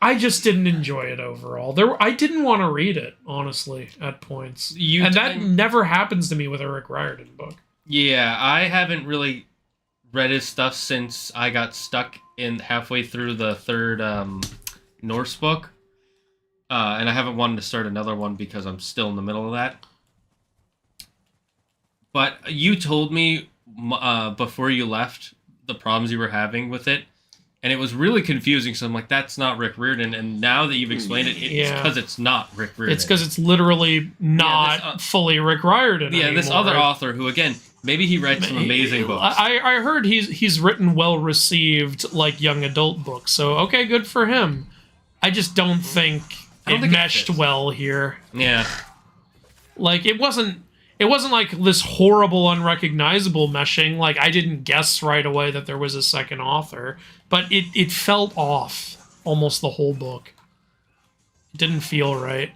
I just didn't enjoy it overall. I didn't want to read it, honestly, at points. That never happens to me with a Rick Riordan book. Yeah, I haven't really read his stuff since I got stuck in halfway through the 3rd Norse book. And I haven't wanted to start another one because I'm still in the middle of that. But you told me before you left the problems you were having with it. And it was really confusing. So I'm like, that's not Rick Riordan. And now that you've explained it, it's because it's not Rick Riordan. It's because it's literally not fully Rick Riordan anymore. This other author who, again, maybe he writes some amazing books. I heard he's written well-received, like, young adult books. So, okay, good for him. I just don't think it meshed well here. Yeah. Like, it wasn't like this horrible, unrecognizable meshing. Like, I didn't guess right away that there was a second author. But it felt off almost the whole book. It didn't feel right.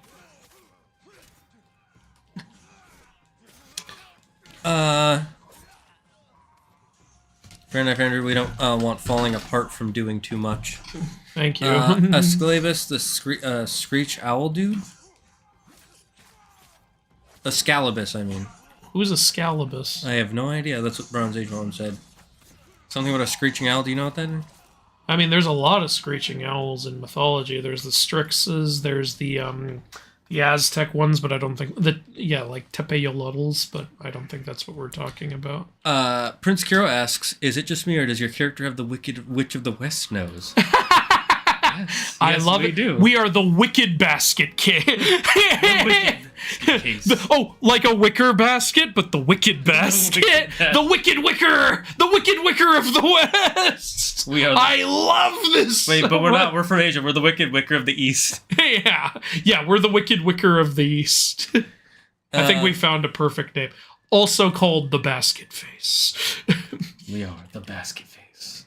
Fair enough, Andrew. We don't want falling apart from doing too much. Thank you. Asclepius, the Screech Owl dude? Ascalibus, I mean. Who's Ascalibus? I have no idea. That's what Bronze Age Mom said. Something about a screeching owl. Do you know what that is? I mean, there's a lot of screeching owls in mythology. There's the Strixes, there's the Aztec ones, but I don't think... like Tepeyolotls, but I don't think that's what we're talking about. Prince Kiro asks, is it just me, or does your character have the Wicked Witch of the West nose? Yes, I love it. Do. We are the Wicked Basket Kid. Like a wicker basket, but the Wicked Basket. The Wicked Wicker. The Wicked Wicker of the West. I love this. Wait, but we're not. We're from Asia. We're the Wicked Wicker of the East. Yeah, we're the Wicked Wicker of the East. I think we found a perfect name. Also called the Basket Face. We are the Basket Face.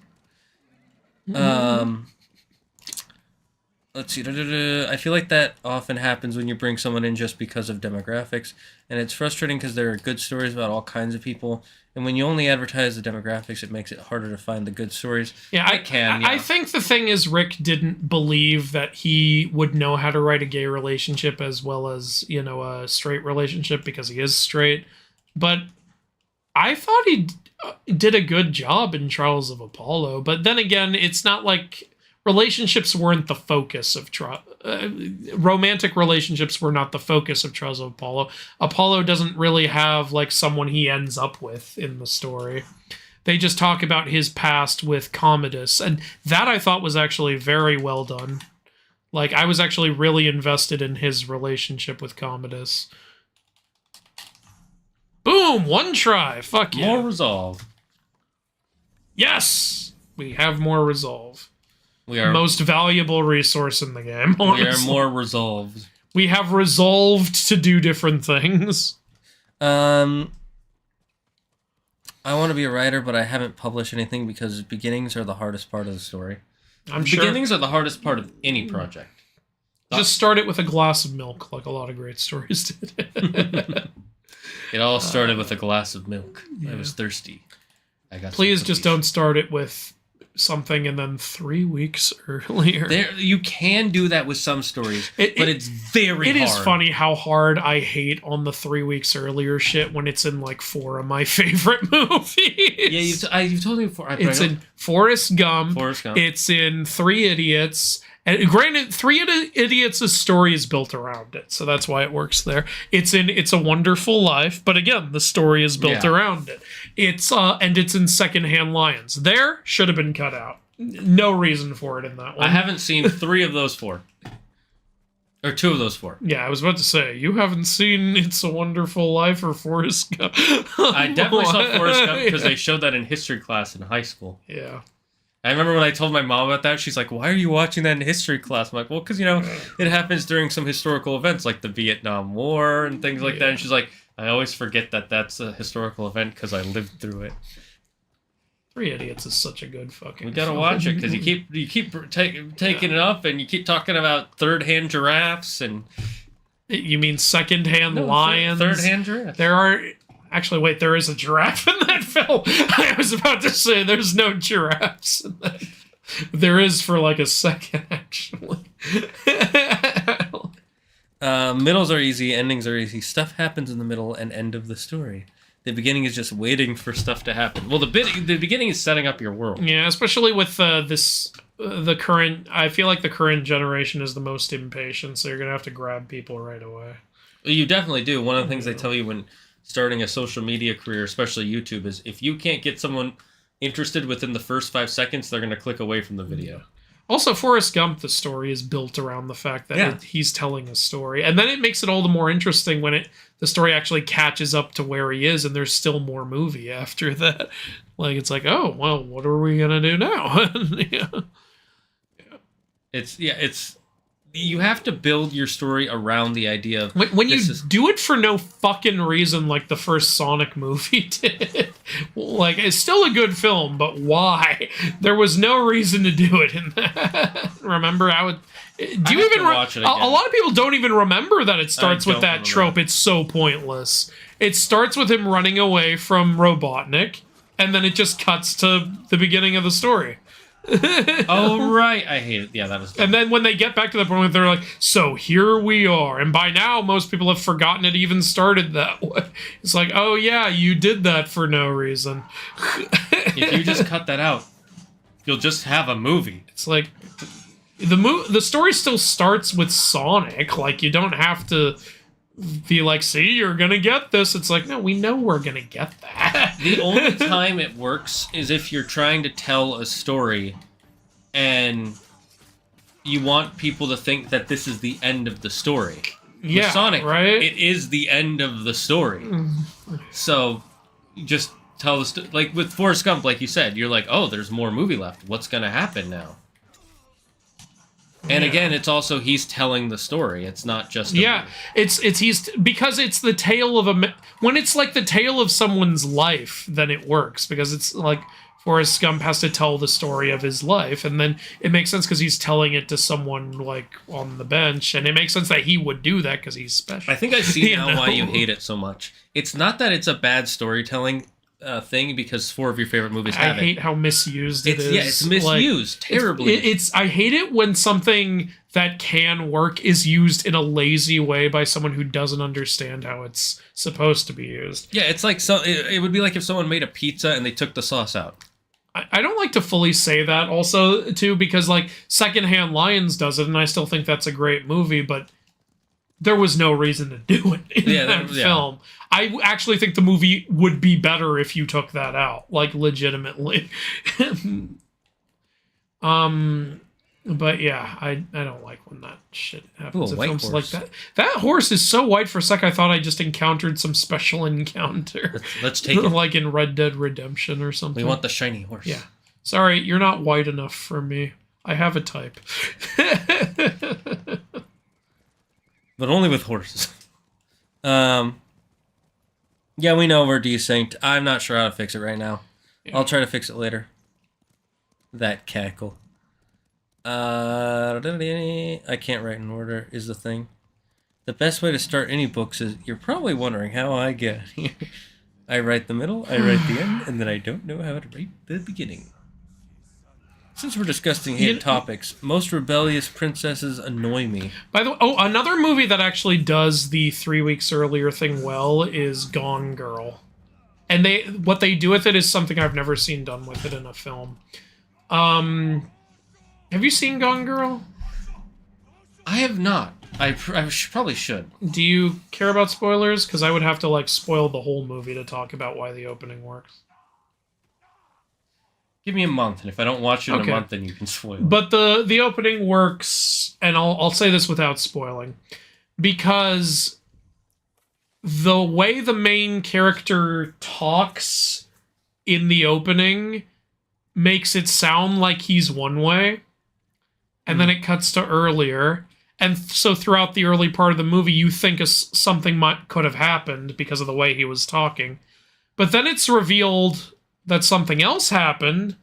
Let's see. I feel like that often happens when you bring someone in just because of demographics, and it's frustrating because there are good stories about all kinds of people, and when you only advertise the demographics, it makes it harder to find the good stories. Yeah, I think the thing is Rick didn't believe that he would know how to write a gay relationship as well as, a straight relationship because he is straight, but I thought he did a good job in Trials of Apollo, but then again, it's not like... Relationships weren't the focus of romantic relationships were not the focus of Trials of Apollo. Apollo doesn't really have like someone he ends up with in the story. They just talk about his past with Commodus, and that I thought was actually very well done. Like, I was actually really invested in his relationship with Commodus. Boom! One try! Fuck yeah. More resolve. Yes! We have more resolve. We are most valuable resource in the game. Honestly. We are more resolved. We have resolved to do different things. I want to be a writer, but I haven't published anything because beginnings are the hardest part of the story. I'm sure beginnings are the hardest part of any project. Just start it with a glass of milk, like a lot of great stories did. It all started with a glass of milk. Yeah. I was thirsty. Please just don't start it with something and then 3 weeks earlier. You can do that with some stories, but it's very hard. It is funny how hard I hate on the 3 weeks earlier shit when it's in like 4 of my favorite movies. Yeah, you've told me before. It's in Forrest Gump. It's in Three Idiots. And granted, Three Idiots' story is built around it, so that's why it works there. It's in It's a Wonderful Life, but again, the story is built around it. It's in Secondhand Lions. There should have been cut out. No reason for it in that one. I haven't seen 3 of those 4. Or 2 of those 4. Yeah, I was about to say, you haven't seen It's a Wonderful Life or Forrest Gump. I definitely saw Forrest Gump because they showed that in history class in high school. Yeah. I remember when I told my mom about that, she's like, why are you watching that in history class? I'm like, well, because, it happens during some historical events like the Vietnam War and things like that. And she's like, I always forget that that's a historical event because I lived through it. 3 Idiots is such a good fucking We gotta watch it because you keep taking it up and you keep talking about third-hand giraffes and... You mean second-hand lions? Third-hand giraffes. There are... Actually, wait, there is a giraffe in that film. I was about to say there's no giraffes in that. There is for like a second, actually. Middles are easy, endings are easy. Stuff happens in the middle and end of the story. The beginning is just waiting for stuff to happen. Well, the beginning is setting up your world. Yeah, especially with the current... I feel like the current generation is the most impatient, so you're going to have to grab people right away. You definitely do. One of the things they tell you when starting a social media career, especially YouTube, is if you can't get someone interested within the first 5 seconds, they're going to click away from the video. Also, Forrest Gump, the story is built around the fact that he's telling a story. And then it makes it all the more interesting when the story actually catches up to where he is and there's still more movie after that. Like, it's like, oh, well, what are we going to do now? It's you have to build your story around the idea of... When you do it for no fucking reason like the first Sonic movie did, like, it's still a good film, but why? There was no reason to do it in that. Remember? Do you even watch it again? A lot of people don't even remember that it starts with that trope. It's so pointless. It starts with him running away from Robotnik, and then it just cuts to the beginning of the story. Oh, right. I hate it. Yeah, that was dumb. And then when they get back to the point where they're like, so here we are. And by now, most people have forgotten it even started that way. It's like, oh, yeah, you did that for no reason. If you just cut that out, you'll just have a movie. It's like, the story still starts with Sonic. Like, you don't have to be like, see, you're gonna get this. It's like, no, we know we're gonna get that. The only time it works is if you're trying to tell a story and you want people to think that this is the end of the story. Yeah, with Sonic, right? It is the end of the story. So you just tell the like with Forrest Gump, like you said, you're like, oh, there's more movie left. What's gonna happen now? And again, it's also he's telling the story. It's not just he's because it's the tale of when it's like the tale of someone's life, then it works because it's like Forrest Gump has to tell the story of his life, and then it makes sense because he's telling it to someone like on the bench, and it makes sense that he would do that because he's special. I think I see now why you hate it so much. It's not that it's a bad storytelling thing because 4 of your favorite movies have it. I hate how misused it is. Yeah, it's misused terribly. I hate it when something that can work is used in a lazy way by someone who doesn't understand how it's supposed to be used. Yeah, it's like it would be like if someone made a pizza and they took the sauce out. I don't like to fully say that also too because like Secondhand Lions does it and I still think that's a great movie, but there was no reason to do it in that film. I actually think the movie would be better if you took that out, like legitimately. But yeah, I don't like when that shit happens. Ooh, a white films horse. like that. That horse is so white for a sec. I thought I just encountered some special encounter. Let's take it. Like in Red Dead Redemption or something. We want the shiny horse. Yeah. Sorry, you're not white enough for me. I have a type. But only with horses. Yeah, we know we're desynced. I'm not sure how to fix it right now. Yeah. I'll try to fix it later. That cackle. I can't write in order is the thing. The best way to start any books is, you're probably wondering how I get here. I write the middle, I write the end, and then I don't know how to write the beginning. Since we're discussing hate topics, most rebellious princesses annoy me. By the way, another movie that actually does the 3 weeks earlier thing well is Gone Girl. And what they do with it is something I've never seen done with it in a film. Have you seen Gone Girl? I have not. I probably should. Do you care about spoilers? Because I would have to like spoil the whole movie to talk about why the opening works. Give me a month, and if I don't watch it in a month, then you can spoil it. But the opening works, and I'll say this without spoiling, because the way the main character talks in the opening makes it sound like he's one way, and then it cuts to earlier. And so throughout the early part of the movie, you think something could have happened because of the way he was talking. But then it's revealed that something else happened,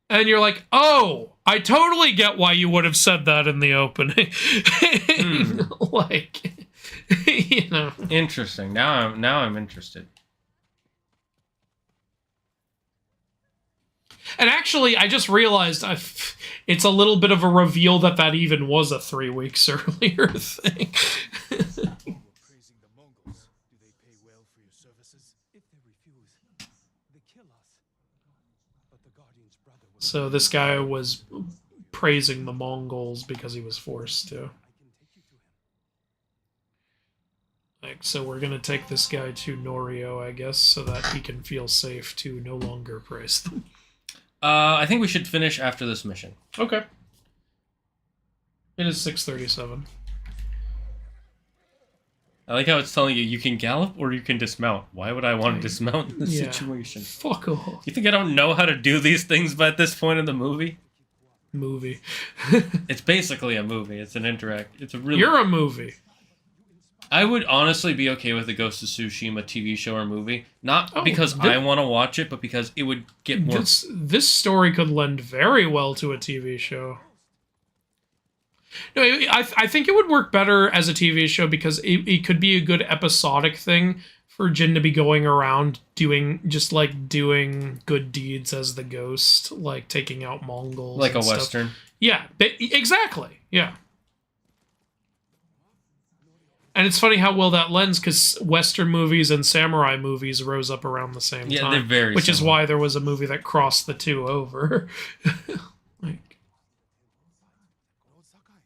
and you're like, oh, I totally get why you would have said that in the opening. Like, you know. Interesting. Now I'm interested. And actually, I just realized it's a little bit of a reveal that even was a 3 weeks earlier thing. Praising the Mongols. Do they pay well for your services? If they refuse, they kill us. But the Guardian's brother was... So this guy was praising the Mongols because he was forced to. I can take you to him. Like, so we're gonna take this guy to Norio, I guess, so that he can feel safe to no longer praise them. I think we should finish after this mission. Okay. It is 6:37. I like how it's telling you can gallop or you can dismount. Why would I want to dismount in this Yeah. situation? Fuck off. You think I don't know how to do these things by this point in the movie? Movie. It's basically a movie. It's an It's a really... You're a movie. I would honestly be okay with the Ghost of Tsushima TV show or movie. Not because I I want to watch it, but because it would get more... This story could lend very well to a TV show. No, I think it would work better as a TV show because it could be a good episodic thing for Jin to be going around doing good deeds as the ghost, like taking out Mongols. Like a and stuff. Western. Yeah, exactly. Yeah. And it's funny how well that lends, because Western movies and samurai movies rose up around the same time. Yeah, they're very Which is similar. why there was a movie that crossed the two over. Like, Lord Sakai.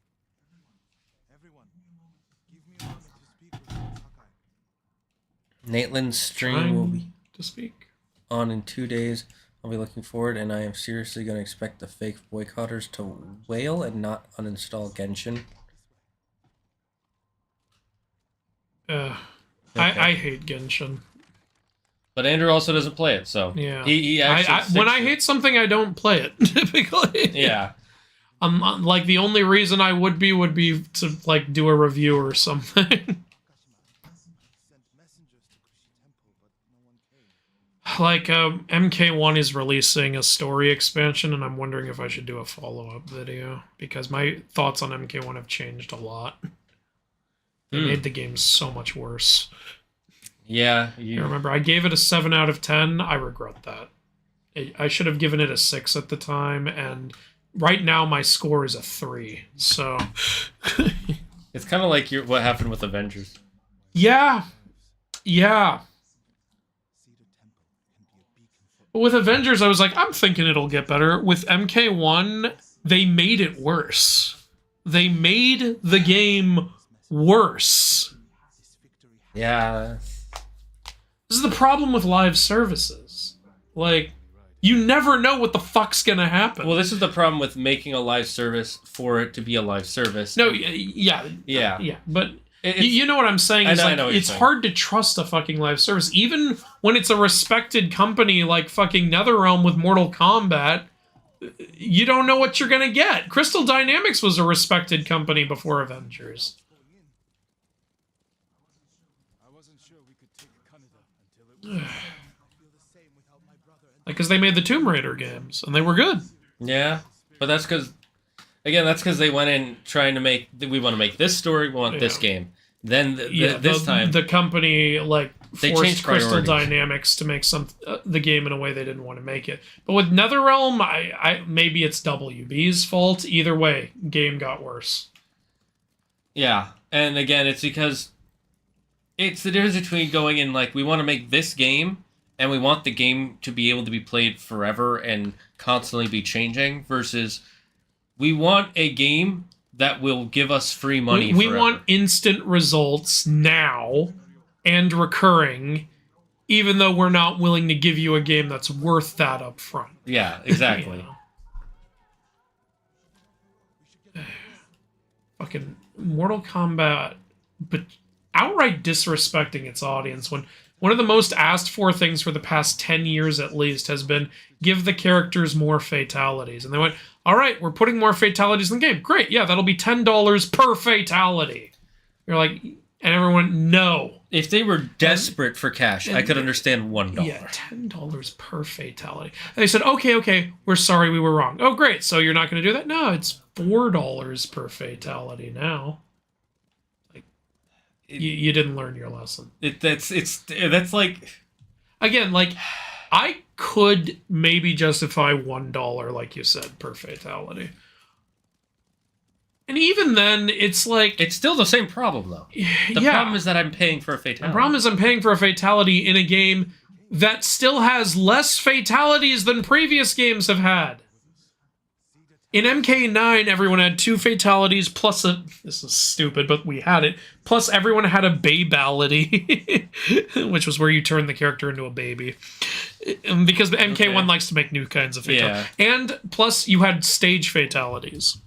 Everyone, give me a moment to speak with Lord Sakai. Naitlin's stream trying will be to speak. on in 2 days. I'll be looking forward, and I am seriously going to expect the fake boycotters to wail and not uninstall Genshin. Okay. I hate Genshin. But Andrew also doesn't play it, so Yeah. he actually when I hate something, I don't play it typically. yeah. Like the only reason I would be to like do a review or something. Sent messengers to Kushi Temple, but no one came. Like MK1 is releasing a story expansion, and I'm wondering if I should do a follow-up video because my thoughts on MK1 have changed a lot. They made the game so much worse. Yeah, I remember I gave it a 7 out of 10. I regret that. I should have given it a 6 at the time, and right now my score is a 3. So it's kind of like what happened with Avengers. yeah. Cedar Temple can be a beacon for But with Avengers, I was like, I'm thinking it'll get better. With MK1, they made it worse. They made the game worse. this victory. Yeah. This is the problem with live services. Like, you never know what the fuck's gonna happen. Well, this is the problem with making a live service for it to be a live service. No, yeah. Yeah. But It's- you know what I'm saying? I Is know like what you're it's saying. hard to trust a fucking live service, even when it's a respected company like fucking NetherRealm with Mortal Kombat. You don't know what you're gonna get. Crystal Dynamics was a respected company before Avengers. I wasn't sure we could take Canada until it was. I feel the same without my brother and Like, because they made the Tomb Raider games, and they were good. Yeah, but that's because they went in trying to make. We want to make this story. We want this Yeah. game. Then this time the company like They forced changed Crystal priorities. Dynamics to make the game in a way they didn't want to make it. But with NetherRealm, I maybe it's WB's fault. Either way, game got worse. Yeah, and again, it's because it's the difference between going in like we want to make this game and we want the game to be able to be played forever and constantly be changing versus we want a game that will give us free money. We forever. want instant results now and recurring, even though we're not willing to give you a game that's worth that up front. Yeah, exactly. You know? Fucking Mortal Kombat, but outright disrespecting its audience when one of the most asked for things for the past 10 years at least has been give the characters more fatalities. And they went, all right, we're putting more fatalities in the game. Great, yeah, that'll be $10 per fatality. You're like, and everyone, no. If they were desperate for cash, I could understand $1. Yeah, $10 per fatality. And they said, okay, we're sorry we were wrong. Oh, great, so you're not going to do that? No, it's $4 per fatality now. Like, you didn't learn your lesson. That's like... Again, like, I could maybe justify $1, like you said, per fatality. And even then, it's like... It's still the same problem, though. The problem is that I'm paying for a fatality. The problem is I'm paying for a fatality in a game that still has less fatalities than previous games have had. In MK9, everyone had 2 fatalities plus a... This is stupid, but we had it. Plus, everyone had a babality, which was where you turn the character into a baby. Because MK1 likes to make new kinds of fatalities. Yeah. And plus, you had stage fatalities.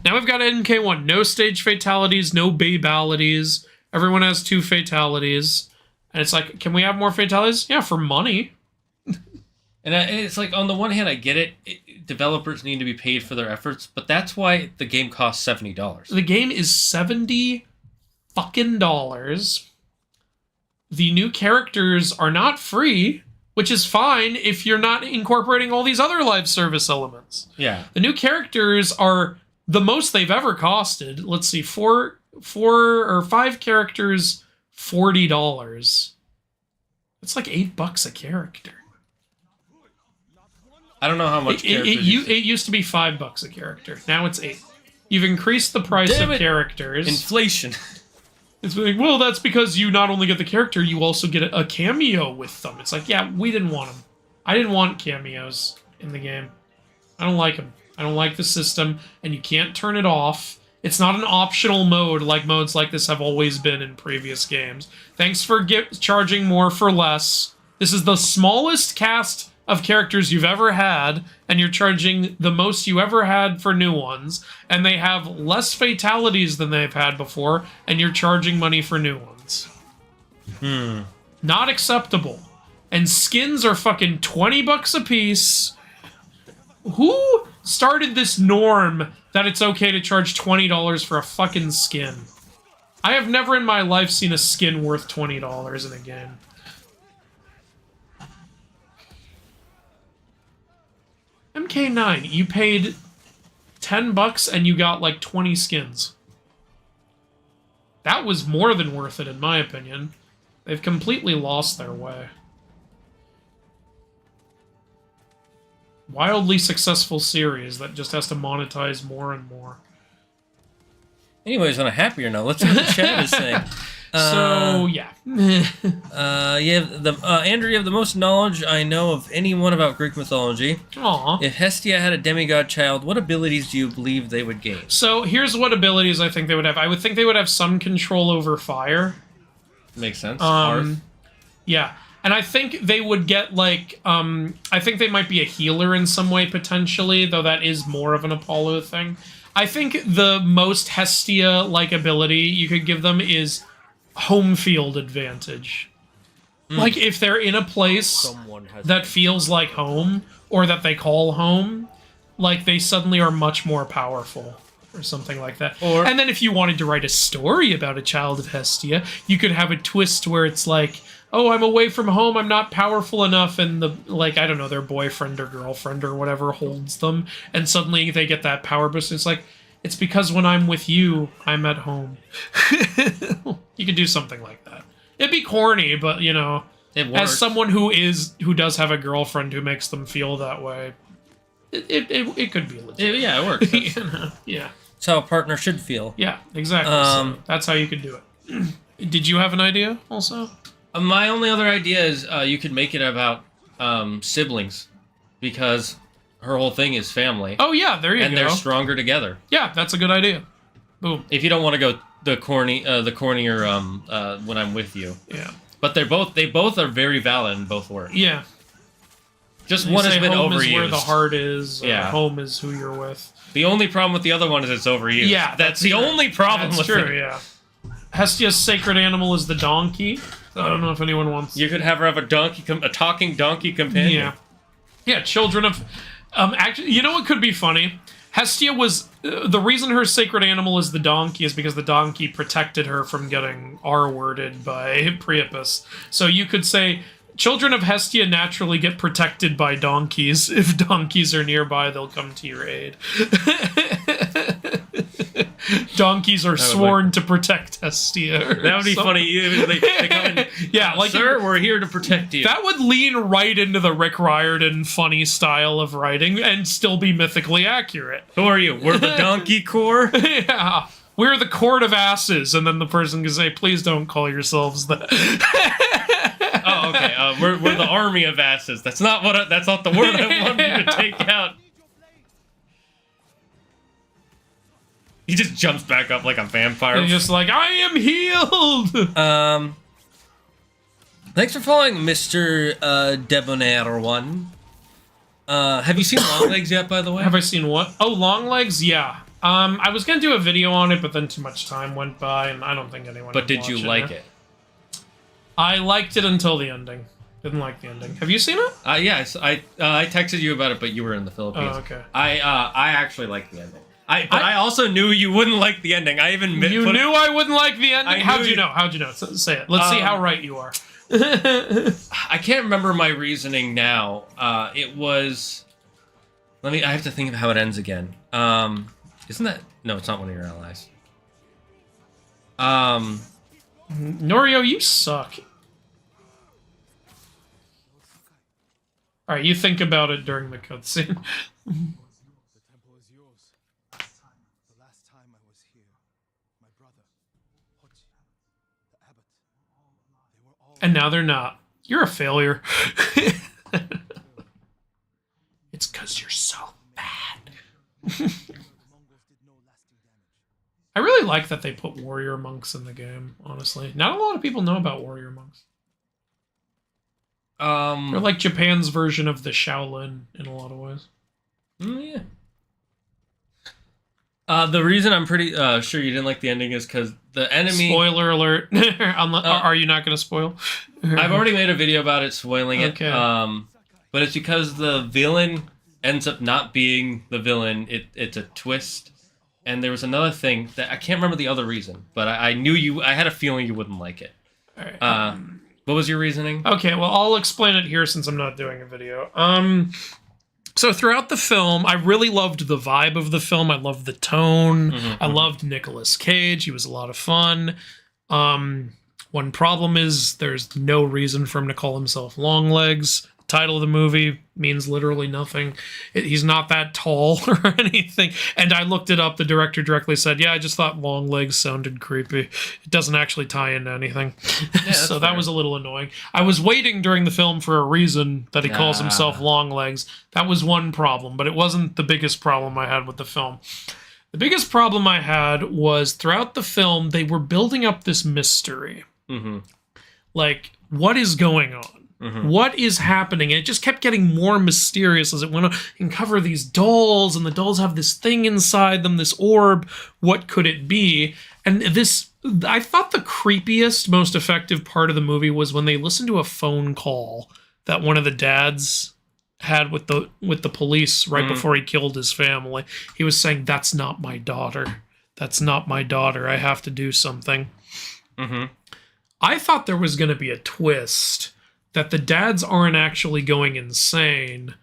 Now we've got MK1. No stage fatalities, no babalities. Everyone has 2 fatalities. And it's like, can we have more fatalities? Yeah, for money. And it's like, on the one hand, I get it. Developers need to be paid for their efforts, but that's why the game costs $70. The game is $70 fucking dollars. The new characters are not free, which is fine if you're not incorporating all these other live service elements. Yeah. The new characters are the most they've ever costed. Let's see, 4 or 5 characters, $40. It's like $8 a character. I don't know how much it used to be $5 a character. Now it's $8. You've increased the price of characters. Inflation. It's like, well, that's because you not only get the character, you also get a cameo with them. It's like, yeah, we didn't want them. I didn't want cameos in the game. I don't like them. I don't like the system, and you can't turn it off. It's not an optional mode like modes like this have always been in previous games. Thanks for charging more for less. This is the smallest cast of characters you've ever had, and you're charging the most you ever had for new ones, and they have less fatalities than they've had before, and you're charging money for new ones. Not acceptable. And skins are fucking $20 a piece. Who started this norm that it's okay to charge $20 for a fucking skin? I have never in my life seen a skin worth $20 in a game. MK9, you paid $10 and you got like 20 skins. That was more than worth it in my opinion. They've completely lost their way. Wildly successful series that just has to monetize more and more. Anyways, on a happier note, let's see what the chat is saying. So, yeah. You have Andrew, you have the most knowledge I know of anyone about Greek mythology. Aw. If Hestia had a demigod child, what abilities do you believe they would gain? So, here's what abilities I think they would have. I would think they would have some control over fire. Makes sense. Yeah. And I think they would get, like, I think they might be a healer in some way, potentially, though that is more of an Apollo thing. I think the most Hestia-like ability you could give them is home field advantage. Like, if they're in a place that feels like home, or that they call home, like, they suddenly are much more powerful. Or something like that. And then if you wanted to write a story about a child of Hestia, you could have a twist where it's like, oh, I'm away from home, I'm not powerful enough, and the, like, I don't know, their boyfriend or girlfriend or whatever holds them, and suddenly they get that power boost. It's like, it's because when I'm with you, I'm at home. You could do something like that. It'd be corny, but, you know, as someone who does have a girlfriend who makes them feel that way, it could be legit. Yeah, it works. You know, yeah. That's how a partner should feel. Yeah, exactly. So that's how you could do it. Did you have an idea also? My only other idea is you could make it about siblings, because her whole thing is family. Oh yeah, there you go. And they're stronger together. Yeah, that's a good idea. Boom. If you don't want to go the cornier when I'm with you. Yeah. But they both are very valid and both work. Yeah. Just one has been home overused. Is where the heart is. Yeah. Home is who you're with. The only problem with the other one is it's overused. Yeah, that's the only problem with it. That's true. Yeah. Hestia's sacred animal is the donkey. I don't know if anyone wants. You could have her have a talking donkey companion. Yeah, children of. Actually, you know what could be funny? Hestia was the reason her sacred animal is the donkey is because the donkey protected her from getting R-worded by Priapus. So you could say children of Hestia naturally get protected by donkeys. If donkeys are nearby, they'll come to your aid. Donkeys are sworn to protect Hestia. That would be funny. They come in, yeah, like sir, we're here to protect you. That would lean right into the Rick Riordan funny style of writing and still be mythically accurate. Who are you? We're the Donkey Corps? Yeah. We're the Court of Asses, and then the person can say, please don't call yourselves that. Oh, okay. We're the Army of Asses. That's not the word I wanted you to take out. He just jumps back up like a vampire. And just like, I am healed! Thanks for following Mr. Debonair one. Have you seen Longlegs yet, by the way? Have I seen what? Oh, Longlegs? Yeah. I was gonna do a video on it, but then too much time went by, and I don't think anyone But would did you watch like it? I liked it until the ending. Didn't like the ending. Have you seen it? Yes. I texted you about it, but you were in the Philippines. Oh, okay. I actually liked the ending. I also knew you wouldn't like the ending. I even You knew I wouldn't like the ending? How'd you know? How'd you know? Say it. Let's see how right you are. I can't remember my reasoning now. It was... I have to think of how it ends again. Isn't that... No, it's not one of your allies. Norio, you suck. Alright, you think about it during the cutscene. The temple is yours. The last time I was here, my brother, Hochi, the abbot, they were all... And now they're not. You're a failure. It's because you're so bad. The Mongols did no lasting damage. I really like that they put warrior monks in the game, honestly. Not a lot of people know about warrior monks. They're like Japan's version of the Shaolin in a lot of ways. Yeah. The reason I'm pretty sure you didn't like the ending is because the enemy... Spoiler alert. Are you not going to spoil? I've already made a video about it, spoiling it. Okay. But it's because the villain ends up not being the villain. It's a twist. And there was another thing that I can't remember the other reason, but I knew you... I had a feeling you wouldn't like it. All right. What was your reasoning? Okay, well, I'll explain it here since I'm not doing a video. So throughout the film, I really loved the vibe of the film. I loved the tone. I loved Nicolas Cage. He was a lot of fun. One problem is there's no reason for him to call himself Longlegs. The title of the movie means literally nothing. He's not that tall or anything. And I looked it up. The director directly said, yeah, I just thought Longlegs sounded creepy. It doesn't actually tie into anything. Yeah, so fair. that was a little annoying. I was waiting during the film for a reason that he calls himself Longlegs. That was one problem, but it wasn't the biggest problem I had with the film. The biggest problem I had was throughout the film, they were building up this mystery. Like, what is going on? What is happening? And it just kept getting more mysterious as it went on. And cover these dolls, and the dolls have this thing inside them, this orb. What could it be? And this, I thought the creepiest, most effective part of the movie was when they listened to a phone call that one of the dads had with the police right before he killed his family. He was saying, "That's not my daughter. That's not my daughter. I have to do something." I thought there was going to be a twist that the dads aren't actually going insane.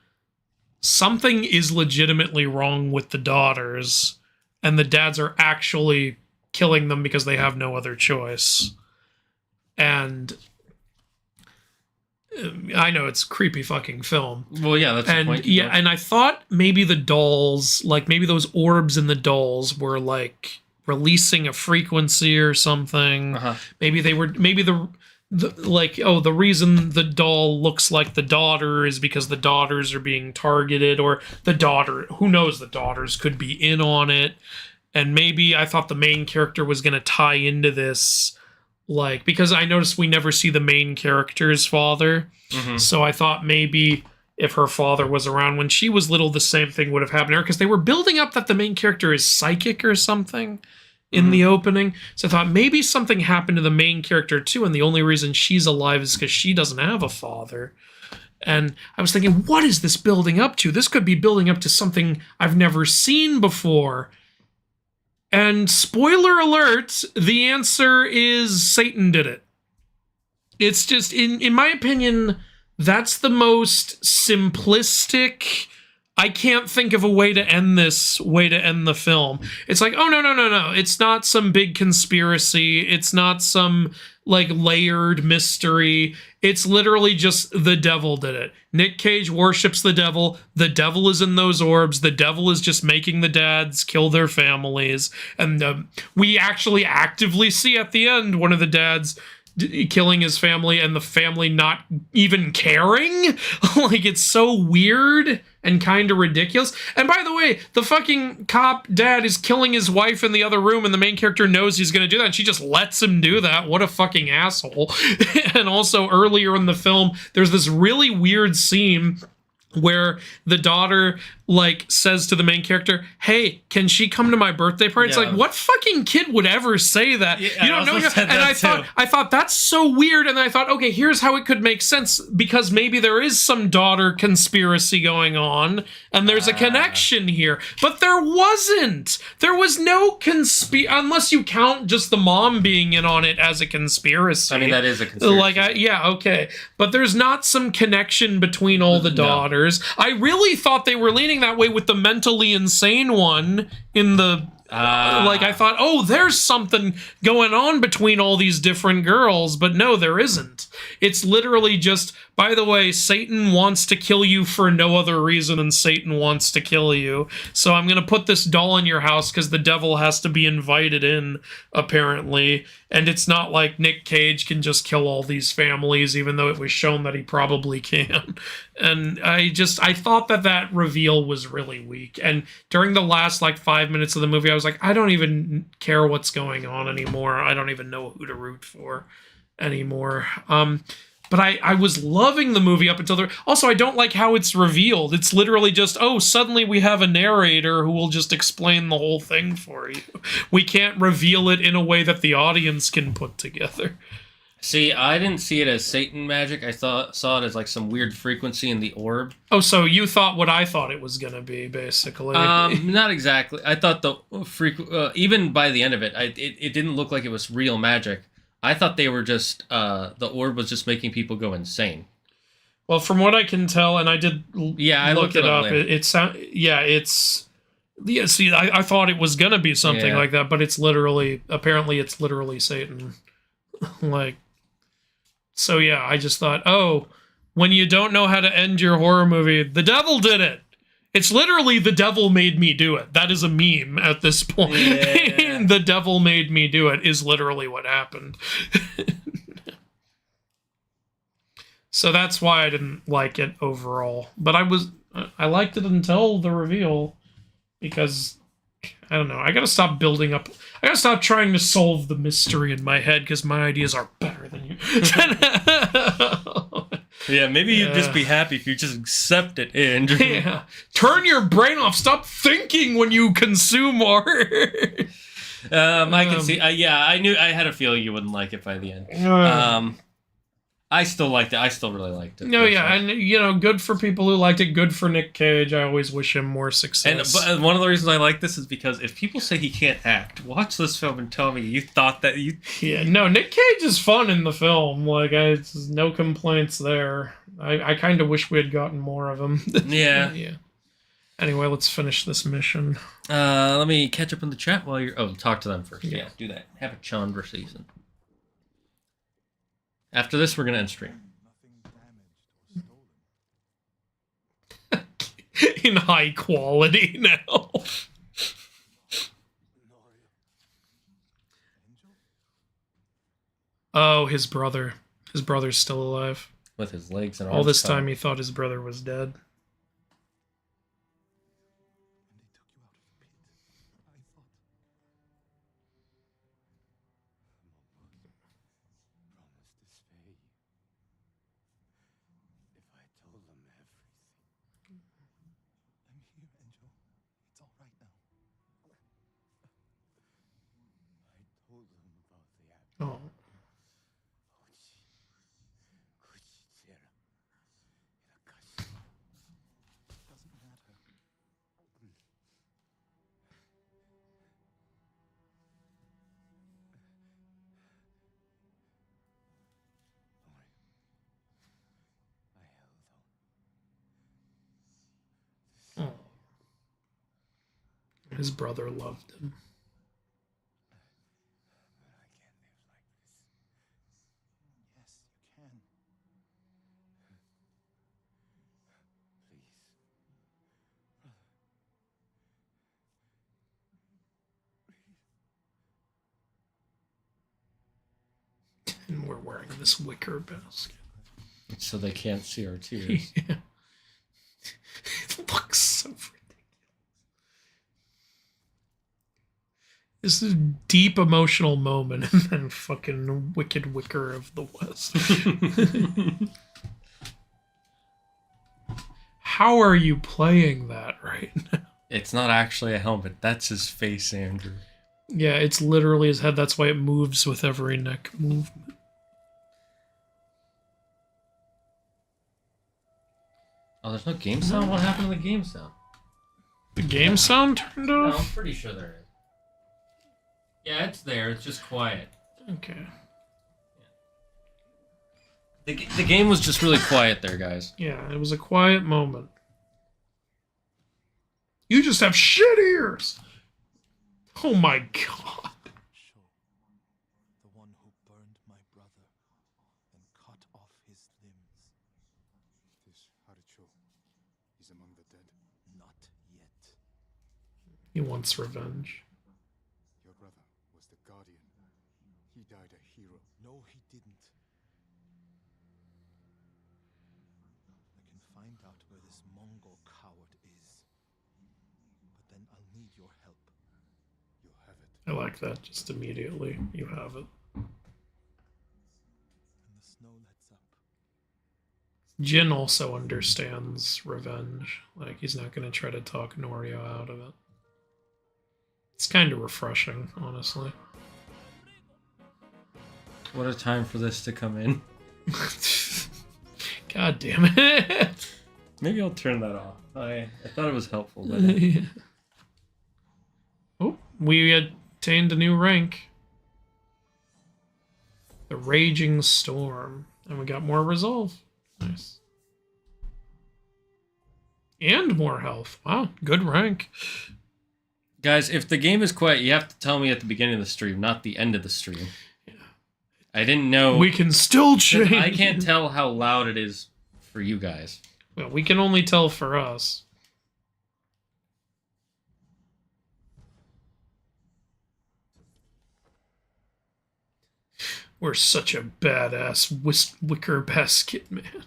Something is legitimately wrong with the daughters, and the dads are actually killing them because they have no other choice. And I know it's a creepy fucking film. Well, yeah, that's the point. Yeah, and I thought maybe the dolls, like maybe those orbs in the dolls were like releasing a frequency or something. Maybe they were, maybe the reason the doll looks like the daughter is because the daughters are being targeted, or the daughter, who knows, the daughters could be in on it. And maybe I thought the main character was going to tie into this, like, because I noticed we never see the main character's father. So I thought maybe if her father was around when she was little, the same thing would have happened to her, because they were building up that the main character is psychic or something. in the opening. So I thought maybe something happened to the main character too, and the only reason she's alive is because she doesn't have a father. And I was thinking, what is this building up to? This could be building up to something I've never seen before. And spoiler alert, the answer is Satan did it. It's just, in my opinion, that's the most simplistic. I can't think of a way to end the film. It's like, oh, no. It's not some big conspiracy. It's not some, like, layered mystery. It's literally just the devil did it. Nick Cage worships the devil. The devil is in those orbs. The devil is just making the dads kill their families. And we actually actively see at the end one of the dads killing his family and the family not even caring. Like, it's so weird and kind of ridiculous. And by the way, the fucking cop dad is killing his wife in the other room, and the main character knows he's going to do that, and she just lets him do that. What a fucking asshole. And also, earlier in the film, there's this really weird scene where the daughter, like, says to the main character, hey, can she come to my birthday party? It's like, what fucking kid would ever say that? Yeah, you don't know. And I thought that's so weird. And I thought, okay, here's how it could make sense, because maybe there is some daughter conspiracy going on and there's a connection here. But there wasn't. There was no unless you count just the mom being in on it as a conspiracy. I mean, that is a conspiracy. Like, yeah, okay. But there's not some connection between all the daughters. I really thought they were leaning that way with the mentally insane one in the like, I thought, oh, there's something going on between all these different girls, but no, there isn't. It's literally just, by the way, Satan wants to kill you for no other reason than Satan wants to kill you. So I'm going to put this doll in your house because the devil has to be invited in, apparently. And it's not like Nick Cage can just kill all these families, even though it was shown that he probably can. And I thought that reveal was really weak. And during the last, like, 5 minutes of the movie, I was like, I don't even care what's going on anymore. I don't even know who to root for anymore. But I was loving the movie up until also, I don't like how it's revealed. It's literally just, oh, suddenly we have a narrator who will just explain the whole thing for you. We can't reveal it in a way that the audience can put together. See, I didn't see it as Satan magic. I saw it as like some weird frequency in the orb. Oh, so you thought what I thought it was going to be, basically. Not exactly. I thought the even by the end of it, it didn't look like it was real magic. I thought they were just, the orb was just making people go insane. Well, from what I can tell, and I did look it up, see, I thought it was going to be something like that, but apparently it's literally Satan. Like, so yeah, I just thought, oh, when you don't know how to end your horror movie, the devil did it. It's literally the devil made me do it. That is a meme at this point. Yeah. The devil made me do it is literally what happened. So that's why I didn't like it overall. But I liked it until the reveal, because I don't know. I gotta stop building up. I gotta stop trying to solve the mystery in my head, because my ideas are better than you. Yeah, maybe you'd just be happy if you just accept it, Andrew. Yeah. Turn your brain off. Stop thinking when you consume art. I can see. I had a feeling you wouldn't like it by the end. I still liked it. I still really liked it. No, yeah, and good for people who liked it. Good for Nick Cage. I always wish him more success. But one of the reasons I like this is because if people say he can't act, watch this film and tell me you thought that you. Yeah, no, Nick Cage is fun in the film. Like, no complaints there. I kind of wish we had gotten more of him. Yeah. Yeah. Anyway, let's finish this mission. Let me catch up in the chat while you're. Oh, talk to them first. Yeah, do that. Have a conversation. After this, we're going to end stream. In high quality now. Oh, his brother. His brother's still alive. With his legs and all this time he thought his brother was dead. Oh. Doesn't matter. Oh. His brother loved him. Yes, you can. And we're wearing this wicker basket. So they can't see our tears. Yeah. It looks so ridiculous. This is a deep emotional moment, and then fucking wicked wicker of the West. How are you playing that right now? It's not actually a helmet. That's his face, Andrew. Yeah, it's literally his head. That's why it moves with every neck movement. Oh, there's no game sound? What happened to the game sound? The game sound turned No, I'm off? pretty sure there is. Yeah, it's there. It's just quiet. Okay. The game was just really quiet there, guys. Yeah, it was a quiet moment. You just have shit ears! Oh my god. Sure. The one who burned my brother and cut off his limbs. This Haricho is among the dead. Not yet. He wants revenge. Your brother was the guardian. He died a hero. No, he didn't. I can find out where this Mongol coward is. But then I'll need your help. You'll have it. I like that. Just immediately, you have it. When the snow lets up. Jin also understands revenge. Like, he's not going to try to talk Norio out of it. It's kind of refreshing, honestly. What a time for this to come in. God damn it. Maybe I'll turn that off. I thought it was helpful, but Oh, we attained a new rank. The Raging Storm. And we got more resolve. Nice. And more health. Wow, good rank. guys, if the game is quiet, you have to tell me at the beginning of the stream, not the end of the stream. Yeah. I didn't know. We can still change. I can't tell how loud it is for you guys. Well, we can only tell for us. We're such a badass wicker basket, man.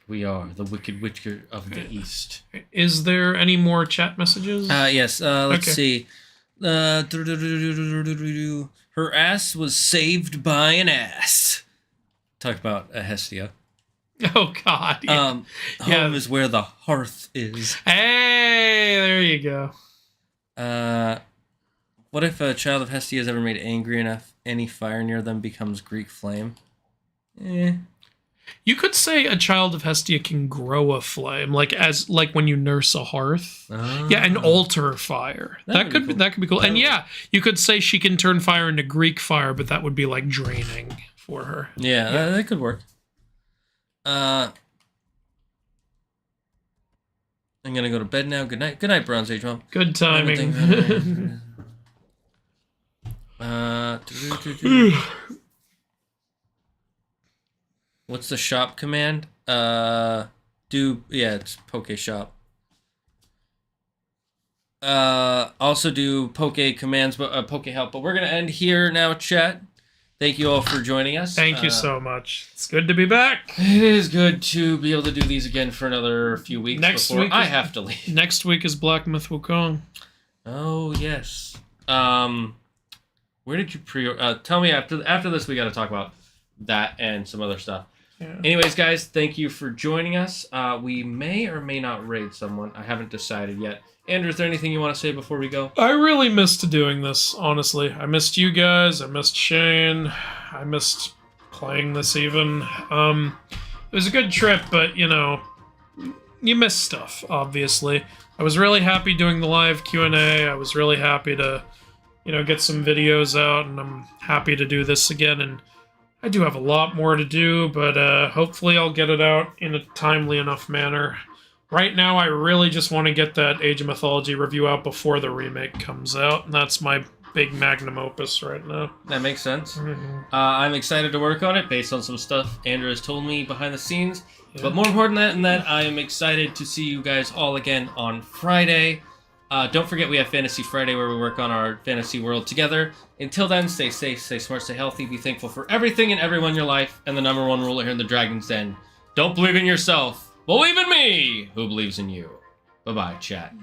We are the Wicked Witcher of the East. Is there any more chat messages? Yes, let's Okay. see. Her ass was saved by an ass. Talk about Hestia. Oh, God. Yeah. Yeah. Home is where the hearth is. Hey, there you go. What if a child of Hestia is ever made angry enough, any fire near them becomes Greek flame? You could say a child of Hestia can grow a flame, like when you nurse a hearth. Yeah, and alter fire. That could be cool. And yeah, you could say she can turn fire into Greek fire, but that would be like draining for her. Yeah, that could work. I'm gonna go to bed now. Good night. Good night, Bronze Age Mom. Good timing. What's the shop command? It's Poke Shop. Also do Poke commands, but Poke help. But we're gonna end here now, chat. Thank you all for joining us. Thank you so much. It's good to be back. It is good to be able to do these again for another few weeks before I have to leave. Next week is Black Myth Wukong. Oh yes. Where did you tell me after this? We got to talk about that and some other stuff. Yeah. Anyways, guys, thank you for joining us. We may or may not raid someone. I haven't decided yet. Andrew, is there anything you want to say before we go? I really missed doing this, honestly. I missed you guys, I missed Shane, I missed playing this even. It was a good trip, but, you know, you miss stuff, obviously. I was really happy doing the live Q&A. I was really happy to, you know, get some videos out, and I'm happy to do this again. And I do have a lot more to do, but hopefully I'll get it out in a timely enough manner. Right now, I really just want to get that Age of Mythology review out before the remake comes out, and that's my big magnum opus right now. That makes sense. I'm excited to work on it based on some stuff Andrew has told me behind the scenes. Yeah. But more important than that, I am excited to see you guys all again on Friday. Don't forget we have Fantasy Friday where we work on our fantasy world together. Until then, stay safe, stay smart, stay healthy, be thankful for everything and everyone in your life. And the number one rule here in the Dragon's Den, don't believe in yourself, believe in me, who believes in you. Bye-bye, chat.